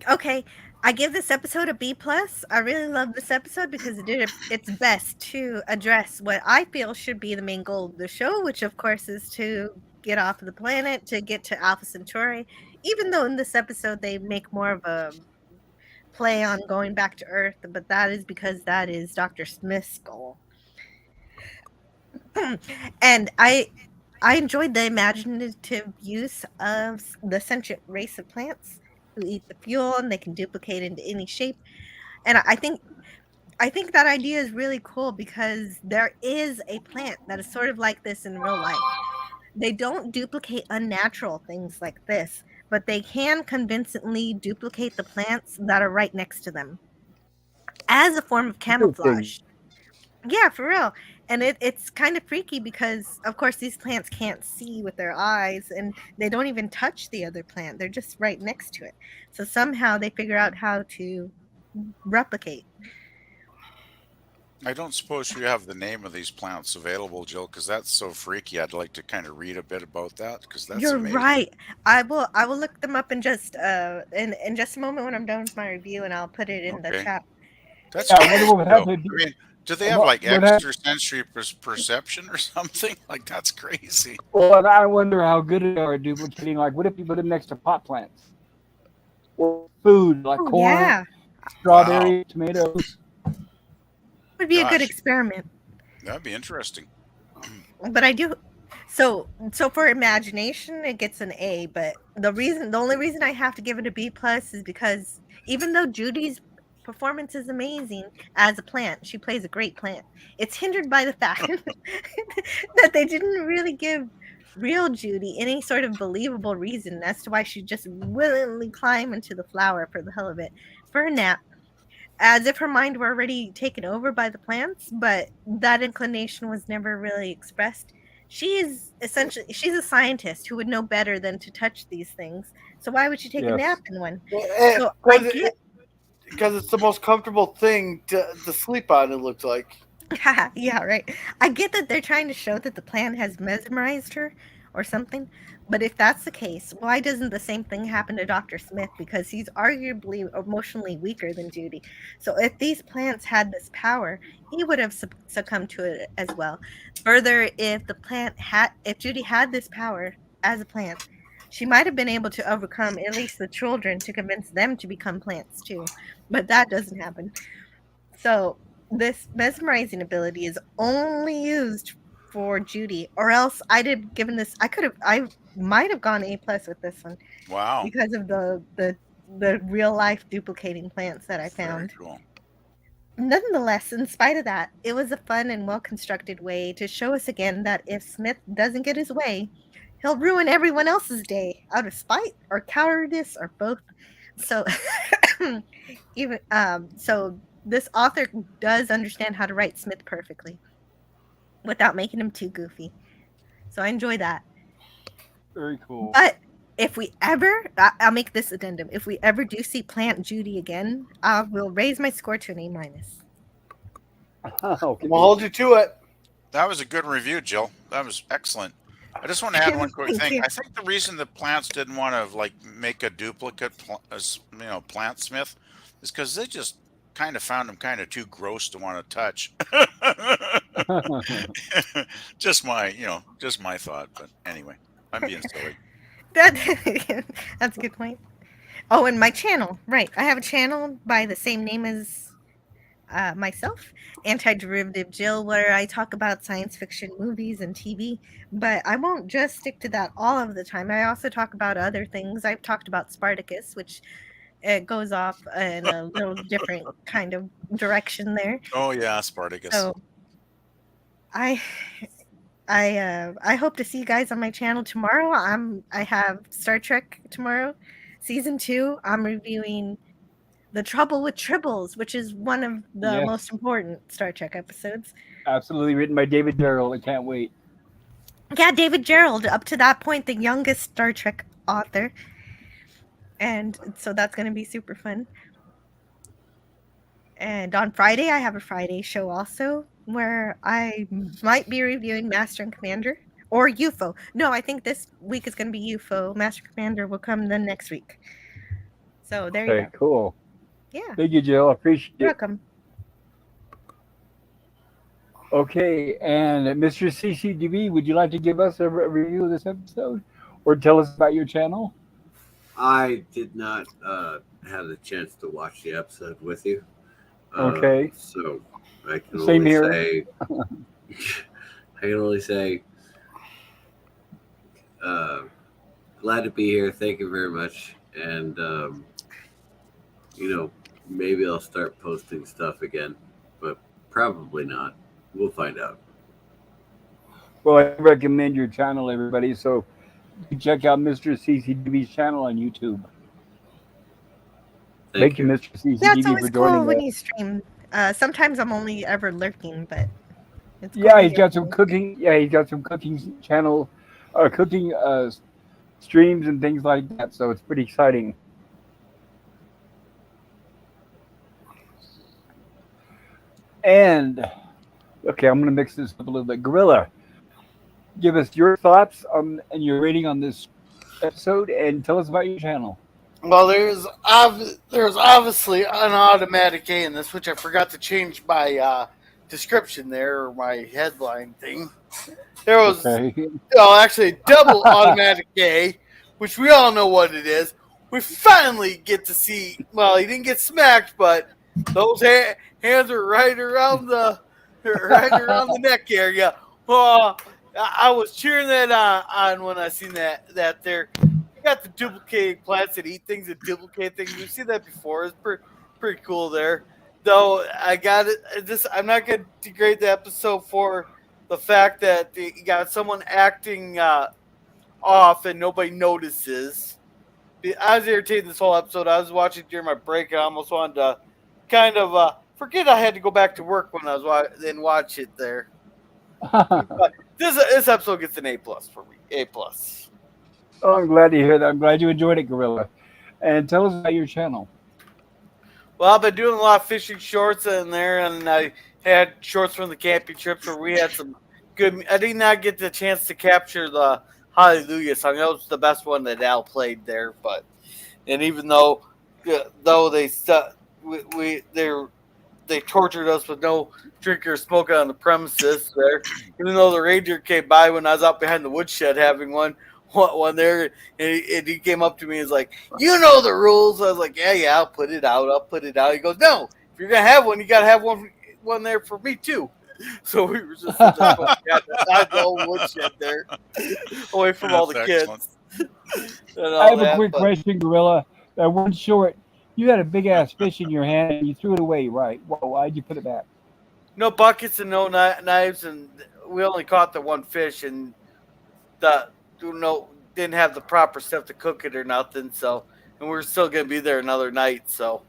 Okay, I give this episode a B plus. I really love this episode because it did its best to address what I feel should be the main goal of the show, which of course is to get off of the planet to get to Alpha Centauri. Even though in this episode they make more of a play on going back to Earth, but that is because that is Dr. Smith's goal. And I enjoyed the imaginative use of the sentient race of plants who eat the fuel and they can duplicate into any shape. And I think that idea is really cool because there is a plant that is sort of like this in real life. They don't duplicate unnatural things like this, but they can convincingly duplicate the plants that are right next to them as a form of Interesting. camouflage. Yeah, for real. And it's kind of freaky because, of course, these plants can't see with their eyes and they don't even touch the other plant. They're just right next to it. So somehow they figure out how to replicate. I don't suppose you have the name of these plants available, Jill, because that's so freaky. I'd like to kind of read a bit about that because that's You're amazing. right. I will look them up in just a moment when I'm done with my review and I'll put it in the Okay. chat. That's Yeah, I wonder crazy, what though. happened. I mean, do they have like What happened? extrasensory perception or something? Like, that's crazy. Well, and I wonder how good they are at duplicating. Like, what if you put them next to pot plants? or food like Oh corn, yeah, Wow. strawberries, tomatoes. would be a good Gosh, experiment. that'd be interesting. But I do so for imagination it gets an A, but the only reason I have to give it a B plus is because even though Judy's performance is amazing as a plant, she plays a great plant. It's hindered by the fact that they didn't really give real Judy any sort of believable reason as to why she just willingly climb into the flower for the hell of it for a nap, as if her mind were already taken over by the plants, but that inclination was never really expressed. She's a scientist who would know better than to touch these things. So why would she take a nap Yes. in one? So I get Because it's the most comfortable thing to sleep on. It looks like. yeah, right. I get that they're trying to show that the plan has mesmerized her or something, but if that's the case, why doesn't the same thing happen to Dr. Smith? Because he's arguably emotionally weaker than Judy. So if these plants had this power, he would have succumbed to it as well. Further, if Judy had this power as a plant, she might have been able to overcome at least the children to convince them to become plants too. But that doesn't happen. So this mesmerizing ability is only used for Judy, or else I might have gone A plus with this one Wow. because of the real life duplicating plants that I Very found. cool. Nonetheless, in spite of that, it was a fun and well constructed way to show us again that if Smith doesn't get his way, he'll ruin everyone else's day out of spite or cowardice or both. So so this author does understand how to write Smith perfectly without making him too goofy. So I enjoy that. Very cool. But if we ever, I'll make this addendum. If we ever do see Plant Judy again, I will raise my score to an A minus. Okay. We'll hold you to it. That was a good review, Jill. That was excellent. I just want to add one quick Thank thing. you. I think the reason the plants didn't want to like make a duplicate, plant smith, is because they just kind of found him kind of too gross to want to touch. Just my thought. But anyway, I'm being silly. That that's a good point. Oh, and my channel, right? I have a channel by the same name as myself, Antiderivative Jill, where I talk about science fiction movies and TV. But I won't just stick to that all of the time. I also talk about other things. I've talked about Spartacus, which it goes off in a little different kind of direction there. Oh yeah, Spartacus. So I I hope to see you guys on my channel tomorrow. I have Star Trek tomorrow, season 2. I'm reviewing The Trouble with Tribbles, which is one of the Yes. most important Star Trek episodes. Absolutely written by David Darrell. I can't wait. Yeah, David Gerald, up to that point, the youngest Star Trek author. And so that's going to be super fun. And on Friday, I have a Friday show also where I might be reviewing Master and Commander or UFO. No, I think this week is going to be UFO. Master Commander will come the next week. So there you Okay, go. cool. Yeah, Thank you, Jill. I appreciate you're it. welcome. Okay, and Mr. CCDB, would you like to give us a review of this episode or tell us about your channel? I did not have the chance to watch the episode with you. Okay. So I can Same only here. say I can only say glad to be here. Thank you very much. And maybe I'll start posting stuff again, but probably not. We'll find out. Well, I recommend your channel, everybody. So you can check out Mr. CCDB's channel on YouTube. Thank you, Mr. That's CCDB, always for cool joining when us. you stream. Sometimes I'm only ever lurking, but it's cool Yeah, to he's hear got from some you. cooking. Yeah, he's got some cooking channel, cooking streams and things like that. So it's pretty exciting. And okay, I'm gonna mix this up a little bit. Gorilla, give us your thoughts on and your rating on this episode, and tell us about your channel. Well, there's obviously an automatic A in this, which I forgot to change my description there, or my headline thing. There was Okay. actually a double automatic A, which we all know what it is. we finally get to see. Well, he didn't get smacked, but those hands are right around the neck area. Oh, I was cheering that on when I seen that there. You got the duplicating plants that eat things and duplicate things. We've seen that before. It's pretty cool there. Though I got it. I'm not gonna degrade the episode for the fact that you got someone acting off and nobody notices. I was irritated this whole episode. I was watching during my break. I almost wanted to kind of forget I had to go back to work when I was then watch it there. But this episode gets an A+ for me. A+. Oh, I'm glad to hear that. I'm glad you enjoyed it, Gorilla. And tell us about your channel. Well, I've been doing a lot of fishing shorts in there, and I had shorts from the camping trips where we had some good. I did not get the chance to capture the Hallelujah song. That was the best one that Al played there. But and even though they tortured us with no drinking or smoking on the premises there, even though the reindeer came by when I was out behind the woodshed having one there, and he came up to me and was like, "You know the rules." I was like, "Yeah, I'll put it out. He goes, "No, if you're gonna have one, you gotta have one there for me too." So we were just sitting there outside the old woodshed there, away from all the Excellent. kids. And I all have a quick but question, Gorilla. That one short, you had a big ass fish in your hand and you threw it away, right? Well, why'd you put it back? no buckets and no knives, and we only caught the one fish, and didn't have the proper stuff to cook it or nothing. So, and we're still gonna be there another night. So,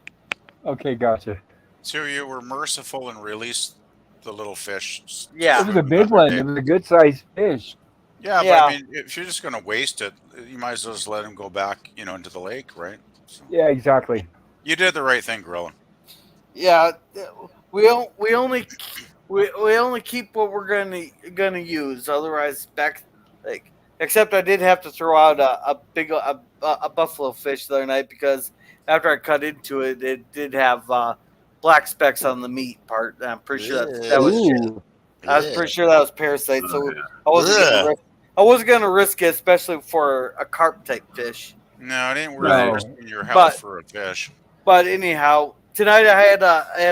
Okay, gotcha. So you were merciful and released the little fish. Yeah. It was a big one. It was a good sized fish. Yeah, Yeah. but I mean, if you're just going to waste it, you might as well just let him go back, into the lake, right? So Yeah, exactly. you did the right thing, Gorilla. yeah, we only keep what we're gonna use. Otherwise, except I did have to throw out a buffalo fish the other night because after I cut into it, it did have black specks on the meat part. And I'm pretty sure that was shit. Ooh. I was pretty sure that was parasite. So Oh, yeah. I wasn't gonna risk it, especially for a carp type fish. No, it ain't worth No. risking your health But- for a fish. But anyhow, tonight I had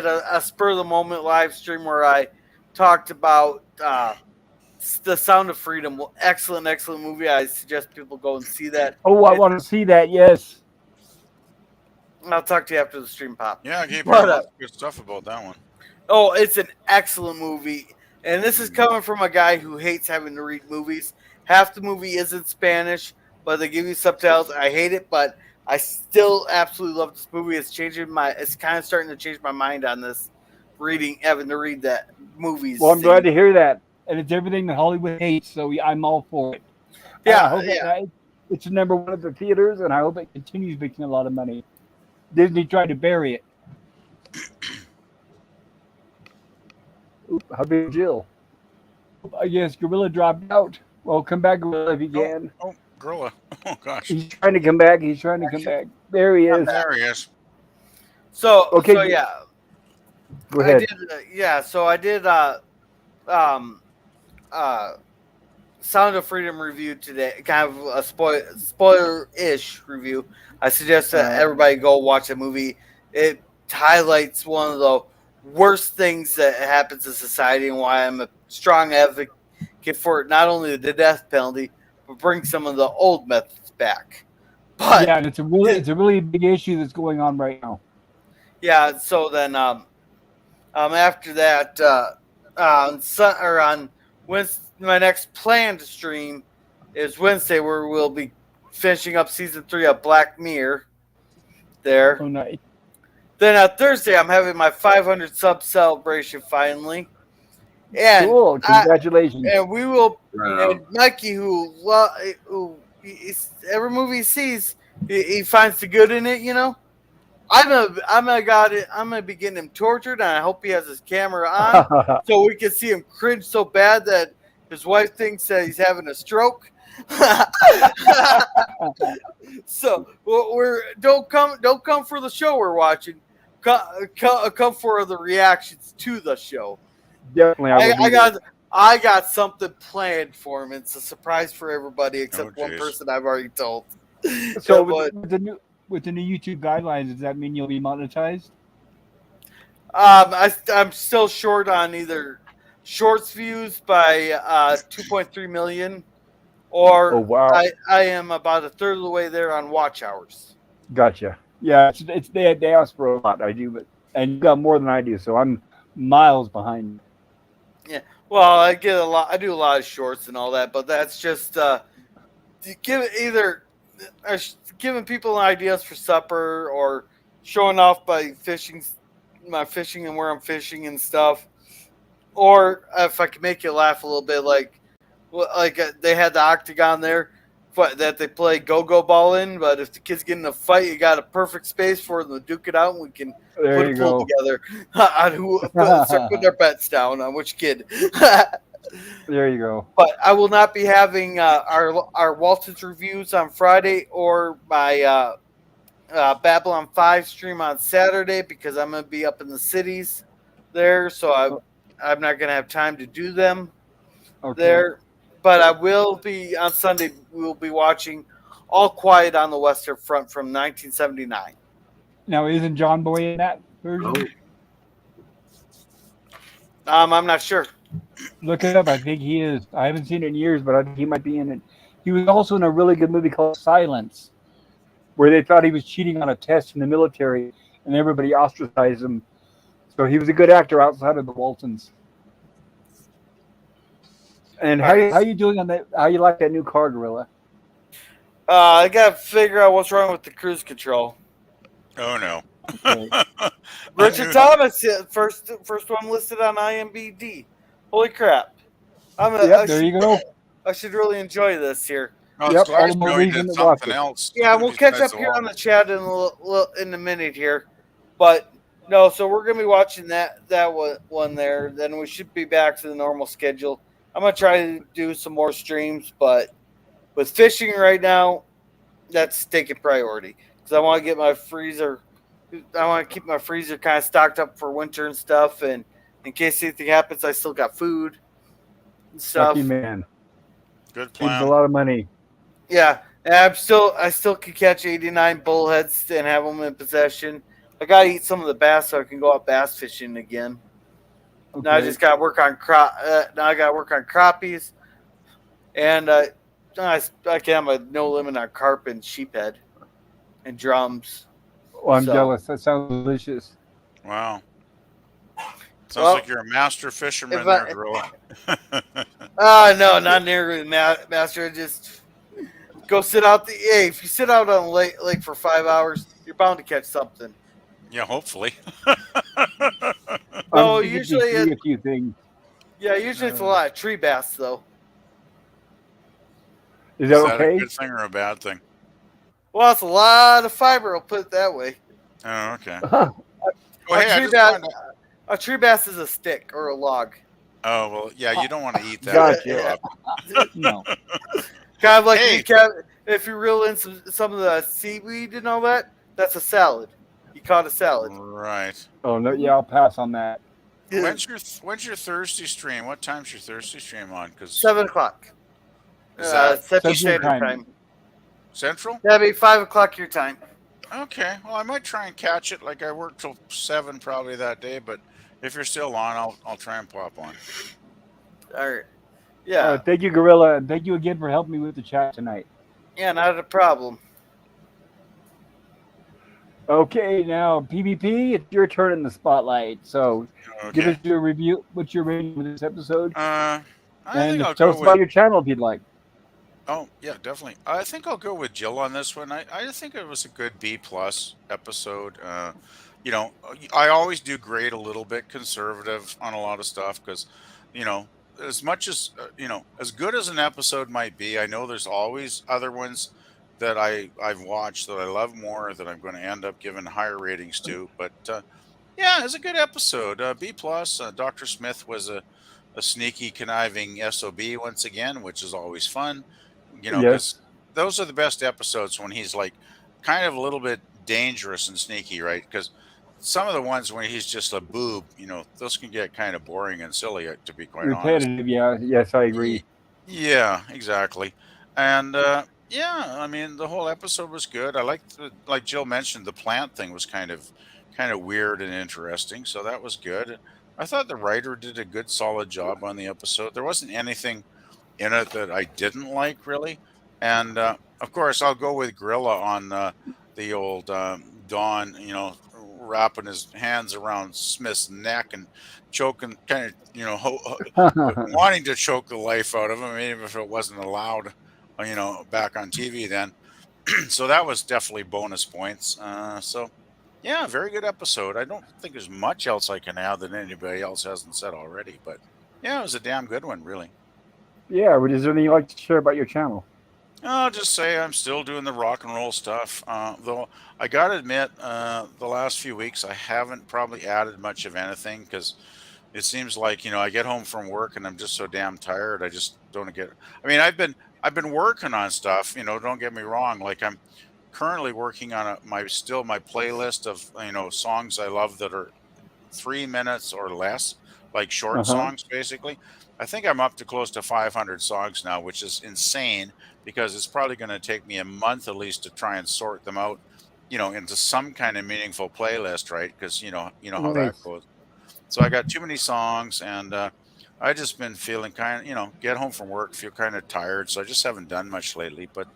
a spur of the moment live stream where I talked about the Sound of Freedom. Excellent movie. I suggest people go and see that. Oh, I want to see that. Yes. I'll talk to you after the stream pop. Yeah, I gave you But, lots of good stuff about that one. Oh, it's an excellent movie. And this is coming from a guy who hates having to read movies. Half the movie is in Spanish, but they give you subtitles. I hate it, but I still absolutely love this movie. It's kind of starting to change my mind on this having to read that movies. Well, I'm glad to hear that. And it's everything that Hollywood hates, so I'm all for it. Yeah, I hope it's number one at the theaters, and I hope it continues making a lot of money. Disney tried to bury it. Oop, how big Jill? I guess Gorilla dropped out. Well, come back, Gorilla, if you can. Oh, Gorilla. Oh, gosh. He's trying to come back. There he is. There he is. So, Okay, so yeah. Go ahead. I did Sound of Freedom review today, kind of a spoiler-ish review. I suggest that everybody go watch the movie. It highlights one of the worst things that happens in society and why I'm a strong advocate for it, not only the death penalty, but bring some of the old methods back. But Yeah, and it's a really big issue that's going on right now. yeah, so then after that, on Wednesday, my next planned stream is Wednesday, where we'll be finishing up season 3 of Black Mirror. There. Oh, nice. Then on Thursday, I'm having my 500 sub celebration finally. And Cool. Congratulations. and we will. Right. And Mikey, every movie he sees, he finds the good in it. I'm gonna be getting him tortured, and I hope he has his camera on so we can see him cringe so bad that his wife thinks that he's having a stroke. So don't come for the show we're watching. Come for the reactions to the show. Definitely. I got something planned for him. It's a surprise for everybody except one jeez. person I've already told. So But- with the new YouTube guidelines, does that mean you'll be monetized? I'm still short on either shorts views by 2.3 million, Oh or wow, I am about a third of the way there on watch hours. gotcha. Yeah, it's they ask for a lot. I do, but and you got more than I do, so I'm miles behind. Yeah. Well, I get a lot. I do a lot of shorts and all that, but that's just to give either giving people ideas for supper or showing off by fishing, my fishing and where I'm fishing and stuff. Or if I can make you laugh a little bit, they had the octagon there that they play go-go ball in. But if the kids get in a fight, you got a perfect space for them to duke it out, and we can put There a you pool go. together on start putting our bets down on which kid. There you go. But I will not be having our Walton's reviews on Friday or my Babylon 5 stream on Saturday because I'm going to be up in the cities there. So I'm not going to have time to do them Okay. there. But I will be on Sunday. We'll be watching All Quiet on the Western Front from 1979. Now, isn't John Boy in that version? Oh, I'm not sure. Look it up. I think he is. I haven't seen it in years, but I think he might be in it. He was also in a really good movie called Silence, where they thought he was cheating on a test in the military, and everybody ostracized him. So he was a good actor outside of the Waltons. And All right. how you doing on that? How you like that new car, Gorilla? I got to figure out what's wrong with the cruise control. Oh no. Okay. Richard Thomas, first one listed on IMBD. Holy crap! Yep, there you go. I should really enjoy this here. I was Yep, glad all to the more know he reason did to watch something it. else. Yeah, we'll catch besides up the here on Walton. the chat in a minute here, but no. So we're gonna be watching that one there. Then we should be back to the normal schedule. I'm gonna try to do some more streams, but with fishing right now, that's taking priority because I want to get my freezer. I want to keep my freezer kind of stocked up for winter and stuff, and in case anything happens, I still got food and Lucky stuff. man. Good Saves a plan. lot of money. Yeah, and I still can catch 89 bullheads and have them in possession. I gotta eat some of the bass so I can go out bass fishing again. Now I Okay. just gotta work on now I gotta work on crappies, and I can have a no limit on carp and sheephead and drums. Well, I'm So, jealous. That sounds delicious. Wow. Sounds well, like you're a master fisherman if there, I Gorilla. no, not nearly master. I just go sit out the. Hey, if you sit out on a lake for 5 hours, you're bound to catch something. Yeah, hopefully. I'm No, thinking usually a few things. usually it's a lot of tree bass though. Is that Is that a okay? good thing or a bad thing? Well, it's a lot of fiber. I'll put it that way. Oh, okay. Huh. Oh, hey, I tree just bass, found out. a tree bass is a stick or a log. Oh, well, yeah, you don't want to eat that. Gotcha. Rob. No. Kind of like Hey. if you reel in some of the seaweed and all that, that's a salad. You caught a salad. Right. Oh no. Yeah, I'll pass on that. When's your Thursday stream? What time's your Thursday stream on? Because 7 o'clock. Is that Central Central Standard Time. Time. Central? That'd be 5 o'clock your time. Okay. Well, I might try and catch it. Like I work till 7 probably that day, but if you're still on, I'll try and pop on. All right. Yeah. Thank you, Gorilla, and thank you again for helping me with the chat tonight. Yeah, not a problem. Okay, now PvP, it's your turn in the spotlight. So, give Okay. us your review. What's your rating for this episode? I And think I'll tell go us about with. your channel if you'd like. Oh yeah, definitely. I think I'll go with Jill on this one. I think it was a good B plus episode. You know, I always do grade a little bit conservative on a lot of stuff because, you know, as much as as good as an episode might be, I know there's always other ones that I've watched that I love more that I'm going to end up giving higher ratings to. But yeah, it's a good episode. B plus. Dr. Smith was a sneaky, conniving SOB once again, which is always fun. You know, Yes. because those are the best episodes when he's like kind of a little bit dangerous and sneaky, right? Because some of the ones when he's just a boob, those can get kind of boring and silly, to be quite honest. Repetitive, yeah. Yes, I agree. Yeah, exactly. And Yeah, I mean the whole episode was good. I liked like Jill mentioned, the plant thing was kind of weird and interesting, so that was good. I thought the writer did a good solid job on the episode. There wasn't anything in it that I didn't like really. And of course, I'll go with Gorilla on the old Don, wrapping his hands around Smith's neck and choking, kind of, wanting to choke the life out of him, even if it wasn't allowed, back on TV then. So that was definitely bonus points. So, yeah, very good episode. I don't think there's much else I can add that anybody else hasn't said already, but yeah, it was a damn good one, really. Yeah, but is there anything you'd like to share about your channel? I'll just say I'm still doing the rock and roll stuff. Though I gotta admit, the last few weeks I haven't probably added much of anything because it seems like I get home from work and I'm just so damn tired. I just don't get. I mean, I've been working on stuff. Don't get me wrong. Like I'm currently working on my playlist of songs I love that are 3 minutes or less, like Uh short huh. songs, basically. I think I'm up to close to 500 songs now, which is insane because it's probably going to take me a month at least to try and sort them out, into some kind of meaningful playlist, right? Because you know how that Nice. goes. So I got too many songs, and I just been feeling kind of, get home from work, feel kind of tired, so I just haven't done much lately. But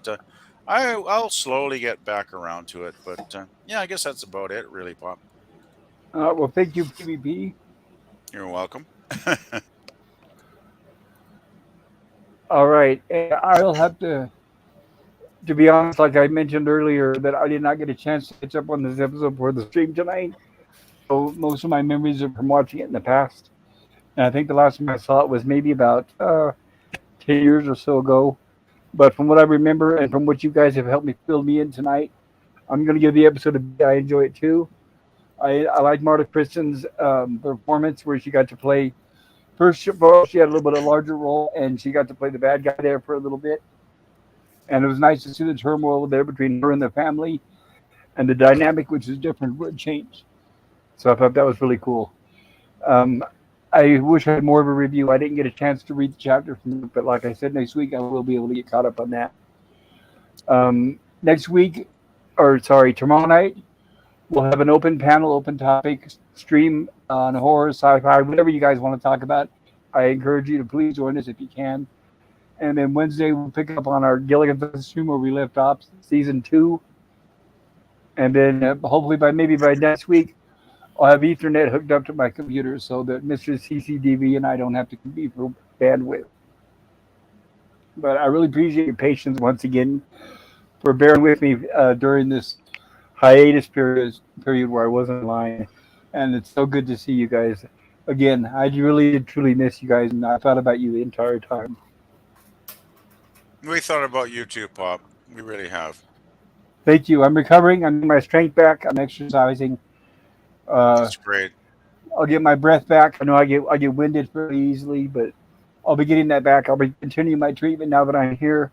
I'll slowly get back around to it. But yeah, I guess that's about it, really, Pop. Well, thank you, PvP. You're welcome. All right, and I'll have to be honest, like I mentioned earlier, that I did not get a chance to catch up on this episode for the stream tonight. So most of my memories are from watching it in the past. And I think the last time I saw it was maybe about 10 years or so ago. But from what I remember and from what you guys have helped me fill me in tonight, I'm going to give the episode a B. I enjoy it too. I like Marta Kristen's performance where she got to play. First of all, she had a little bit of larger role and she got to play the bad guy there for a little bit. And it was nice to see the turmoil there between her and the family and the dynamic, which is different, would change. So I thought that was really cool. Um, I wish I had more of a review. I didn't get a chance to read the chapter from it, but like I said, next week I will be able to get caught up on that. Next week, or sorry, tomorrow night, we'll have an open panel, open topic stream on horror, sci-fi, whatever you guys want to talk about. I encourage you to please join us if you can. And then Wednesday we'll pick up on our Gilligan's stream where we left off, season two. And then hopefully maybe by next week I'll have Ethernet hooked up to my computer so that Mr. CCDV and I don't have to compete for bandwidth. But I really appreciate your patience once again for bearing with me during this hiatus period where I wasn't online, and it's so good to see you guys again. I really did truly miss you guys, and I thought about you the entire time. We thought about you too, Pop. We really have. Thank you. I'm recovering. I'm getting my strength back. I'm exercising. Uh, That's great. I'll get my breath back. I know I get winded fairly easily, but I'll be getting that back. I'll be continuing my treatment now that I'm here.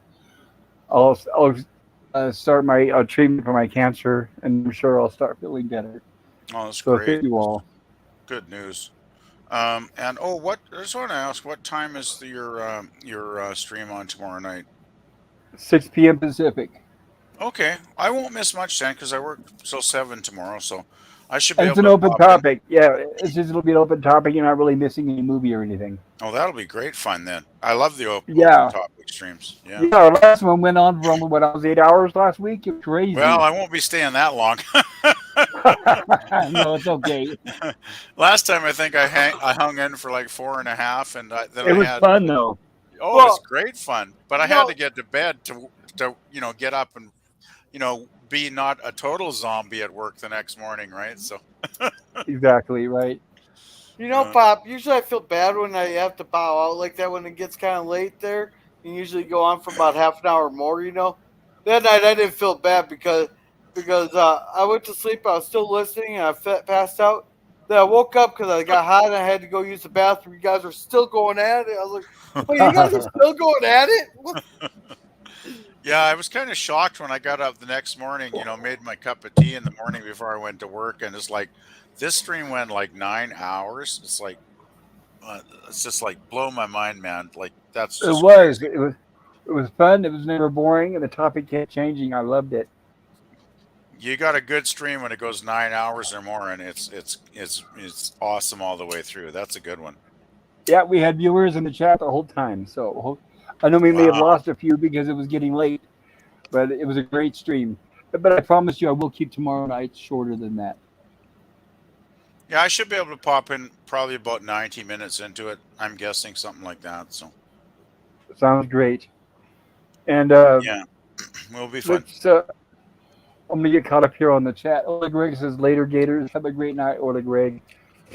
I'll start my treatment for my cancer, and I'm sure I'll start feeling better. Oh, that's So thank great. you all. Good news. And oh, what I just want to ask, what time is your stream on tomorrow night? 6 p.m. Pacific. Okay, I won't miss much then because I work till 7 tomorrow, so I should be And it's able an to open pop in. topic. Yeah, it's just it'll be an open topic. You're not really missing any movie or anything. Oh, that'll be great fun then. I love the open Yeah, topic streams. Yeah. yeah. Our last one went on for almost what, I was 8 hours last week. It was Well, crazy. I won't be staying that long. No, it's okay. Last time I think I hung in for like 4.5, and then It I was had fun though. oh, it was Well, great fun. But I had to no, get to bed to get up and be not a total zombie at work the next morning, right? So Exactly right. uh, Pop, usually I feel bad when I have to bow out like that when it gets kind of late there. You usually go on for about half an hour more. That night I didn't feel bad because I went to sleep. I was still listening and passed out. Then I woke up because I got hot and I had to go use the bathroom. You guys are still going at it. I was like, wait, you guys are still going at it? What? yeah, I was kind of shocked when I got up the next morning. Made my cup of tea in the morning before I went to work, and it's like this stream went like 9 hours. It's like it's just like blow my mind, man. Like that's It just was. crazy. It was. It was fun. It was never boring, and the topic kept changing. I loved it. You got a good stream when it goes 9 hours or more, and it's awesome all the way through. That's a good one. Yeah, we had viewers in the chat the whole time. So I know we may have Wow. lost a few because it was getting late, but it was a great stream. But I promise you, I will keep tomorrow night shorter than that. Yeah, I should be able to pop in probably about 90 minutes into it. I'm guessing something like that. So Sounds great. And yeah, will be fun. let's. I'm gonna get caught up here on the chat. Ola Greg says later, Gators. Have a great night, Ola Greg.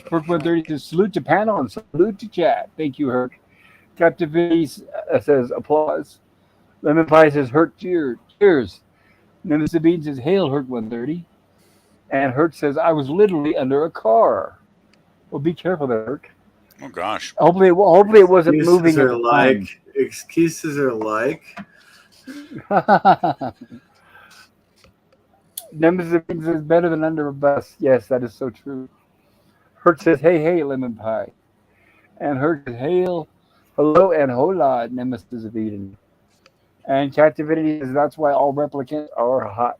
Herc 130 says salute to panel and salute to chat. Thank you, Herc. Captivity says applause. Lemon Pie says Herc cheers. Nemesis Bean says hail Herc 130. And Herc says I was literally under a car. Well, be careful there, Herc. Oh gosh. Hopefully it wasn't moving at the time. Excuses are like. Nemesis Bean says better than under a bus. Yes, that is so true. Herc says hey Lemon Pie. And Herc says hail, hello and hola, Nemesis of Eden. And Captivity says that's why all replicants are hot.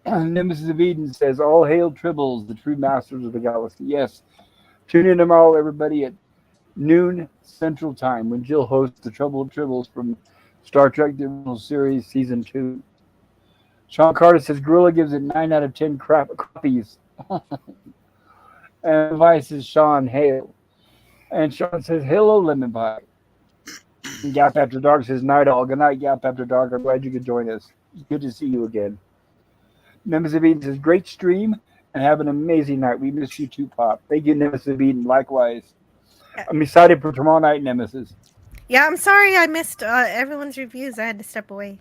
Nemesis of Eden says all hail Tribbles, the true masters of the galaxy. Yes. Tune in tomorrow, everybody, at noon Central Time when Jill hosts the Troubled Tribbles from Star Trek The Original Series Season 2. Sean Carter says Gorilla gives it 9 out of 10 crappies. And Levi says Sean, hail. And Sean says, hello, Lemon Pie. And Gap After Dark says, night all. Good night, Gap After Dark. I'm glad you could join us. Good to see you again. Nemesis of Eden says, great stream and have an amazing night. We miss you too, Pop. Thank you, Nemesis of Eden. Likewise. I'm excited for tomorrow night, Nemesis. Yeah, I'm sorry I missed everyone's reviews. I had to step away.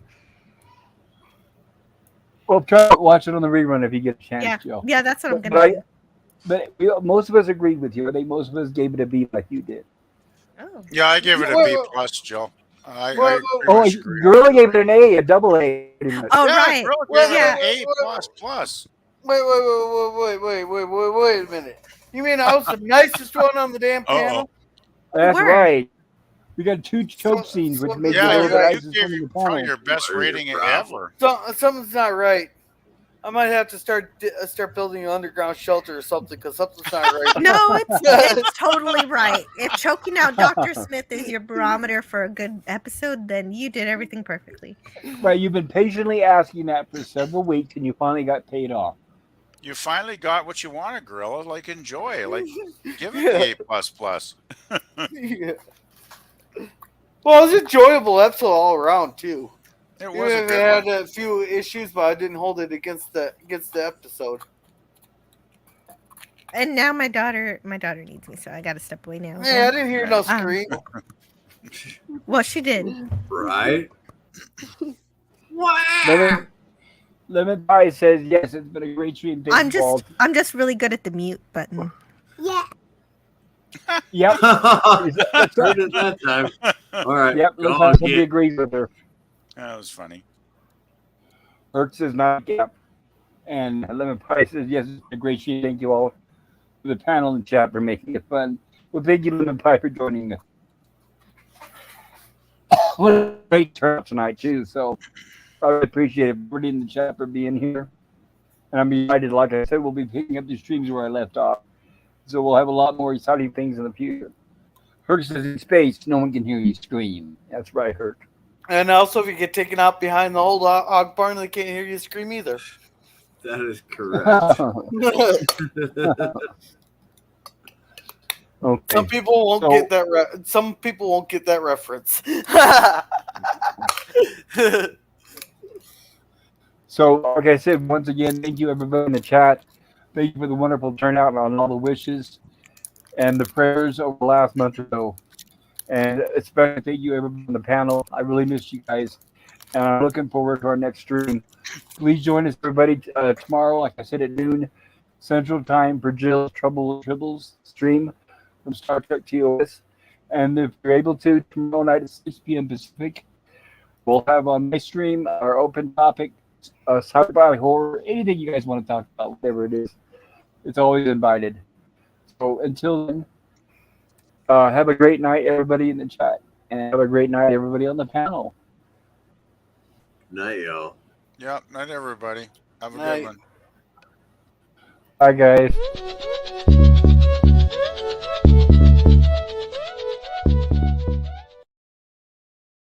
Well, try to watch it on the rerun if you get a chance, Jill. Yeah, that's what I'm going to do. But most of us agreed with you. I think most of us gave it a B like you did. Oh. Yeah, I give it a B plus, Jill. I pretty much agree. Gorilla gave it an A, a double A. Oh, yeah, right. Gorilla gave it an A plus plus. Wait a minute. You mean I was the nicest one on the damn panel? That's right. We got 2 choke scenes, which made yeah, you you gave probably your best rating ever. Something's not right. I might have to start building an underground shelter or something because something's not right. No, it's totally right. If choking out Dr. Smith is your barometer for a good episode, then you did everything perfectly. Right, you've been patiently asking that for several weeks, and you finally got paid off. You finally got what you wanted, Gorilla. Like, enjoy. Like, give it the A plus plus. Yeah. Well, it was an enjoyable episode all around too. It was a good had one. a few issues, but I didn't hold it against the episode. And now my daughter needs me, so I got to step away now. Hey, I didn't hear no scream. Well, she did. Right. Wow. Lemon Pie says yes. It's been a great stream. I'm just really good at the mute button. Yeah. Yep. Heard it that time. All right. Yep. go Lemon on, Pie kid. agrees with her. That was funny. Herc says not Gap. And Lemon Pie says yes. It's been a great stream. Thank you all for the panel and chat for making it fun. Well, thank you, Lemon Pie, for joining us. What a great turnout tonight, too. So I really appreciate everybody in the chat for being here. And I'm excited. Like I said, we'll be picking up the streams where I left off. So we'll have a lot more exciting things in the future. Herc says in space, no one can hear you scream. That's right, Herc. And also, if you get taken out behind the whole hog barn, they can't hear you scream either. That is correct. Okay. Some people won't get that. Some people won't get that reference. So, like I said, once again, thank you everybody in the chat. Thank you for the wonderful turnout on all the wishes and the prayers over the last month or so. And especially thank you everybody on the panel. I really missed you guys. And I'm looking forward to our next stream. Please join us, everybody, tomorrow, like I said, at noon Central Time for Jill's Tribbles stream from Star Trek TOS. And if you're able to, tomorrow night at 6 p.m. Pacific, we'll have on my stream our open topic, sci-fi, horror, anything you guys want to talk about, whatever it is. It's always invited. So until then, have a great night, everybody in the chat. and have a great night, everybody on the panel. Night, y'all. Yeah, night everybody. Have a Night. good one. Bye, guys.